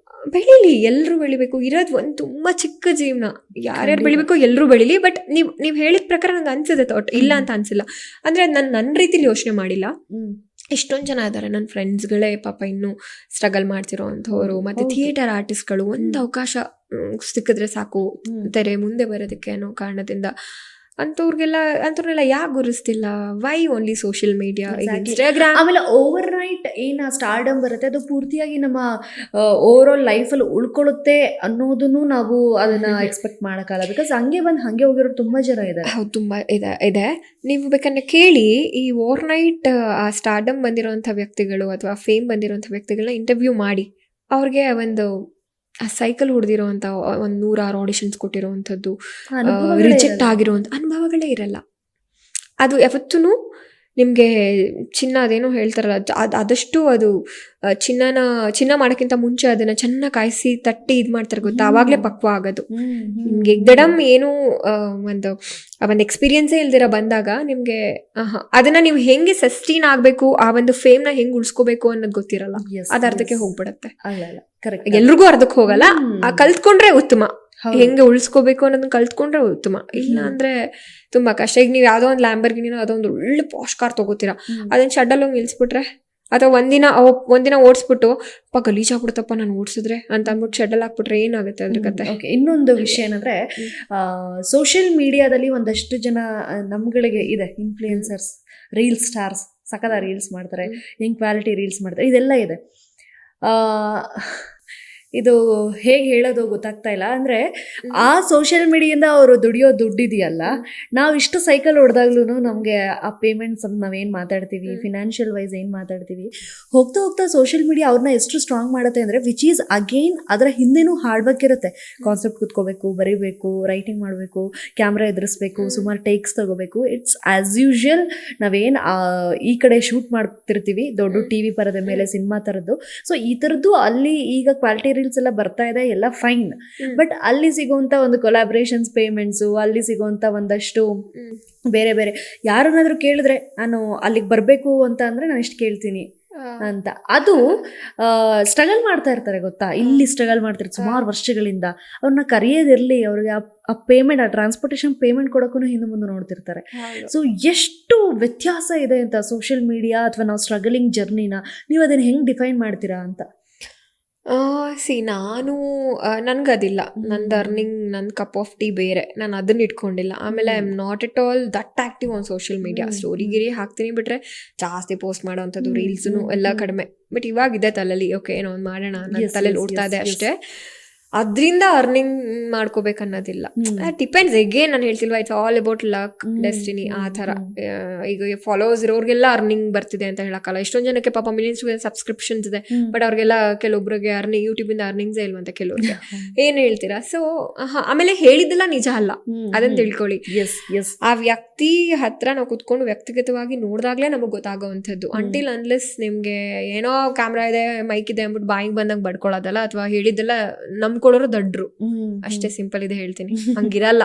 ಬೆಳೀಲಿ, ಎಲ್ಲರೂ ಬೆಳಿಬೇಕು. ಇರೋದು ಒಂದು ತುಂಬಾ ಚಿಕ್ಕ ಜೀವನ, ಯಾರ್ಯಾರು ಬೆಳಿಬೇಕು ಎಲ್ಲರೂ ಬೆಳಿಲಿ. ಬಟ್ ನೀವು ಹೇಳಿದ ಪ್ರಕಾರ ನಂಗೆ ಅನ್ಸಿದೆ, ಇಲ್ಲ ಅಂತ ಅನ್ಸಿಲ್ಲ. ಅಂದ್ರೆ ನನ್ನ ರೀತಿಲಿ ಯೋಚನೆ ಮಾಡಿಲ್ಲ. ಎಷ್ಟೊಂದು ಜನ ಇದ್ದಾರೆ ನನ್ನ ಫ್ರೆಂಡ್ಸ್ಗಳೇ ಪಾಪ ಇನ್ನೂ ಸ್ಟ್ರಗಲ್ ಮಾಡ್ತಿರೋ ಅಂಥವ್ರು, ಮತ್ತೆ ಥಿಯೇಟರ್ ಆರ್ಟಿಸ್ಟ್ಗಳು. ಒಂದು ಅವಕಾಶ ಸಿಕ್ಕಿದ್ರೆ ಸಾಕು ತೆರೆ ಮುಂದೆ ಬರೋದಕ್ಕೆ ಅನ್ನೋ ಕಾರಣದಿಂದ ಅಂಥವ್ರನ್ನೆಲ್ಲ ಯಾಕೆ ಗುರುಸ್ತಿಲ್ಲ? Why only social media, Instagram? ಆಮೇಲೆ ಓವರ್ ನೈಟ್ ಏನು ಸ್ಟಾರ್ಡಮ್ ಬರುತ್ತೆ, ಅದು ಪೂರ್ತಿಯಾಗಿ ನಮ್ಮ ಓವರ್ ಆಲ್ ಲೈಫಲ್ಲಿ ಉಳ್ಕೊಳ್ಳುತ್ತೆ ಅನ್ನೋದನ್ನು ನಾವು ಅದನ್ನ ಎಕ್ಸ್ಪೆಕ್ಟ್ ಮಾಡೋಕ್ಕಲ್ಲ. ಬಿಕಾಸ್ ಹಂಗೆ ಬಂದು ಹಂಗೆ ಹೋಗಿರೋರು ತುಂಬಾ ಜನ ಇದ್ದಾರೆ. ಹೌದು, ತುಂಬಾ ಇದೆ. ನೀವು ಬೇಕಂದ್ರೆ ಕೇಳಿ, ಈ ಓವರ್ ನೈಟ್ ಆ ಸ್ಟಾರ್ಡಮ್ ಬಂದಿರೋಂಥ ವ್ಯಕ್ತಿಗಳು ಅಥವಾ ಫೇಮ್ ಬಂದಿರೋಂಥ ವ್ಯಕ್ತಿಗಳನ್ನ ಇಂಟರ್ವ್ಯೂ ಮಾಡಿ, ಅವ್ರಿಗೆ ಒಂದು ಆ ಸೈಕಲ್ ಹೊಡೆದಿರೋಂಥ 100 ಆಡಿಷನ್ಸ್ ಕೊಟ್ಟಿರೋವಂಥದ್ದು, ರಿಜೆಕ್ಟ್ ಆಗಿರೋವಂಥ ಅನುಭವಗಳೇ ಇರಲ್ಲ. ಅದು ಯಾವತ್ತೂ ನಿಮಗೆ ಚಿನ್ನ ಅದೇನೋ ಹೇಳ್ತಾರಲ್ಲ ಆದಷ್ಟು ಅದು ಚಿನ್ನ ಮಾಡೋಕ್ಕಿಂತ ಮುಂಚೆ ಅದನ್ನ ಚೆನ್ನಾಗಿ ಕಾಯಿಸಿ ತಟ್ಟಿ ಇದು ಮಾಡ್ತಾರೆ ಗೊತ್ತಾ, ಆವಾಗಲೇ ಪಕ್ವ ಆಗೋದು. ನಿಮ್ಗೆ ಎಗ್ದಡಮ್ ಏನು ಒಂದು ಎಕ್ಸ್ಪೀರಿಯನ್ಸೇ ಇಲ್ದಿರ ಬಂದಾಗ ನಿಮ್ಗೆ ಅದನ್ನ ನೀವು ಹೆಂಗೆ ಸಸ್ಟೈನ್ ಆಗ್ಬೇಕು, ಆ ಒಂದು ಫೇಮ್ನ ಹೆಂಗ್ ಉಳಿಸ್ಕೋಬೇಕು ಅನ್ನೋದು ಗೊತ್ತಿರಲ್ಲ, ಅದ ಅರ್ಧಕ್ಕೆ ಹೋಗ್ಬಿಡತ್ತೆ. ಎಲ್ರಿಗೂ ಅರ್ಧಕ್ಕೆ ಹೋಗಲ್ಲ, ಕಲ್ತ್ಕೊಂಡ್ರೆ ಉತ್ತಮ. ಹೆಂಗೆ ಉಳಿಸ್ಕೋಬೇಕು ಅನ್ನೋದನ್ನ ಕಲ್ತ್ಕೊಂಡ್ರೆ ಉತ್ತಮ. ಇಲ್ಲ ಅಂದ್ರೆ ತುಂಬಾ ಕಷ್ಟ. ಈಗ ನೀವು ಯಾವ್ದೋ ಒಂದು ಲ್ಯಾಂಬರ್ಗಿನಿನೋ ಅದೋ ಒಂದು ಒಳ್ಳೆ ಪಾಶ್ ಕಾರ್ ತಗೋತೀರಾ, ಅದನ್ನ ಶಡ್ಡಲ್ಲಿ ಹೋಗಿ ನಿಲ್ಸ್ಬಿಟ್ರೆ, ಅಥವಾ ಒಂದಿನ ಓಡಿಸ್ಬಿಟ್ಟು ಗಲೀಜ್ ಆಗ್ಬಿಡುತ್ತಪ್ಪ ನಾನು ಓಡಿಸಿದ್ರೆ ಅಂತ ಅಂದ್ಬಿಟ್ಟು ಶೆಡ್ಡಲ್ ಹಾಕ್ಬಿಟ್ರೆ ಏನಾಗುತ್ತೆ ಅದ್ರ ಕತೆ. ಇನ್ನೊಂದು ವಿಷಯ ಏನಂದ್ರೆ ಸೋಷಿಯಲ್ ಮೀಡಿಯಾದಲ್ಲಿ ಒಂದಷ್ಟು ಜನ ನಮ್ಗಳಿಗೆ ಇದೆ ಇನ್ಫ್ಲೂಯೆನ್ಸರ್ಸ್, ರೀಲ್ ಸ್ಟಾರ್ಸ್, ಸಕದ ರೀಲ್ಸ್ ಮಾಡ್ತಾರೆ, ಹೆಂಗ್ ಕ್ವಾಲಿಟಿ ರೀಲ್ಸ್ ಮಾಡ್ತಾರೆ, ಇದೆಲ್ಲ ಇದೆ. ಇದು ಹೇಗೆ ಹೇಳೋದು ಗೊತ್ತಾಗ್ತಾ ಇಲ್ಲ. ಅಂದರೆ ಆ ಸೋಷಿಯಲ್ ಮೀಡಿಯಿಂದ ಅವರು ದುಡಿಯೋ ದುಡ್ಡಿದೆಯಲ್ಲ, ನಾವು ಇಷ್ಟು ಸೈಕಲ್ ಹೊಡೆದಾಗ್ಲೂ ನಮಗೆ ಆ ಪೇಮೆಂಟ್ಸ್ ನಾವೇನು ಮಾತಾಡ್ತೀವಿ, ಫಿನಾನ್ಷಿಯಲ್ ವೈಸ್ ಏನು ಮಾತಾಡ್ತೀವಿ, ಹೋಗ್ತಾ ಹೋಗ್ತಾ ಸೋಷಿಯಲ್ ಮೀಡಿಯಾ ಅವ್ರನ್ನ ಎಷ್ಟು ಸ್ಟ್ರಾಂಗ್ ಮಾಡುತ್ತೆ ಅಂದರೆ ವಿಚ್ ಈಸ್ ಅಗೈನ್ ಅದರ ಹಿಂದೆನೂ ಹಾರ್ಡ್ ವರ್ಕ್ ಇರುತ್ತೆ. ಕಾನ್ಸೆಪ್ಟ್ ಕುತ್ಕೋಬೇಕು, ಬರೀಬೇಕು, ರೈಟಿಂಗ್ ಮಾಡಬೇಕು, ಕ್ಯಾಮ್ರಾ ಎದುರಿಸ್ಬೇಕು, ಸುಮಾರು ಟೇಕ್ಸ್ ತಗೋಬೇಕು. ಇಟ್ಸ್ ಆ್ಯಸ್ ಯೂಶುವಲ್ ನಾವೇನು ಈ ಕಡೆ ಶೂಟ್ ಮಾಡ್ತಿರ್ತೀವಿ ದೊಡ್ಡ ಟಿ ವಿ ಪರದೆ ಮೇಲೆ ಸಿನಿಮಾ ಥರದ್ದು. ಸೊ ಈ ಥರದ್ದು ಅಲ್ಲಿ ಈಗ ಕ್ವಾಲಿಟಿ ರೀಲ್ಸ್ ಎಲ್ಲ ಬರ್ತಾ ಇದೆ, ಎಲ್ಲ ಫೈನ್. ಬಟ್ ಅಲ್ಲಿ ಸಿಗುವಂತ ಒಂದು ಕೊಲಾಬ್ರೇಷನ್ಸ್ ಪೇಮೆಂಟ್ಸು, ಅಲ್ಲಿ ಸಿಗುವಂತ ಒಂದಷ್ಟು ಬೇರೆ ಬೇರೆ, ಯಾರನ್ನಾದ್ರೂ ಕೇಳಿದ್ರೆ ನಾನು ಅಲ್ಲಿಗೆ ಬರಬೇಕು ಅಂತ ಅಂದ್ರೆ ನಾನು ಇಷ್ಟು ಕೇಳ್ತೀನಿ ಅಂತ, ಅದು ಸ್ಟ್ರಗಲ್ ಮಾಡ್ತಾ ಇರ್ತಾರೆ ಗೊತ್ತಾ. ಇಲ್ಲಿ ಸ್ಟ್ರಗಲ್ ಮಾಡ್ತಿರ್ತಾರೆ ಸುಮಾರು ವರ್ಷಗಳಿಂದ. ಅವ್ರನ್ನ ಕರೆಯೋದಿರ್ಲಿ, ಅವ್ರಿಗೆ ಆ ಪೇಮೆಂಟ್, ಆ ಟ್ರಾನ್ಸ್ಪೋರ್ಟೇಷನ್ ಪೇಮೆಂಟ್ ಕೊಡೋಕ್ಕೂ ಹಿಂದೆ ಮುಂದೆ ನೋಡ್ತಿರ್ತಾರೆ. ಸೊ ಎಷ್ಟು ವ್ಯತ್ಯಾಸ ಇದೆ ಅಂತ ಸೋಷಿಯಲ್ ಮೀಡಿಯಾ ಅಥವಾ ನಾವು ಸ್ಟ್ರಗಲಿಂಗ್ ಜರ್ನಿನ ನೀವು ಅದನ್ನ ಹೆಂಗೆ ಡಿಫೈನ್ ಮಾಡ್ತೀರಾ ಅಂತ. ನಾನು ನನ್ಗದಿಲ್ಲ, ನಂದು ಅರ್ನಿಂಗ್, ನನ್ನ ಕಪ್ ಆಫ್ ಟೀ ಬೇರೆ, ನಾನು ಅದನ್ನ ಇಟ್ಕೊಂಡಿಲ್ಲ. ಆಮೇಲೆ I am not at all that active on social media. ಸ್ಟೋರಿಗಿರಿ ಹಾಕ್ತೀನಿ ಬಿಟ್ರೆ ಜಾಸ್ತಿ ಪೋಸ್ಟ್ ಮಾಡೋವಂಥದ್ದು, ರೀಲ್ಸ್ನು ಎಲ್ಲ ಕಡಿಮೆ. ಬಟ್ ಇವಾಗಿದೆ ತಲೆಯಲ್ಲಿ, ಓಕೆ ಏನೋ ಒಂದು ಮಾಡೋಣ ನನ್ನ ತಲೆಯಲ್ಲಿ ಓಡ್ತಾ ಇದೆ ಅಷ್ಟೇ. ಅದರಿಂದ ಅರ್ನಿಂಗ್ ಮಾಡ್ಕೋಬೇಕನ್ನೋದಿಲ್ಲ. ಡಿಪೆಂಡ್ಸ್, ಎಗೇನ್ ನಾನು ಹೇಳ್ತಿಲ್ವಾ, it's all about luck, destiny, ಆ ಥರ. ಈಗ ಫಾಲೋವರ್ಸ್ ಇರೋರಿಗೆಲ್ಲ ಅರ್ನಿಂಗ್ ಬರ್ತಿದೆ ಅಂತ ಹೇಳಕ್ಕಲ್ಲ. ಎಷ್ಟೊಂದು ಜನಕ್ಕೆ ಪಾಪ ಮಿಲಿಯನ್ಸ್ ಸಬ್ಸ್ಕ್ರಿಪ್ಷನ್ಸ್ ಇದೆ, ಬಟ್ ಅವ್ರಿಗೆಲ್ಲ ಕೆಲವೊಬ್ರಿಗೆ ಯೂಟ್ಯೂಬಿಂದ ಅರ್ನಿಂಗ್ಸೇ ಇಲ್ವಂತೆ ಕೆಲವ್ರಿಗೆ. ಏನ್ ಹೇಳ್ತೀರಾ? ಸೊ ಆಮೇಲೆ ಹೇಳಿದ್ದೆಲ್ಲ ನಿಜ ಅಲ್ಲ, ಅದನ್ನ ತಿಳ್ಕೊಳ್ಳಿ. ಆ ವ್ಯಕ್ತಿ ಹತ್ರ ನಾವು ಕುತ್ಕೊಂಡು ವ್ಯಕ್ತಿಗತವಾಗಿ ನೋಡಿದಾಗ್ಲೇ ನಮಗೆ ಗೊತ್ತಾಗೋವಂಥದ್ದು. ಅಂಟಿಲ್ ಅನ್ಲೆಸ್ ನಿಮ್ಗೆ ಏನೋ ಕ್ಯಾಮ್ರಾ ಇದೆ, ಮೈಕ್ ಇದೆ ಅಂದ್ಬಿಟ್ಟು ಬಾಯಿಗೆ ಬಂದಂಗೆ ಬಡ್ಕೊಳ್ಳೋದಲ್ಲ, ಅಥವಾ ಹೇಳಿದ್ದೆಲ್ಲ ನಮ್ ಕೊಡೋರು ದಡ್ರು ಅಷ್ಟೇ. ಸಿಂಪಲ್ ಇದೆ ಹೇಳ್ತೀನಿ, ಹಂಗಿರಲ್ಲ.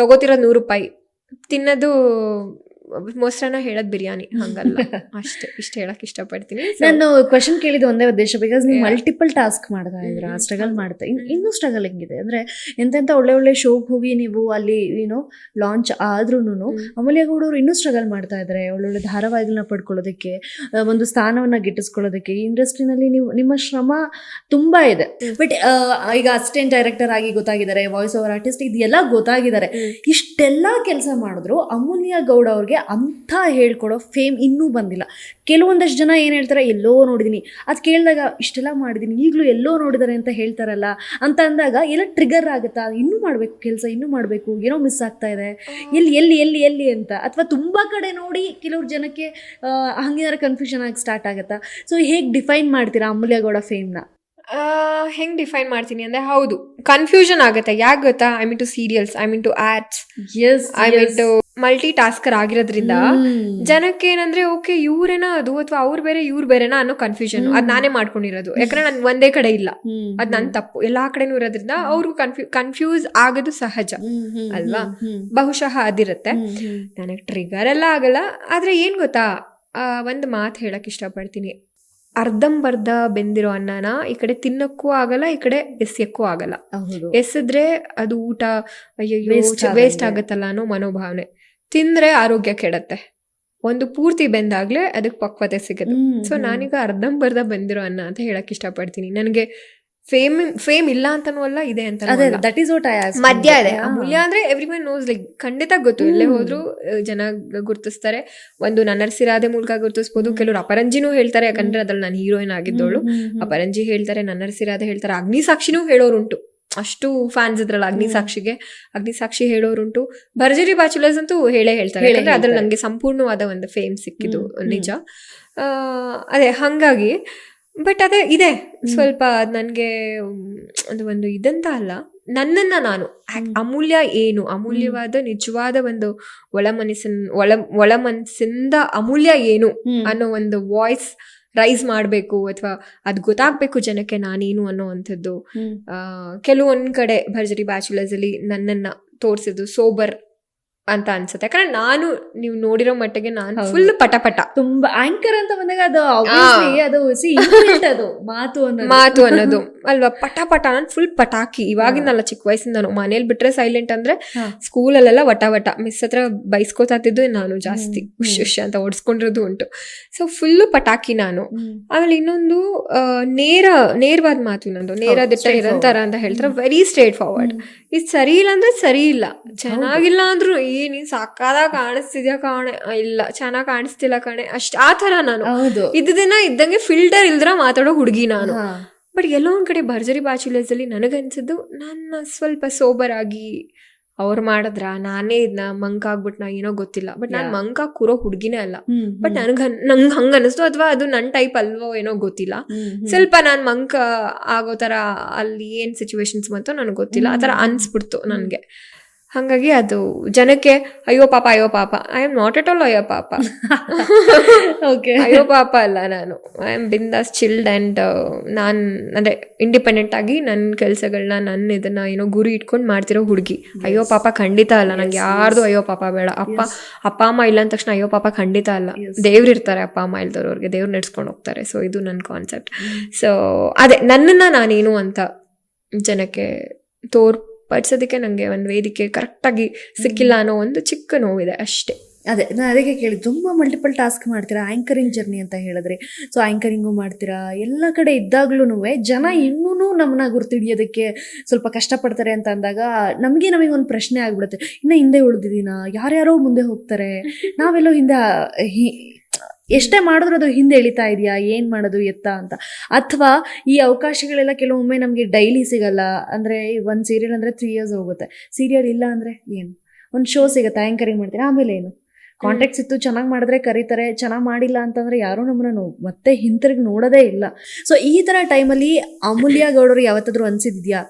ತಗೋತಿರೋದು 100 ರೂಪಾಯಿ, ತಿನ್ನೋದು ಮೊಸರನ್ನ, ಹೇಳೋದ್ ಬಿರಿಯಾನಿ, ಹಂಗಲ್ಲ ಅಷ್ಟೇ. ಇಷ್ಟ ಹೇಳಕ್ ಇಷ್ಟಪಡ್ತೀನಿ. ನಾನು ಕ್ವಶನ್ ಕೇಳಿದ ಒಂದೇ ಉದ್ದೇಶ, ಬಿಕಾಸ್ ನೀವು ಮಲ್ಟಿಪಲ್ ಟಾಸ್ಕ್ ಮಾಡ್ತಾ ಇದ್ರ, ಸ್ಟ್ರಗಲ್ ಮಾಡ್ತಾ, ಇನ್ನೂ ಸ್ಟ್ರಗಲ್ ಹೆಂಗಿದೆ ಅಂದ್ರೆ ಎಂತೆಂತ ಒಳ್ಳೆ ಶೋಗೆ ಹೋಗಿ ನೀವು ಅಲ್ಲಿ ಏನೋ ಲಾಂಚ್ ಆದ್ರೂನು ಅಮೂಲ್ಯ ಗೌಡ ಅವರು ಇನ್ನೂ ಸ್ಟ್ರಗಲ್ ಮಾಡ್ತಾ ಇದ್ದಾರೆ. ಒಳ್ಳೊಳ್ಳೆ ಧಾರಾವಾಹಿಗಳನ್ನ ಪಡ್ಕೊಳ್ಳೋದಕ್ಕೆ, ಒಂದು ಸ್ಥಾನವನ್ನ ಗಿಟ್ಟಿಸ್ಕೊಳ್ಳೋದಕ್ಕೆ ಇಂಡಸ್ಟ್ರಿನಲ್ಲಿ ನಿಮ್ಮ ಶ್ರಮ ತುಂಬಾ ಇದೆ. ಬಟ್ ಈಗ ಅಸಿಸ್ಟೆಂಟ್ ಡೈರೆಕ್ಟರ್ ಆಗಿ ಗೊತ್ತಾಗಿದ್ದಾರೆ, ವಾಯ್ಸ್ ಓವರ್ ಆರ್ಟಿಸ್ಟ್, ಇದೆಲ್ಲ ಗೊತ್ತಾಗಿದ್ದಾರೆ. ಇಷ್ಟೆಲ್ಲ ಕೆಲಸ ಮಾಡಿದ್ರು ಅಮೂಲ್ಯ ಗೌಡ ಅವ್ರಿಗೆ ಅಂತ ಹೇಳ್ಕೊಡೋ ಫೇಮ್ ಇನ್ನೂ ಬಂದಿಲ್ಲ. ಕೆಲವೊಂದಷ್ಟು ಜನ ಏನು ಹೇಳ್ತಾರೆ, ಎಲ್ಲೋ ನೋಡಿದೀನಿ, ಅದು ಕೇಳಿದಾಗ ಇಷ್ಟೆಲ್ಲ ಮಾಡಿದೀನಿ, ಈಗಲೂ ಎಲ್ಲೋ ನೋಡಿದಾರೆ ಅಂತ ಹೇಳ್ತಾರಲ್ಲ ಅಂತ ಅಂದಾಗ ಎಲ್ಲ ಟ್ರಿಗರ್ ಆಗುತ್ತಾ, ಇನ್ನೂ ಮಾಡಬೇಕು ಕೆಲಸ, ಇನ್ನೂ ಮಾಡಬೇಕು, ಏನೋ ಮಿಸ್ ಆಗ್ತಾ ಇದೆ, ಎಲ್ಲಿ ಎಲ್ಲಿ ಎಲ್ಲಿ ಎಲ್ಲಿ ಅಂತ. ಅಥವಾ ತುಂಬ ಕಡೆ ನೋಡಿ ಕೆಲವ್ರ ಜನಕ್ಕೆ ಹಂಗೇನಾರು ಕನ್ಫ್ಯೂಷನ್ ಆಗಿ ಸ್ಟಾರ್ಟ್ ಆಗುತ್ತಾ. ಸೊ ಹೇಗೆ ಡಿಫೈನ್ ಮಾಡ್ತೀರಾ ಅಮೂಲ್ಯ ಗೌಡ ಫೇಮ್ನ? ಹೆಂಗ್ ಡಿಫೈನ್ ಮಾಡ್ತೀನಿ ಅಂದ್ರೆ, ಹೌದು ಕನ್ಫ್ಯೂಷನ್ ಆಗುತ್ತೆ. ಯಾಕೆ ಗೊತ್ತಾ, I mean to serials, I mean to ads, I mean to multitasker ಆಗಿರೋದ್ರಿಂದ ಜನಕ್ಕೆ ಏನಂದ್ರೆ, ಓಕೆ ಇವ್ರೇನಾ ಅದು, ಅಥವಾ ಅವ್ರು ಬೇರೆ ಇವ್ರು ಬೇರೆನಾ ಅನ್ನೋ ಕನ್ಫ್ಯೂಷನ್. ಅದ್ ನಾನೇ ಮಾಡ್ಕೊಂಡಿರೋದು, ಯಾಕಂದ್ರೆ ನನ್ ಒಂದೇ ಕಡೆ ಇಲ್ಲ, ಅದ್ ನನ್ ತಪ್ಪು. ಎಲ್ಲಾ ಕಡೆನೂ ಇರೋದ್ರಿಂದ ಅವ್ರು ಕನ್ಫ್ಯೂಸ್ ಆಗೋದು ಸಹಜ ಅಲ್ವಾ, ಬಹುಶಃ ಅದಿರುತ್ತೆ. ನನಗೆ ಟ್ರಿಗರ್ ಎಲ್ಲ ಆಗಲ್ಲ. ಆದ್ರೆ ಏನ್ ಗೊತ್ತಾ, ಒಂದು ಮಾತು ಹೇಳಕ್ ಇಷ್ಟಪಡ್ತೀನಿ. ಅರ್ಧಂಬರ್ಧ ಬೆಂದಿರೋ ಅನ್ನನ ಈ ಕಡೆ ತಿನ್ನಕ್ಕೂ ಆಗಲ್ಲ, ಈ ಕಡೆ ಎಸ್ಯಕ್ಕೂ ಆಗಲ್ಲ. ಎಸೆದ್ರೆ ಅದು ಊಟ ಅಯ್ಯೋ ವೇಸ್ಟ್ ಆಗತ್ತಲ್ಲ ಅನ್ನೋ ಮನೋಭಾವನೆ. ತಿಂದ್ರೆ ಆರೋಗ್ಯ ಕೆಡತ್ತೆ. ಒಂದು ಪೂರ್ತಿ ಬೆಂದಾಗ್ಲೇ ಅದಕ್ಕೆ ಪಕ್ವತೆ ಸಿಗುತ್ತೆ. ಸೊ ನಾನೀಗ ಅರ್ಧಂಬರ್ಧ ಬೆಂದಿರೋ ಅನ್ನ ಅಂತ ಹೇಳಕ್ ಇಷ್ಟಪಡ್ತೀನಿ. ನನಗೆ ಫೇಮ್ ಇಲ್ಲ ಅಂತಾನೂ ಅಲ್ಲ, ಇದೆ ಅಂತ ಮಧ್ಯ ಇದೆ. ಅಮೂಲ್ಯ ಅಂದ್ರೆ ಎವ್ರಿವನ್ ನೋಸ್, ಲೈಕ್ ಖಂಡಿತ ಗೊತ್ತು, ಎಲ್ಲೇ ಹೋದ್ರು ಜನ ಗುರ್ತಿಸ್ತಾರೆ. ಒಂದು ನನ್ನರ್ಸಿರಾದೆ ಮೂಲಕ ಗುರ್ತಿಸ್ಬೋದು. ಕೆಲವರು ಅಪರಂಜಿನೂ ಹೇಳ್ತಾರೆ, ಯಾಕಂದ್ರೆ ಅದ್ರಲ್ಲಿ ನಾನು ಹೀರೋಯಿನ್ ಆಗಿದ್ದವಳು. ಅಪರಂಜಿ ಹೇಳ್ತಾರೆ, ನನ್ನರ್ಸಿರಾದೆ ಹೇಳ್ತಾರೆ, ಅಗ್ನಿಸಾಕ್ಷಿನೂ ಹೇಳೋರುಂಟು. ಅಷ್ಟು ಫ್ಯಾನ್ಸ್ ಇದ್ರಲ್ಲ ಅಗ್ನಿಸಾಕ್ಷಿಗೆ, ಅಗ್ನಿಸಾಕ್ಷಿ ಹೇಳೋರುಂಟು. ಭರ್ಜರಿ ಬ್ಯಾಚುಲರ್ಸ್ ಅಂತೂ ಹೇಳ್ತಾರೆ, ಯಾಕಂದ್ರೆ ಅದ್ರಲ್ಲಿ ನಂಗೆ ಸಂಪೂರ್ಣವಾದ ಒಂದು ಫೇಮ್ ಸಿಕ್ಕಿದ್ದು ನಿಜ. ಅದೇ ಹಂಗಾಗಿ. ಬಟ್ ಅದೇ ಇದೆ ಸ್ವಲ್ಪ ನನಗೆ ಅದು ಒಂದು ಇದಂತ ಅಲ್ಲ, ನನ್ನನ್ನ ನಾನು ಅಮೂಲ್ಯ ಏನು, ಅಮೂಲ್ಯವಾದ ನಿಜವಾದ ಒಂದು ಒಳ ಮನಸ್ಸಿಂದ ಅಮೂಲ್ಯ ಏನು ಅನ್ನೋ ಒಂದು ವಾಯ್ಸ್ ರೈಸ್ ಮಾಡ್ಬೇಕು, ಅಥವಾ ಅದ್ ಗೊತ್ತಾಗ್ಬೇಕು ಜನಕ್ಕೆ ನಾನೇನು ಅನ್ನೋ ಅಂಥದ್ದು. ಕೆಲವೊಂದ್ ಕಡೆ ಭರ್ಜರಿ ಬ್ಯಾಚುಲರ್ಸ್ ಅಲ್ಲಿ ನನ್ನನ್ನ ತೋರ್ಸಿದ್ದು ಸೋಬರ್ ಅಂತ ಅನ್ಸುತ್ತೆ. ಯಾಕಂದ್ರೆ ನಾನು, ನೀವು ನೋಡಿರೋ ಮಟ್ಟಿಗೆ ನಾನು ಫುಲ್ ಪಟ ತುಂಬಾ ಆಂಕರ್ ಅಂತ ಬಂದಾಗ ಅದು obviously ಅದು English ಅದು ಮಾತು ಅನ್ನೋದು ಅಲ್ವಾ, ಪಟ ನಾನು ಫುಲ್ ಪಟಾಕಿ. ಇವಾಗಿನಲ್ಲ, ಚಿಕ್ಕ ವಯಸ್ಸಿಂದ ಮನೇಲಿ ಬಿಟ್ರೆ ಸೈಲೆಂಟ್, ಅಂದ್ರೆ ಸ್ಕೂಲಲ್ಲೆಲ್ಲ ವಟ ಮಿಸ್ ಹತ್ರ ಬೈಸ್ಕೋತಿದ್ದು ನಾನು ಜಾಸ್ತಿ, ಹುಷ್ ಅಂತ ಓಡಿಸ್ಕೊಂಡಿರೋದು ಉಂಟು. ಸೊ ಫುಲ್ಲು ಪಟಾಕಿ ನಾನು. ಆಮೇಲೆ ಇನ್ನೊಂದು ನೇರವಾದ ಮಾತು ನಂದು, ನೇರ ದಿಟ್ಟ ನಿರಂತರ ಅಂತ ಹೇಳ್ತಾರೆ, ವೆರಿ ಸ್ಟ್ರೇಟ್ ಫಾರ್ವರ್ಡ್. ಇದು ಸರಿ ಇಲ್ಲ ಅಂದ್ರೆ ಸರಿ ಇಲ್ಲ, ಚೆನ್ನಾಗಿಲ್ಲ ಅಂದ್ರು ನೀನ್ ಸಾಕಾದಾಗ ಕಾಣಿಸ್ತಿದ್ಯಾ ಕಾಣೆ, ಇಲ್ಲ ಚೆನ್ನಾಗ್ ಕಾಣಿಸ್ತಿಲ್ಲ ಕಣೆ, ಆ ತರ ನಾನು ದಿನ ಇದ್ದಂಗೆ ಫಿಲ್ಟರ್ ಇಲ್ದ್ರ ಮಾತಾಡೋ ಹುಡುಗಿ ನಾನು. ಬಟ್ ಎಲ್ಲೋ ಒಂದ್ ಕಡೆ ಭರ್ಜರಿ ಬ್ಯಾಚುಲರ್ಸ್ ಅಲ್ಲಿ ನನಗನ್ಸಿದ್ದು, ನನ್ನ ಸ್ವಲ್ಪ ಸೋಬರ್ ಆಗಿ ಅವ್ರು ಮಾಡಿದ್ರ ನಾನೇ ಇದನ್ನ ಮಂಕ್ ಆಗ್ಬಿಟ್ನ ಏನೋ ಗೊತ್ತಿಲ್ಲ. ಬಟ್ ನಾನ್ ಮಂಕ್ ಆಗಿ ಕೂರೋ ಹುಡ್ಗಿನೇ ಅಲ್ಲ. ಬಟ್ ನಂಗೆ ಹಂಗ ಅನಿಸ್ತು, ಅಥವಾ ಅದು ನನ್ ಟೈಪ್ ಅಲ್ವೋ ಏನೋ ಗೊತ್ತಿಲ್ಲ. ಸ್ವಲ್ಪ ನಾನ್ ಮಂಕ್ ಆಗೋ ತರ ಅಲ್ಲಿ ಏನ್ ಸಿಚುವೇಶನ್ಸ್ ಬಂತೋ ನನಗೆ ಗೊತ್ತಿಲ್ಲ, ಆ ತರ ಅನ್ಸ್ಬಿಡ್ತು ನನ್ಗೆ. ಹಾಗಾಗಿ ಅದು ಜನಕ್ಕೆ ಅಯ್ಯೋ ಪಾಪ I am not at all ಅಯ್ಯೋ ಪಾಪ. ಅಯ್ಯೋ ಪಾಪ ಅಲ್ಲ, ನಾನು ಐ ಆಮ್ ಬಿಂದಾಸ್ ಚಿಲ್ಡ್ ಅಂಡ್ ನಾನ್ ಅಂದ್ರೆ ಇಂಡಿಪೆಂಡೆಂಟ್ ಆಗಿ ನನ್ನ ಕೆಲ್ಸಗಳನ್ನ ನನ್ನ ಇದನ್ನ ಏನೋ ಗುರಿ ಇಟ್ಕೊಂಡು ಮಾಡ್ತಿರೋ ಹುಡುಗಿ. ಅಯ್ಯೋ ಪಾಪ ಖಂಡಿತ ಅಲ್ಲ, ನಂಗೆ ಯಾರ್ದು ಅಯ್ಯೋ ಪಾಪ ಬೇಡ. ಅಪ್ಪ ಅಮ್ಮ ಇಲ್ಲ ಅಂದ ತಕ್ಷಣ ಅಯ್ಯೋ ಪಾಪ ಖಂಡಿತ ಅಲ್ಲ. ದೇವ್ರು ಇರ್ತಾರೆ, ಅಪ್ಪ ಅಮ್ಮ ಇಲ್ದವ್ರಿಗೆ ದೇವ್ರು ನಡ್ಸ್ಕೊಂಡು ಹೋಗ್ತಾರೆ. ಸೊ ಇದು ನನ್ನ ಕಾನ್ಸೆಪ್ಟ್. ಸೊ ಅದೇ ನನ್ನನ್ನ ನಾನೇನು ಅಂತ ಜನಕ್ಕೆ ಪಡಿಸೋದಕ್ಕೆ ನಂಗೆ ಒಂದು ವೇದಿಕೆ ಕರೆಕ್ಟಾಗಿ ಸಿಕ್ಕಿಲ್ಲ ಅನ್ನೋ ಒಂದು ಚಿಕ್ಕ ನೋವಿದೆ ಅಷ್ಟೇ. ಅದೇ ನಾನು ಅದಕ್ಕೆ ಕೇಳಿ, ತುಂಬ ಮಲ್ಟಿಪಲ್ ಟಾಸ್ಕ್ ಮಾಡ್ತೀರಾ, ಆ್ಯಂಕರಿಂಗ್ ಜರ್ನಿ ಅಂತ ಹೇಳಿದ್ರಿ. ಸೊ ಆ್ಯಂಕರಿಂಗು ಮಾಡ್ತೀರಾ, ಎಲ್ಲ ಕಡೆ ಇದ್ದಾಗ್ಲೂ ಜನ ಇನ್ನೂ ನಮ್ಮನ್ನ ಗುರ್ತಿಡಿಯೋದಕ್ಕೆ ಸ್ವಲ್ಪ ಕಷ್ಟಪಡ್ತಾರೆ ಅಂತ ಅಂದಾಗ ನಮಗೆ ಒಂದು ಪ್ರಶ್ನೆ ಆಗ್ಬಿಡುತ್ತೆ, ಇನ್ನು ಹಿಂದೆ ಉಳಿದಿದ್ದೀನಾ, ಯಾರ್ಯಾರೋ ಮುಂದೆ ಹೋಗ್ತಾರೆ, ನಾವೆಲ್ಲೋ ಹಿಂದೆ ಎಷ್ಟೇ ಮಾಡಿದ್ರು ಅದು ಹಿಂದೆ ಎಳಿತಾ ಇದೆಯಾ, ಏನು ಮಾಡೋದು ಎತ್ತ ಅಂತ. ಅಥವಾ ಈ ಅವಕಾಶಗಳೆಲ್ಲ ಕೆಲವೊಮ್ಮೆ ನಮಗೆ ಡೈಲಿ ಸಿಗಲ್ಲ. ಅಂದರೆ ಒಂದು ಸೀರಿಯಲ್ ಅಂದರೆ 3 years ಹೋಗುತ್ತೆ, ಸೀರಿಯಲ್ ಇಲ್ಲ ಅಂದರೆ ಏನು, ಒಂದು ಶೋ ಸಿಗುತ್ತೆ, ಆ್ಯಂಕರಿಂಗ್ ಮಾಡ್ತೀರಾ, ಆಮೇಲೆ ಏನು, ಕಾಂಟ್ಯಾಕ್ಟ್ಸ್ ಇತ್ತು, ಚೆನ್ನಾಗಿ ಮಾಡಿದ್ರೆ ಕರೀತಾರೆ, ಚೆನ್ನಾಗಿ ಮಾಡಿಲ್ಲ ಅಂತಂದರೆ ಯಾರೂ ನಮ್ಮನ್ನ ಮತ್ತೆ ಹಿಂತಿರುಗಿ ನೋಡೋದೇ ಇಲ್ಲ. ಸೊ ಈ ಥರ ಟೈಮಲ್ಲಿ ಅಮೂಲ್ಯ ಗೌಡರು ಯಾವತ್ತಾದರೂ ಅನಿಸಿದ್ಯಾ,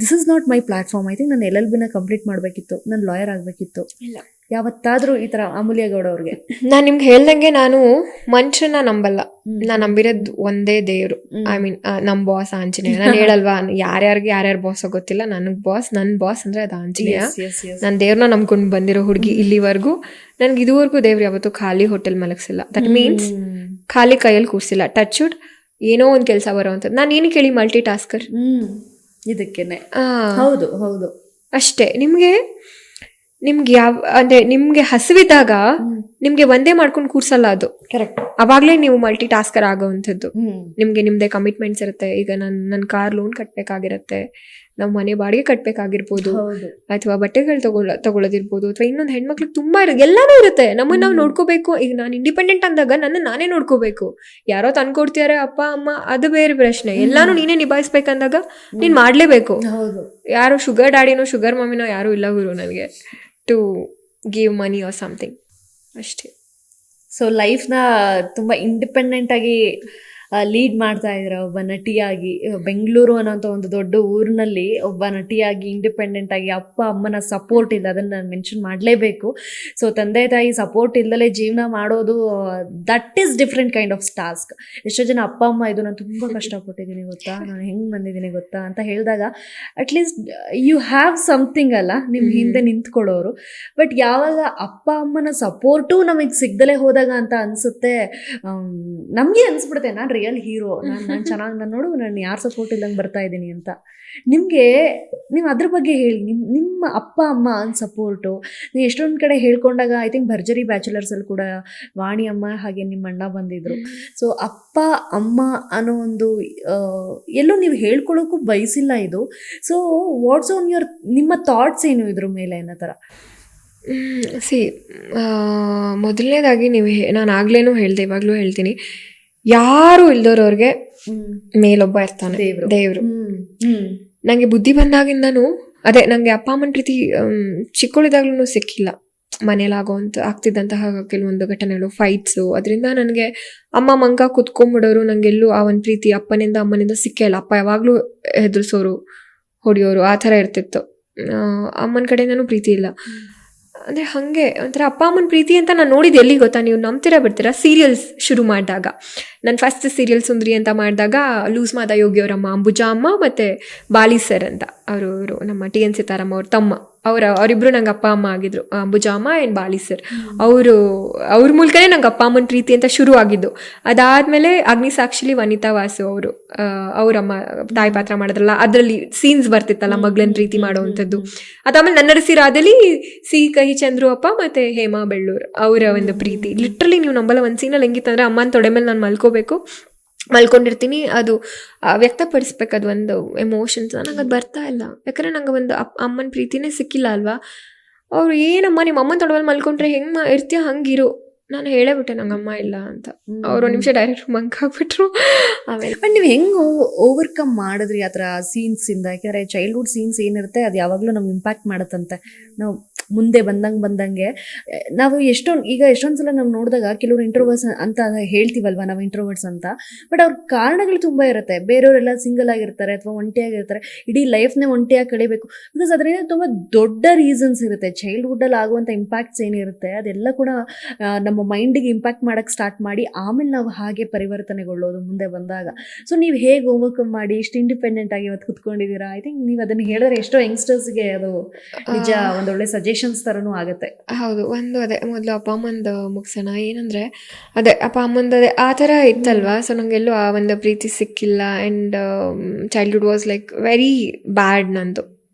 this is not my platform, I think ನಾನು LLB ಕಮ್ಪ್ಲೀಟ್ ಮಾಡಬೇಕಿತ್ತು, ನಾನು ಲಾಯರ್ ಆಗಬೇಕಿತ್ತು, ಇಲ್ಲ ಯಾವತ್ತಾದ್ರೂ ಈ ತರ ಅಮೂಲ್ಯ ಗೌಡ ಅವ್ರಿಗೆ? ನಾನು ನಿಮ್ಗೆ ಹೇಳ್ದಂಗೆ, ನಾನು ಮನುಷ್ಯನ ನಂಬಲ್ಲ, ನಾನು ನಂಬಿರೋದು ಒಂದೇ ದೇವ್ರು. ಐ ಮೀನ್ ನಮ್ ಬಾಸ್ ಆಂಜನೇಯ. ನಾನು ಹೇಳಲ್ವಾ, ಯಾರ್ಯಾರು ಬಾಸ್ ಗೊತ್ತಿಲ್ಲ, ನನಗ್ ನನ್ನ ಬಾಸ್ ಅಂದ್ರೆ ಅದು ಆಂಜನೇಯ. ನಾನು ದೇವ್ರನ್ನ ನಂಬ್ಕೊಂಡು ಬಂದಿರೋ ಹುಡುಗಿ ಇಲ್ಲಿವರೆಗೂ. ನನ್ಗೆ ಇದುವರೆಗೂ ದೇವ್ರು ಯಾವತ್ತೂ ಖಾಲಿ ಹೋಟೆಲ್ ಮಲಗಿಸಿಲ್ಲ. ದಟ್ ಮೀನ್ಸ್ ಖಾಲಿ ಕೈಯಲ್ಲಿ ಕೂರ್ಸಿಲ್ಲ. ಟಚ್ ವುಡ್, ಏನೋ ಒಂದು ಕೆಲಸ ಬರೋವಂಥದ್ದು. ನಾನು ಏನು ಕೇಳಿ ಮಲ್ಟಿ ಟಾಸ್ಕರ್ ಇದಕ್ಕೇನೆ. ಹೌದು ಹೌದು ಅಷ್ಟೇ. ನಿಮ್ಗೆ ಅಂದ್ರೆ ನಿಮ್ಗೆ ಹಸಿವಿದ್ದಾಗ ನಿಮ್ಗೆ ಒಂದೇ ಮಾಡ್ಕೊಂಡು ಕೂರ್ಸಲ್ಲ ಅದು. ಕರೆಕ್ಟ್. ಅವಾಗ್ಲೇ ನೀವು ಮಲ್ಟಿ ಟಾಸ್ಕರ್ ಆಗೋವಂಥದ್ದು. ನಿಮ್ಗೆ ನಿಮ್ದೇ ಕಮಿಟ್ಮೆಂಟ್ಸ್ ಇರುತ್ತೆ. ಈಗ ನನ್ನ ಕಾರ್ ಲೋನ್ ಕಟ್ಬೇಕಾಗಿರುತ್ತೆ, ನಾವು ಮನೆ ಬಾಡಿಗೆ ಕಟ್ಬೇಕಾಗಿರ್ಬೋದು, ಅಥವಾ ಬಟ್ಟೆಗಳು ತಗೊಳ್ಳೋದಿರ್ಬೋದು, ಅಥವಾ ಇನ್ನೊಂದು ಹೆಣ್ಮಕ್ಳಿಗೆ ತುಂಬಾ ಎಲ್ಲಾನು ಇರುತ್ತೆ. ನಮ್ಮನ್ನ ನಾವು ನೋಡ್ಕೋಬೇಕು. ಈಗ ನಾನು ಇಂಡಿಪೆಂಡೆಂಟ್ ಅಂದಾಗ ನಾನೇ ನೋಡ್ಕೋಬೇಕು. ಯಾರೋ ತಂದ್ಕೊಡ್ತಿದಾರೆ ಅಪ್ಪ ಅಮ್ಮ, ಅದು ಬೇರೆ ಪ್ರಶ್ನೆ. ಎಲ್ಲಾನು ನೀನೇ ನಿಭಾಯಿಸ್ಬೇಕಂದಾಗ ನೀನ್ ಮಾಡ್ಲೇಬೇಕು. ಯಾರು ಶುಗರ್ ಡ್ಯಾಡಿನೋ ಶುಗರ್ ಮಮ್ಮಿನೋ ಯಾರು ಇಲ್ಲ ಗುರು ನನಗೆ to give money or something ಅಷ್ಟೇ. ಸೊ ಲೈಫ್ನ ತುಂಬ ಇಂಡಿಪೆಂಡೆಂಟ್ ಆಗಿ ಲೀಡ್ ಮಾಡ್ತಾ ಇದ್ದಾರೆ ಒಬ್ಬ ನಟಿಯಾಗಿ. ಬೆಂಗಳೂರು ಅನ್ನೋಂಥ ಒಂದು ದೊಡ್ಡ ಊರಿನಲ್ಲಿ ಒಬ್ಬ ನಟಿಯಾಗಿ ಇಂಡಿಪೆಂಡೆಂಟ್ ಆಗಿ, ಅಪ್ಪ ಅಮ್ಮನ ಸಪೋರ್ಟ್ ಇಲ್ಲ, ಅದನ್ನು ನಾನು ಮೆನ್ಷನ್ ಮಾಡಲೇಬೇಕು. ಸೊ ತಂದೆ ತಾಯಿ ಸಪೋರ್ಟ್ ಇಲ್ಲದಲೇ ಜೀವನ ಮಾಡೋದು, that is different kind of task. ಎಷ್ಟೋ ಜನ ಅಪ್ಪ ಅಮ್ಮ ಇದು ನಾನು ತುಂಬ ಕಷ್ಟಪಟ್ಟಿದ್ದೀನಿ ಗೊತ್ತಾ, ನಾನು ಹೆಂಗೆ ಬಂದಿದ್ದೀನಿ ಗೊತ್ತಾ ಅಂತ ಹೇಳಿದಾಗ ಅಟ್ಲೀಸ್ಟ್ ಯು ಹ್ಯಾವ್ ಸಮಥಿಂಗ್ ಅಲ್ಲ, ನಿಮ್ಮ ಹಿಂದೆ ನಿಂತ್ಕೊಳ್ಳೋರು. ಬಟ್ ಯಾವಾಗ ಅಪ್ಪ ಅಮ್ಮನ ಸಪೋರ್ಟು ನಮಗೆ ಸಿಗ್ದಲೇ ಹೋದಾಗ ಅಂತ ಅನಿಸುತ್ತೆ, ನಮಗೆ ಅನಿಸ್ಬಿಡುತ್ತೆ ನಾನು ರಿಯಲ್ ಹೀರೋ, ನಾನು ಚೆನ್ನಾಗಿ, ನಾನು ನೋಡು ನಾನು ಯಾರು ಸಪೋರ್ಟ್ ಇಲ್ಲಂಗೆ ಬರ್ತಾ ಇದ್ದೀನಿ ಅಂತ. ನೀವು ಅದ್ರ ಬಗ್ಗೆ ಹೇಳಿ, ನಿಮ್ಮ ಅಪ್ಪ ಅಮ್ಮ ಸಪೋರ್ಟು ನೀವು ಎಷ್ಟೊಂದು ಕಡೆ ಹೇಳ್ಕೊಂಡಾಗ, ಐ ಥಿಂಕ್ ಭರ್ಜರಿ ಬ್ಯಾಚುಲರ್ಸಲ್ಲಿ ಕೂಡ ವಾಣಿ ಅಮ್ಮ ಹಾಗೆ ನಿಮ್ಮ ಅಣ್ಣ ಬಂದಿದ್ರು. ಸೊ ಅಪ್ಪ ಅಮ್ಮ ಅನ್ನೋ ಒಂದು ಎಲ್ಲೂ ನೀವು ಹೇಳ್ಕೊಳ್ಳೋಕ್ಕೂ ಬಯಸಿಲ್ಲ ಇದು. ಸೊ ವಾಟ್ಸ್ ಆನ್ ನಿಮ್ಮ ಥಾಟ್ಸ್ ಏನು ಇದ್ರ ಮೇಲೆ ಅನ್ನೋ ಥರ? ಮೊದಲನೇದಾಗಿ ನಾನು ಆಗ್ಲೇನೂ ಹೇಳ್ದೆ, ಇವಾಗಲೂ ಹೇಳ್ತೀನಿ, ಯಾರು ಇಲ್ದೋರವ್ರಿಗೆ ಮೇಲೊಬ್ಬ ಇರ್ತಾನೆ, ದೇವ್ರು. ನಂಗೆ ಬುದ್ಧಿ ಬಂದಾಗಿಂದನೂ ಅದೇ, ನಂಗೆ ಅಪ್ಪ ಅಮ್ಮನ ಪ್ರೀತಿ ಚಿಕ್ಕಳಿದಾಗ್ಲೂ ಸಿಕ್ಕಿಲ್ಲ. ಮನೇಲಾಗೋಂತ ಆಗ್ತಿದ್ದಂತಹ ಕೆಲವೊಂದು ಘಟನೆಗಳು, ಫೈಟ್ಸು, ಅದರಿಂದ ನನಗೆ ಅಮ್ಮ ಮಂಗ ಕುತ್ಕೊಂಡ್ಬಿಡೋರು. ನಂಗೆಲ್ಲೂ ಆ ಒಂದು ಪ್ರೀತಿ ಅಪ್ಪನಿಂದ ಅಮ್ಮನಿಂದ ಸಿಕ್ಕೇ ಇಲ್ಲ. ಅಪ್ಪ ಯಾವಾಗಲೂ ಹೆದರ್ಸೋರು, ಹೊಡೆಯೋರು ಆ ಥರ ಇರ್ತಿತ್ತು. ಅಮ್ಮನ ಕಡೆಯಿಂದನೂ ಪ್ರೀತಿ ಇಲ್ಲ. ಅಂದರೆ ಹಾಗೆ ಒಂಥರ ಅಪ್ಪ ಅಮ್ಮನ ಪ್ರೀತಿ ಅಂತ ನಾನು ನೋಡಿದ್ದು ಎಲ್ಲಿ ಗೊತ್ತಾ, ನೀವು ನಂಬ್ತೀರಾ ಬಿಡ್ತೀರಾ, ಸೀರಿಯಲ್ಸ್ ಶುರು ಮಾಡಿದಾಗ. ನಾನು ಫಸ್ಟ್ ಸೀರಿಯಲ್ ಸುಂದರಿ ಅಂತ ಮಾಡಿದಾಗ ಲೂಸ್ ಮಾದ ಯೋಗಿ ಅವರಮ್ಮ ಅಂಬುಜಾ ಅಮ್ಮ ಮತ್ತು ಬಾಲಿ ಸರ್ ಅಂತ ಅವರು ನಮ್ಮ TN ಸೀತಾರಾಮ್ ಅವ್ರ ತಮ್ಮ, ಅವರಿಬ್ರು ನಂಗೆ ಅಪ್ಪ ಅಮ್ಮ ಆಗಿದ್ರು, ಅಂಬುಜಾ ಅಮ್ಮ ಆ್ಯಂಡ್ ಬಾಲಿ ಸರ್. ಅವ್ರ ಮೂಲಕನೇ ನಂಗೆ ಅಪ್ಪ ಅಮ್ಮನ ಪ್ರೀತಿ ಅಂತ ಶುರು ಆಗಿದ್ದು. ಅದಾದಮೇಲೆ ಅಗ್ನಿಸಾಕ್ಷಿಲಿ ವನಿತಾ ವಾಸು ಅವರಮ್ಮ ತಾಯಿ ಪಾತ್ರ ಮಾಡಿದ್ರಲ್ಲ, ಅದರಲ್ಲಿ ಸೀನ್ಸ್ ಬರ್ತಿತ್ತಲ್ಲ ಮಗಳನ್ನ ಪ್ರೀತಿ ಮಾಡೋವಂಥದ್ದು. ಅದಾದ್ಮೇಲೆ ನನ್ನ ರಸಿರಾದಲ್ಲಿ ಸಿ ಕಹಿ ಚಂದ್ರು ಅಪ್ಪ ಮತ್ತು ಹೇಮಾ ಬೆಳ್ಳೂರ್ ಅವರ ಒಂದು ಪ್ರೀತಿ. ಲಿಟ್ರಲಿ ನೀವು ನಂಬಲ್ಲ, ಒಂದು ಸೀನಲ್ಲಿ ಹೆಂಗಿತ್ತಂದ್ರೆ ಅಮ್ಮನ ತೊಡೆ ಮೇಲೆ ನಾನು ಮಲ್ಕೊಂಡಿರ್ತೀನಿ, ಅದು ವ್ಯಕ್ತಪಡಿಸ್ಬೇಕು, ಅದು ಒಂದು ಎಮೋಷನ್ಸ್ ನಂಗೆ ಅದು ಬರ್ತಾ ಇಲ್ಲ. ಯಾಕಂದರೆ ನಂಗೆ ಒಂದು ಅಮ್ಮನ ಪ್ರೀತಿನೇ ಸಿಕ್ಕಿಲ್ಲ ಅಲ್ವಾ. ಅವ್ರು ಏನಮ್ಮ ನಿಮ್ಮ ಅಮ್ಮನ ತೊಡವಲ್ಲಿ ಮಲ್ಕೊಂಡ್ರೆ ಹೆಂಗೆ ಇರ್ತೀಯ ಹಂಗಿರು, ನಾನು ಹೇಳೇಬಿಟ್ಟೆ ನಂಗೆ ಅಮ್ಮ ಇಲ್ಲ ಅಂತ. ಅವ್ರು ಒಂದು ನಿಮಿಷ ಡೈರೆಕ್ಟ್ ಮಂಕಾಗ್ಬಿಟ್ರು. ಆಮೇಲೆ ಬಟ್ ನೀವು ಹೆಂಗೆ ಓವರ್ಕಮ್ ಮಾಡಿದ್ರಿ ಆ ಥರ ಸೀನ್ಸಿಂದ? ಯಾಕೆಂದರೆ ಚೈಲ್ಡ್ಹುಡ್ ಸೀನ್ಸ್ ಏನಿರುತ್ತೆ ಅದು ಯಾವಾಗಲೂ ನಮ್ಗೆ ಇಂಪ್ಯಾಕ್ಟ್ ಮಾಡುತ್ತಂತೆ. ನಾವು ಮುಂದೆ ಬಂದಂಗೆ ನಾವು ಎಷ್ಟೊಂದು ಸಲ ನಾವು ನೋಡಿದಾಗ ಕೆಲವರು ಇಂಟ್ರೋವರ್ಟ್ಸ್ ಅಂತ ಹೇಳ್ತೀವಲ್ವ, ನಾವು ಇಂಟ್ರೋವರ್ಟ್ಸ್ ಅಂತ. ಬಟ್ ಅವ್ರ ಕಾರಣಗಳು ತುಂಬ ಇರುತ್ತೆ. ಬೇರೆಯವರೆಲ್ಲ ಸಿಂಗಲ್ ಆಗಿರ್ತಾರೆ ಅಥವಾ ಒಂಟಿಯಾಗಿರ್ತಾರೆ, ಇಡೀ ಲೈಫ್ನೇ ಒಂಟಿಯಾಗಿ ಕಳಿಬೇಕು. ಬಿಕಾಸ್ ಅದರಿಂದ ತುಂಬ ದೊಡ್ಡ ರೀಸನ್ಸ್ ಇರುತ್ತೆ. ಚೈಲ್ಡ್ಹುಡ್ಡಲ್ಲಿ ಆಗುವಂಥ ಇಂಪ್ಯಾಕ್ಟ್ಸ್ ಏನಿರುತ್ತೆ ಅದೆಲ್ಲ ಕೂಡ ನಮ್ಮ ಮೈಂಡಿಗೆ ಇಂಪ್ಯಾಕ್ಟ್ ಮಾಡೋಕ್ಕೆ ಸ್ಟಾರ್ಟ್ ಮಾಡಿ ಆಮೇಲೆ ನಾವು ಹಾಗೆ ಪರಿವರ್ತನೆಗೊಳ್ಳೋದು ಮುಂದೆ ಬಂದಾಗ. ಸೊ ನೀವು ಹೇಗೆ ಓವರ್ಕಮ್ ಮಾಡಿ ಇಷ್ಟು ಇಂಡಿಪೆಂಡೆಂಟ್ ಆಗಿ ಇವತ್ತು ಕುತ್ಕೊಂಡಿದ್ದೀರಾ? ಐ ಥಿಂಕ್ ನೀವು ಅದನ್ನು ಹೇಳಿದ್ರೆ ಎಷ್ಟೋ ಯಂಗ್ಸ್ಟರ್ಸ್ಗೆ ಅದು ನಿಜ ಒಂದೊಳ್ಳೆ ಸಜೆಷನ್ಸ್ ಥರನೂ ಆಗುತ್ತೆ. ಹೌದು, ಒಂದು ಅದೇ ಮೊದಲು ಅಪ್ಪ ಅಮ್ಮಂದು ಮುಗಿಸೋಣ. ಏನಂದರೆ ಅದೇ ಅಪ್ಪ ಅಮ್ಮಂದು ಅದೇ ಆ ಥರ ಇತ್ತಲ್ವಾ. ಸೊ ನನಗೆಲ್ಲೂ ಆ ಒಂದು ಪ್ರೀತಿ ಸಿಕ್ಕಿಲ್ಲ. And childhood was like very bad ನಂದು.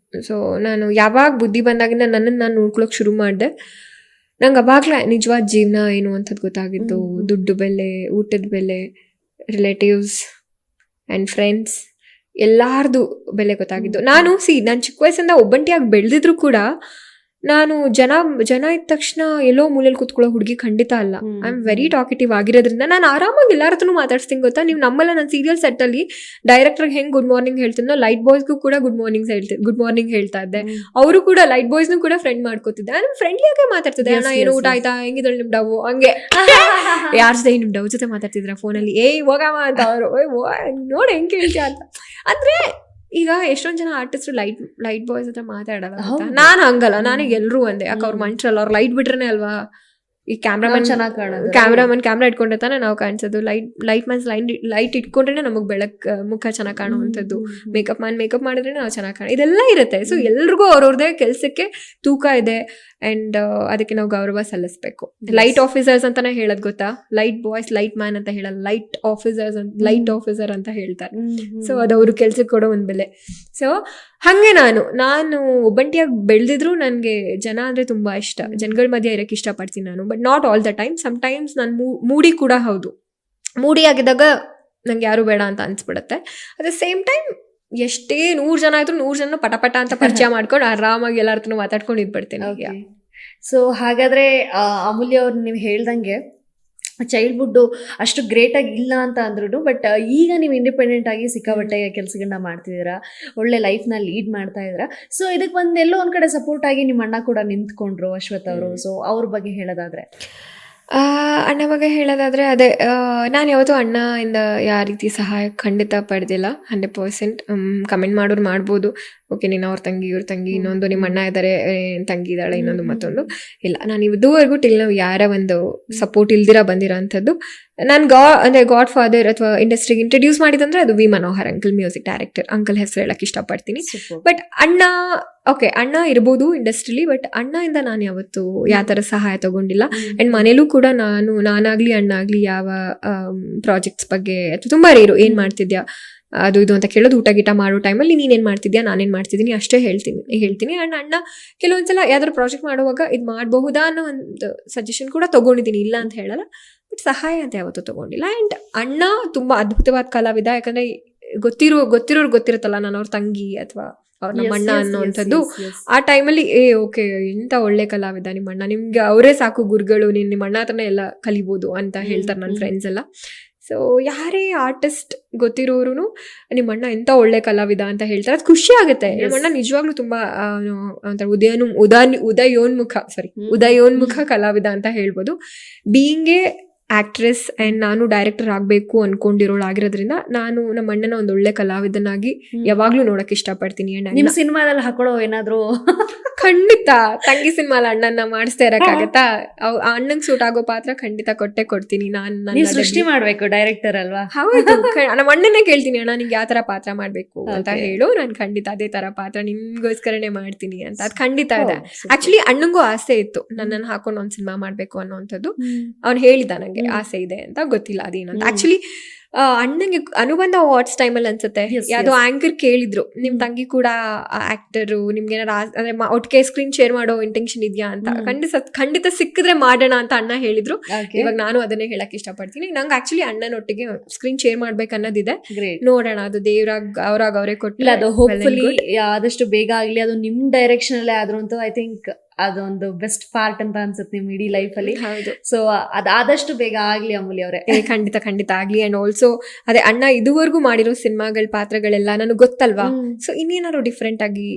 ಸೊ ನಾನು ಯಾವಾಗ ಬುದ್ಧಿ ಬಂದಾಗಿಂದ ನನ್ನನ್ನು ನಾನು ನೋಡ್ಕೊಳಕ್ಕೆ ಶುರು ಮಾಡಿದೆ. ನಂಗೆ ಅವಾಗಲೇ ನಿಜವಾದ ಜೀವನ ಏನು ಅಂಥದ್ದು ಗೊತ್ತಾಗಿದ್ದು. ದುಡ್ಡು ಬೆಲೆ, ಊಟದ ಬೆಲೆ, ರಿಲೇಟಿವ್ಸ್ ಆ್ಯಂಡ್ ಫ್ರೆಂಡ್ಸ್ ಎಲ್ಲಾರ್ದು ಬೆಲೆ ಗೊತ್ತಾಗಿದ್ದು. ನಾನು ಚಿಕ್ಕ ವಯಸ್ಸಿಂದ ಒಬ್ಬಂಟಿಯಾಗಿ ಬೆಳೆದಿದ್ರು ಕೂಡ ನಾನು ಜನ ಇದ್ದ ತಕ್ಷಣ ಎಲ್ಲೋ ಮೂಲೆಯಲ್ಲಿ ಕೂತ್ಕೊಳ್ಳೋ ಹುಡುಗಿ ಖಂಡಿತ ಅಲ್ಲ. ಐ ಆಮ್ ವೆರಿ ಟಾಕಿಟಿವ್ ಆಗಿರೋದ್ರಿಂದ ನಾನು ಆರಾಮಾಗಿ ಎಲ್ಲಾರ ಹತ್ರನೂ ಮಾತಾಡ್ತೀನಿ ಗೊತ್ತಾ. ನೀವು ನಮ್ಮಲ್ಲ ನಾನು ಸೀರಿಯಲ್ ಸೆಟ್ಟಲ್ಲಿ ಡೈರೆಕ್ಟರ್ಗೆ ಹೆಂಗೆ ಗುಡ್ ಮಾರ್ನಿಂಗ್ ಹೇಳ್ತೀನೋ ಲೈಟ್ ಬಾಯ್ಸ್ಗೂ ಕೂಡ ಗುಡ್ ಮಾರ್ನಿಂಗ್ ಹೇಳ್ತಾ ಇದ್ದೆ. ಅವರು ಕೂಡ ಲೈಟ್ ಬಾಯ್ಸ್ನು ಕೂಡ ಫ್ರೆಂಡ್ ಮಾಡ್ಕೋತಿದ್ದೆ. ನಾನು ಫ್ರೆಂಡ್ಲಿಯಾಗೆ ಮಾತಾಡ್ತಿದ್ದೆ. ಅಣ್ಣ ಏನು ಊಟ ಆಯ್ತಾ, ಹೆಂಗಿದ್ರೆ ನಿಮ್ ಡವ್, ಹಂಗೆ ಯಾರ ಜೊತೆ ನಿಮ್ ಡವ್ ಜೊತೆ ಮಾತಾಡ್ತಿದ್ರ ಫೋನಲ್ಲಿ, ಹೋಗಮ್ಮ ಅಂತ ಅವರು ನೋಡಿ ಹೆಂಗೆ ಕೇಳ್ತೀಯ ಅಂತ. ಅಂದ್ರೆ ಈಗ ಎಷ್ಟೊಂದು ಜನ ಆರ್ಟಿಸ್ಟ್ ಲೈಟ್ ಬಾಯ್ಸ್ ಹತ್ರ ಮಾತಾಡಲ್ಲ. ನಾನು ಹಂಗಲ್ಲ, ನನಗೆ ಎಲ್ಲರೂ ಒಂದೇ. ಯಾಕೆ ಅವ್ರು ಮಂಟ್ರಲ್ಲ, ಅವ್ರು ಲೈಟ್ ಬಿಟ್ರೇನೆ ಅಲ್ವಾ ಈ ಕ್ಯಾಮ್ರಾಮನ್ ಚೆನ್ನಾಗಿ ಕಾಣೋದು. ಕ್ಯಾಮ್ರಾ ಇಟ್ಕೊಂಡೆ ತಾನೆ ನಾವು ಕಾಣಿಸೋದು. ಲೈಟ್ ಇಟ್ಕೊಂಡ್ರೆ ನಮಗೆ ಮುಖ ಚೆನ್ನಾಗಿ ಕಾಣುವಂಥದ್ದು. ಮೇಕಪ್ ಮಾಡಿದ್ರೆ ನಾವು ಚೆನ್ನಾಗಿ ಇದೆಲ್ಲ ಇರುತ್ತೆ. ಸೊ ಎಲ್ರಿಗೂ ಅವ್ರವ್ರದೇ ಕೆಲಸಕ್ಕೆ ತೂಕ ಇದೆ. ಆ್ಯಂಡ್ ಅದಕ್ಕೆ ನಾವು ಗೌರವ ಸಲ್ಲಿಸ್ಬೇಕು. ಲೈಟ್ ಆಫೀಸರ್ಸ್ ಅಂತಾನೆ ಹೇಳೋದು ಗೊತ್ತಾ. ಲೈಟ್ ಬಾಯ್ಸ್ ಲೈಟ್ ಮ್ಯಾನ್ ಅಂತ ಹೇಳಲ್ಲ, ಲೈಟ್ ಆಫೀಸರ್ ಅಂತ ಹೇಳ್ತಾರೆ. ಸೊ ಅದು ಅವ್ರು ಕೆಲ್ಸಕ್ಕೆ ಕೊಡೋ ಒಂದು ಬೆಲೆ. ಸೊ ಹಾಗೆ ನಾನು ಒಬ್ಬಂಟಿಯಾಗಿ ಬೆಳೆದಿದ್ರು ನನಗೆ ಜನ ಅಂದರೆ ತುಂಬ ಇಷ್ಟ. ಜನಗಳ ಮಧ್ಯೆ ಇರೋಕ್ಕೆ ಇಷ್ಟಪಡ್ತೀನಿ ನಾನು. But not all the time. Sometimes ನಾನು ಮೂಡಿ ಕೂಡ ಹೌದು. ಮೂಡಿ ಆಗಿದ್ದಾಗ ನಂಗೆ ಯಾರು ಬೇಡ ಅಂತ ಅನ್ಸ್ಬಿಡುತ್ತೆ. ಅಟ್ ದ ಸೇಮ್ ಟೈಮ್ ಎಷ್ಟೇ 100 ಜನ ಆಯ್ತು 100 ಜನ ಪಟ ಅಂತ ಪರಿಚಯ ಮಾಡ್ಕೊಂಡು ಆರಾಮಾಗಿ ಎಲ್ಲಾರ್ತು ಮಾತಾಡ್ಕೊಂಡು ಇದ್ಬಿಡ್ತೀನಿ. ಸೊ ಹಾಗಾದ್ರೆ ಅಮೂಲ್ಯ ಅವ್ರು ನೀವು ಹೇಳ್ದಂಗೆ ಚೈಲ್ಡ್ಹುಡ್ಡು ಅಷ್ಟು ಗ್ರೇಟಾಗಿ ಇಲ್ಲ ಅಂತ ಅಂದ್ರೂ, ಬಟ್ ಈಗ ನೀವು ಇಂಡಿಪೆಂಡೆಂಟ್ ಆಗಿ ಸಿಕ್ಕಾಬಟ್ಟೆ ಕೆಲಸಗಳನ್ನ ಮಾಡ್ತಿದ್ದೀರಾ, ಒಳ್ಳೆ ಲೈಫ್ನ ಲೀಡ್ ಮಾಡ್ತಾ ಇದ್ದೀರಾ. ಸೊ ಇದಕ್ಕೆ ಎಲ್ಲೋ ಒಂದು ಕಡೆ ಸಪೋರ್ಟ್ ಆಗಿ ನಿಮ್ಮ ಅಣ್ಣ ಕೂಡ ನಿಂತ್ಕೊಂಡ್ರು, ಅಶ್ವಥ್ ಅವರು. ಸೊ ಅವ್ರ ಬಗ್ಗೆ ಹೇಳೋದಾದ್ರೆ ಅಣ್ಣ ಬಗ್ಗೆ ಹೇಳೋದಾದರೆ ಅದೇ ನಾನು ಯಾವತ್ತೂ ಅಣ್ಣಯಿಂದ ಯಾವ ರೀತಿ ಸಹಾಯ ಖಂಡಿತ ಪಡೆದಿಲ್ಲ. 100%. ಕಮೆಂಟ್ ಮಾಡೋರು ಮಾಡ್ಬೋದು, ಓಕೆ ನೀನು ಅವ್ರ ತಂಗಿ ಇವ್ರ ತಂಗಿ, ಇನ್ನೊಂದು ನಿಮ್ಮ ಅಣ್ಣ ಇದ್ದಾರೆ, ತಂಗಿ ಇದ್ದಾಳೆ, ಇನ್ನೊಂದು ಮತ್ತೊಂದು. ಇಲ್ಲ, ನಾನು ಇದುವರೆಗೂ ನಾವು ಯಾರ ಒಂದು ಸಪೋರ್ಟ್ ಇಲ್ದಿರ ಬಂದಿರೋ ಅಂಥದ್ದು. ನಾನು ಗಾಡ್ ಫಾದರ್ ಅಥವಾ ಇಂಡಸ್ಟ್ರಿಗೆ ಇಂಟ್ರಡ್ಯೂಸ್ ಮಾಡಿದಂದ್ರೆ ಅದು V Manohar uncle, music director. Uncle ಹೆಸರು ಹೇಳಕ್ಕೆ ಇಷ್ಟಪಡ್ತೀನಿ. ಬಟ್ ಅಣ್ಣ ಇರ್ಬೋದು ಇಂಡಸ್ಟ್ರಿಲಿ, ಬಟ್ ಅಣ್ಣಯಿಂದ ನಾನು ಯಾವತ್ತು ಯಾವ ಥರ ಸಹಾಯ ತಗೊಂಡಿಲ್ಲ. ಆ್ಯಂಡ್ ಮನೇಲೂ ಕೂಡ ನಾನಾಗ್ಲಿ ಅಣ್ಣ ಆಗಲಿ ಯಾವ ಪ್ರಾಜೆಕ್ಟ್ಸ್ ಬಗ್ಗೆ ಅಥವಾ ತುಂಬ ರೇರು ಏನು ಮಾಡ್ತಿದ್ಯಾ ಅದು ಇದು ಅಂತ ಕೇಳೋದು. ಊಟ ಗೀಟ ಮಾಡೋ ಟೈಮಲ್ಲಿ ನೀನೇನು ಮಾಡ್ತಿದ್ಯಾ, ನಾನೇನು ಮಾಡ್ತಿದ್ದೀನಿ ಅಷ್ಟೇ ಹೇಳ್ತೀನಿ. ಆ್ಯಂಡ್ ಅಣ್ಣ ಕೆಲವೊಂದ್ಸಲ ಯಾವ್ದಾದ್ರು ಪ್ರಾಜೆಕ್ಟ್ ಮಾಡುವಾಗ ಇದು ಮಾಡಬಹುದಾ ಅನ್ನೋ ಒಂದು ಸಜೆಷನ್ ಕೂಡ ತೊಗೊಂಡಿದ್ದೀನಿ, ಇಲ್ಲ ಅಂತ ಹೇಳಲ್ಲ. ಬಟ್ ಸಹಾಯ ಅಂತ ಯಾವತ್ತೂ ತೊಗೊಂಡಿಲ್ಲ. ಆ್ಯಂಡ್ ಅಣ್ಣ ತುಂಬ ಅದ್ಭುತವಾದ ಕಲಾವಿದ. ಯಾಕಂದರೆ ಗೊತ್ತಿರೋರು ಗೊತ್ತಿರುತ್ತಲ್ಲ, ನಾನು ಅವ್ರ ತಂಗಿ ಅಥವಾ ಅವ್ರ ನಮ್ಮ ಅಣ್ಣ ಅನ್ನೋವಂಥದ್ದು. ಆ ಟೈಮಲ್ಲಿ ಓಕೆ ಇಂಥ ಒಳ್ಳೆ ಕಲಾವಿದ ನಿಮ್ಮ ಅಣ್ಣ, ನಿಮ್ಗೆ ಅವರೇ ಸಾಕು ಗುರುಗಳು, ನಿಮ್ಮ ಅಣ್ಣ ಹತ್ರನೇ ಎಲ್ಲ ಕಲಿಬೋದು ಅಂತ ಹೇಳ್ತಾರೆ ನನ್ನ ಫ್ರೆಂಡ್ಸ್ ಎಲ್ಲ. ಸೊ ಯಾರೇ ಆರ್ಟಿಸ್ಟ್ ಗೊತ್ತಿರೋರು ನಿಮ್ಮ ಅಣ್ಣ ಎಂಥ ಒಳ್ಳೆ ಕಲಾವಿದ ಅಂತ ಹೇಳ್ತಾರೆ, ಅದು ಖುಷಿ ಆಗುತ್ತೆ. ನಮ್ಮ ಅಣ್ಣ ನಿಜವಾಗ್ಲೂ ತುಂಬ ಒಂಥರ ಉದಯೋನ್ಮುಖ ಕಲಾವಿದ ಅಂತ ಹೇಳ್ಬೋದು. ಬೀಯಿಂಗ್ ಎ ಆಕ್ಟ್ರೆಸ್ ಅಂಡ್ ನಾನು ಡೈರೆಕ್ಟರ್ ಆಗಬೇಕು ಅನ್ಕೊಂಡಿರೋಳಾಗಿರೋದ್ರಿಂದ ನಾನು ನಮ್ಮ ಅಣ್ಣನ ಒಂದು ಒಳ್ಳೆ ಕಲಾವಿದನಾಗಿ ಯಾವಾಗ್ಲೂ ನೋಡಕ್ ಇಷ್ಟಪಡ್ತೀನಿ. ನಿಮ್ ಸಿನಿಮಾದಲ್ಲಿ ಹಾಕೊಳ್ಳೋ ಏನಾದ್ರು ಖಂಡಿತ ತಂಗಿ ಸಿನಿಮಾಲ ಅಣ್ಣನ ಮಾಡಿಸ್ತಾ ಇರಕ್ಕಾಗತ್ತಾ? ಅಣ್ಣಂಗ್ ಸೂಟ್ ಆಗೋ ಪಾತ್ರ ಖಂಡಿತ ಕೊಡ್ತೀನಿ. ನೀವ್ ಸೃಷ್ಟಿ ಮಾಡ್ಬೇಕು, ಡೈರೆಕ್ಟರ್ ಅಲ್ವಾ? ಹೌದು, ನಮ್ಮ ಅಣ್ಣನೇ ಕೇಳ್ತೀನಿ, ಅಣ್ಣ ನಿಂಗೆ ಯಾವ ತರ ಪಾತ್ರ ಮಾಡ್ಬೇಕು ಅಂತ ಹೇಳು, ನಾನು ಖಂಡಿತ ಅದೇ ತರ ಪಾತ್ರ ನಿಮ್ಗೋಸ್ಕರನೇ ಮಾಡ್ತೀನಿ ಅಂತ. ಅದ್ ಖಂಡಿತ ಇದೆ. ಆಕ್ಚುಲಿ ಅಣ್ಣಂಗೂ ಆಸೆ ಇತ್ತು ನನ್ನನ್ನು ಹಾಕೊಂಡು ಒಂದ್ ಸಿನಿಮಾ ಮಾಡ್ಬೇಕು ಅನ್ನೋಂಥದ್ದು. ಅವ್ನು ಹೇಳಿದ ನಂಗೆ ಆಸೆ ಇದೆ ಅಂತ, ಗೊತ್ತಿಲ್ಲ ಅದೇನಂತ. ಆಕ್ಚುಲಿ ಅಣ್ಣಂಗೆ ಅನುಬಂಧ ಅವಾರ್ಡ್ಸ್ ಟೈಮಲ್ಲಿ ಅನ್ಸುತ್ತೆ ಯಾವ್ದೋ ಆಂಕರ್ ಕೇಳಿದ್ರು, ನಿಮ್ ತಂಗಿ ಕೂಡ ಆಕ್ಟರು, ನಿಮ್ಗೆ ಏನಾರ ಅಂದ್ರೆ ಒಟ್ಟಿಗೆ ಸ್ಕ್ರೀನ್ ಶೇರ್ ಮಾಡೋ ಇಂಟೆನ್ಷನ್ ಇದೆಯಾ ಅಂತ. ಖಂಡಿತ ಸಿಕ್ಕಿದ್ರೆ ಮಾಡೋಣ ಅಂತ ಅಣ್ಣ ಹೇಳಿದ್ರು. ಇವಾಗ ನಾನು ಅದನ್ನೇ ಹೇಳಕ್ ಇಷ್ಟಪಡ್ತೀನಿ. ನಂಗೆ ಆಕ್ಚುಲಿ ಅಣ್ಣನೊಟ್ಟಿಗೆ ಸ್ಕ್ರೀನ್ ಶೇರ್ ಮಾಡ್ಬೇಕು ಅನ್ನೋದಿದೆ. ನೋಡೋಣ, ಅದು ದೇವ್ರಾಗ ಅವರೇ ಕೊಟ್ಟಿಲ್ಲ. ಅದು ಹೋಪ್ಫುಲಿ ಆದಷ್ಟು ಬೇಗ ಆಗ್ಲಿ. ಅದು ನಿಮ್ ಡೈರೆಕ್ಷನ್ ಅಲ್ಲೇ ಆದ್ರೂ ಅಂತೂ ಐ ಥಿಂಕ್ ಅದೊಂದು ಬೆಸ್ಟ್ ಪಾರ್ಟ್ ಅಂತ ಅನ್ಸುತ್ತೆ ನಿಮ್ ಇಡೀ ಲೈಫ್ ಅಲ್ಲಿ. ಸೊ ಅದಾದಷ್ಟು ಬೇಗ ಆಗ್ಲಿ ಅಮೂಲ್ಯ ಅವರೇ. ಖಂಡಿತ ಆಗ್ಲಿ. ಅಂಡ್ ಆಲ್ಸೋ ಅದೇ ಅಣ್ಣ ಇದುವರೆಗೂ ಮಾಡಿರೋ ಸಿನಿಮಾಗಳ ಪಾತ್ರಗಳೆಲ್ಲ ನನಗೆ ಗೊತ್ತಲ್ವಾ, ಸೊ ಇನ್ನೇನಾದ್ರು ಡಿಫ್ರೆಂಟ್ ಆಗಿ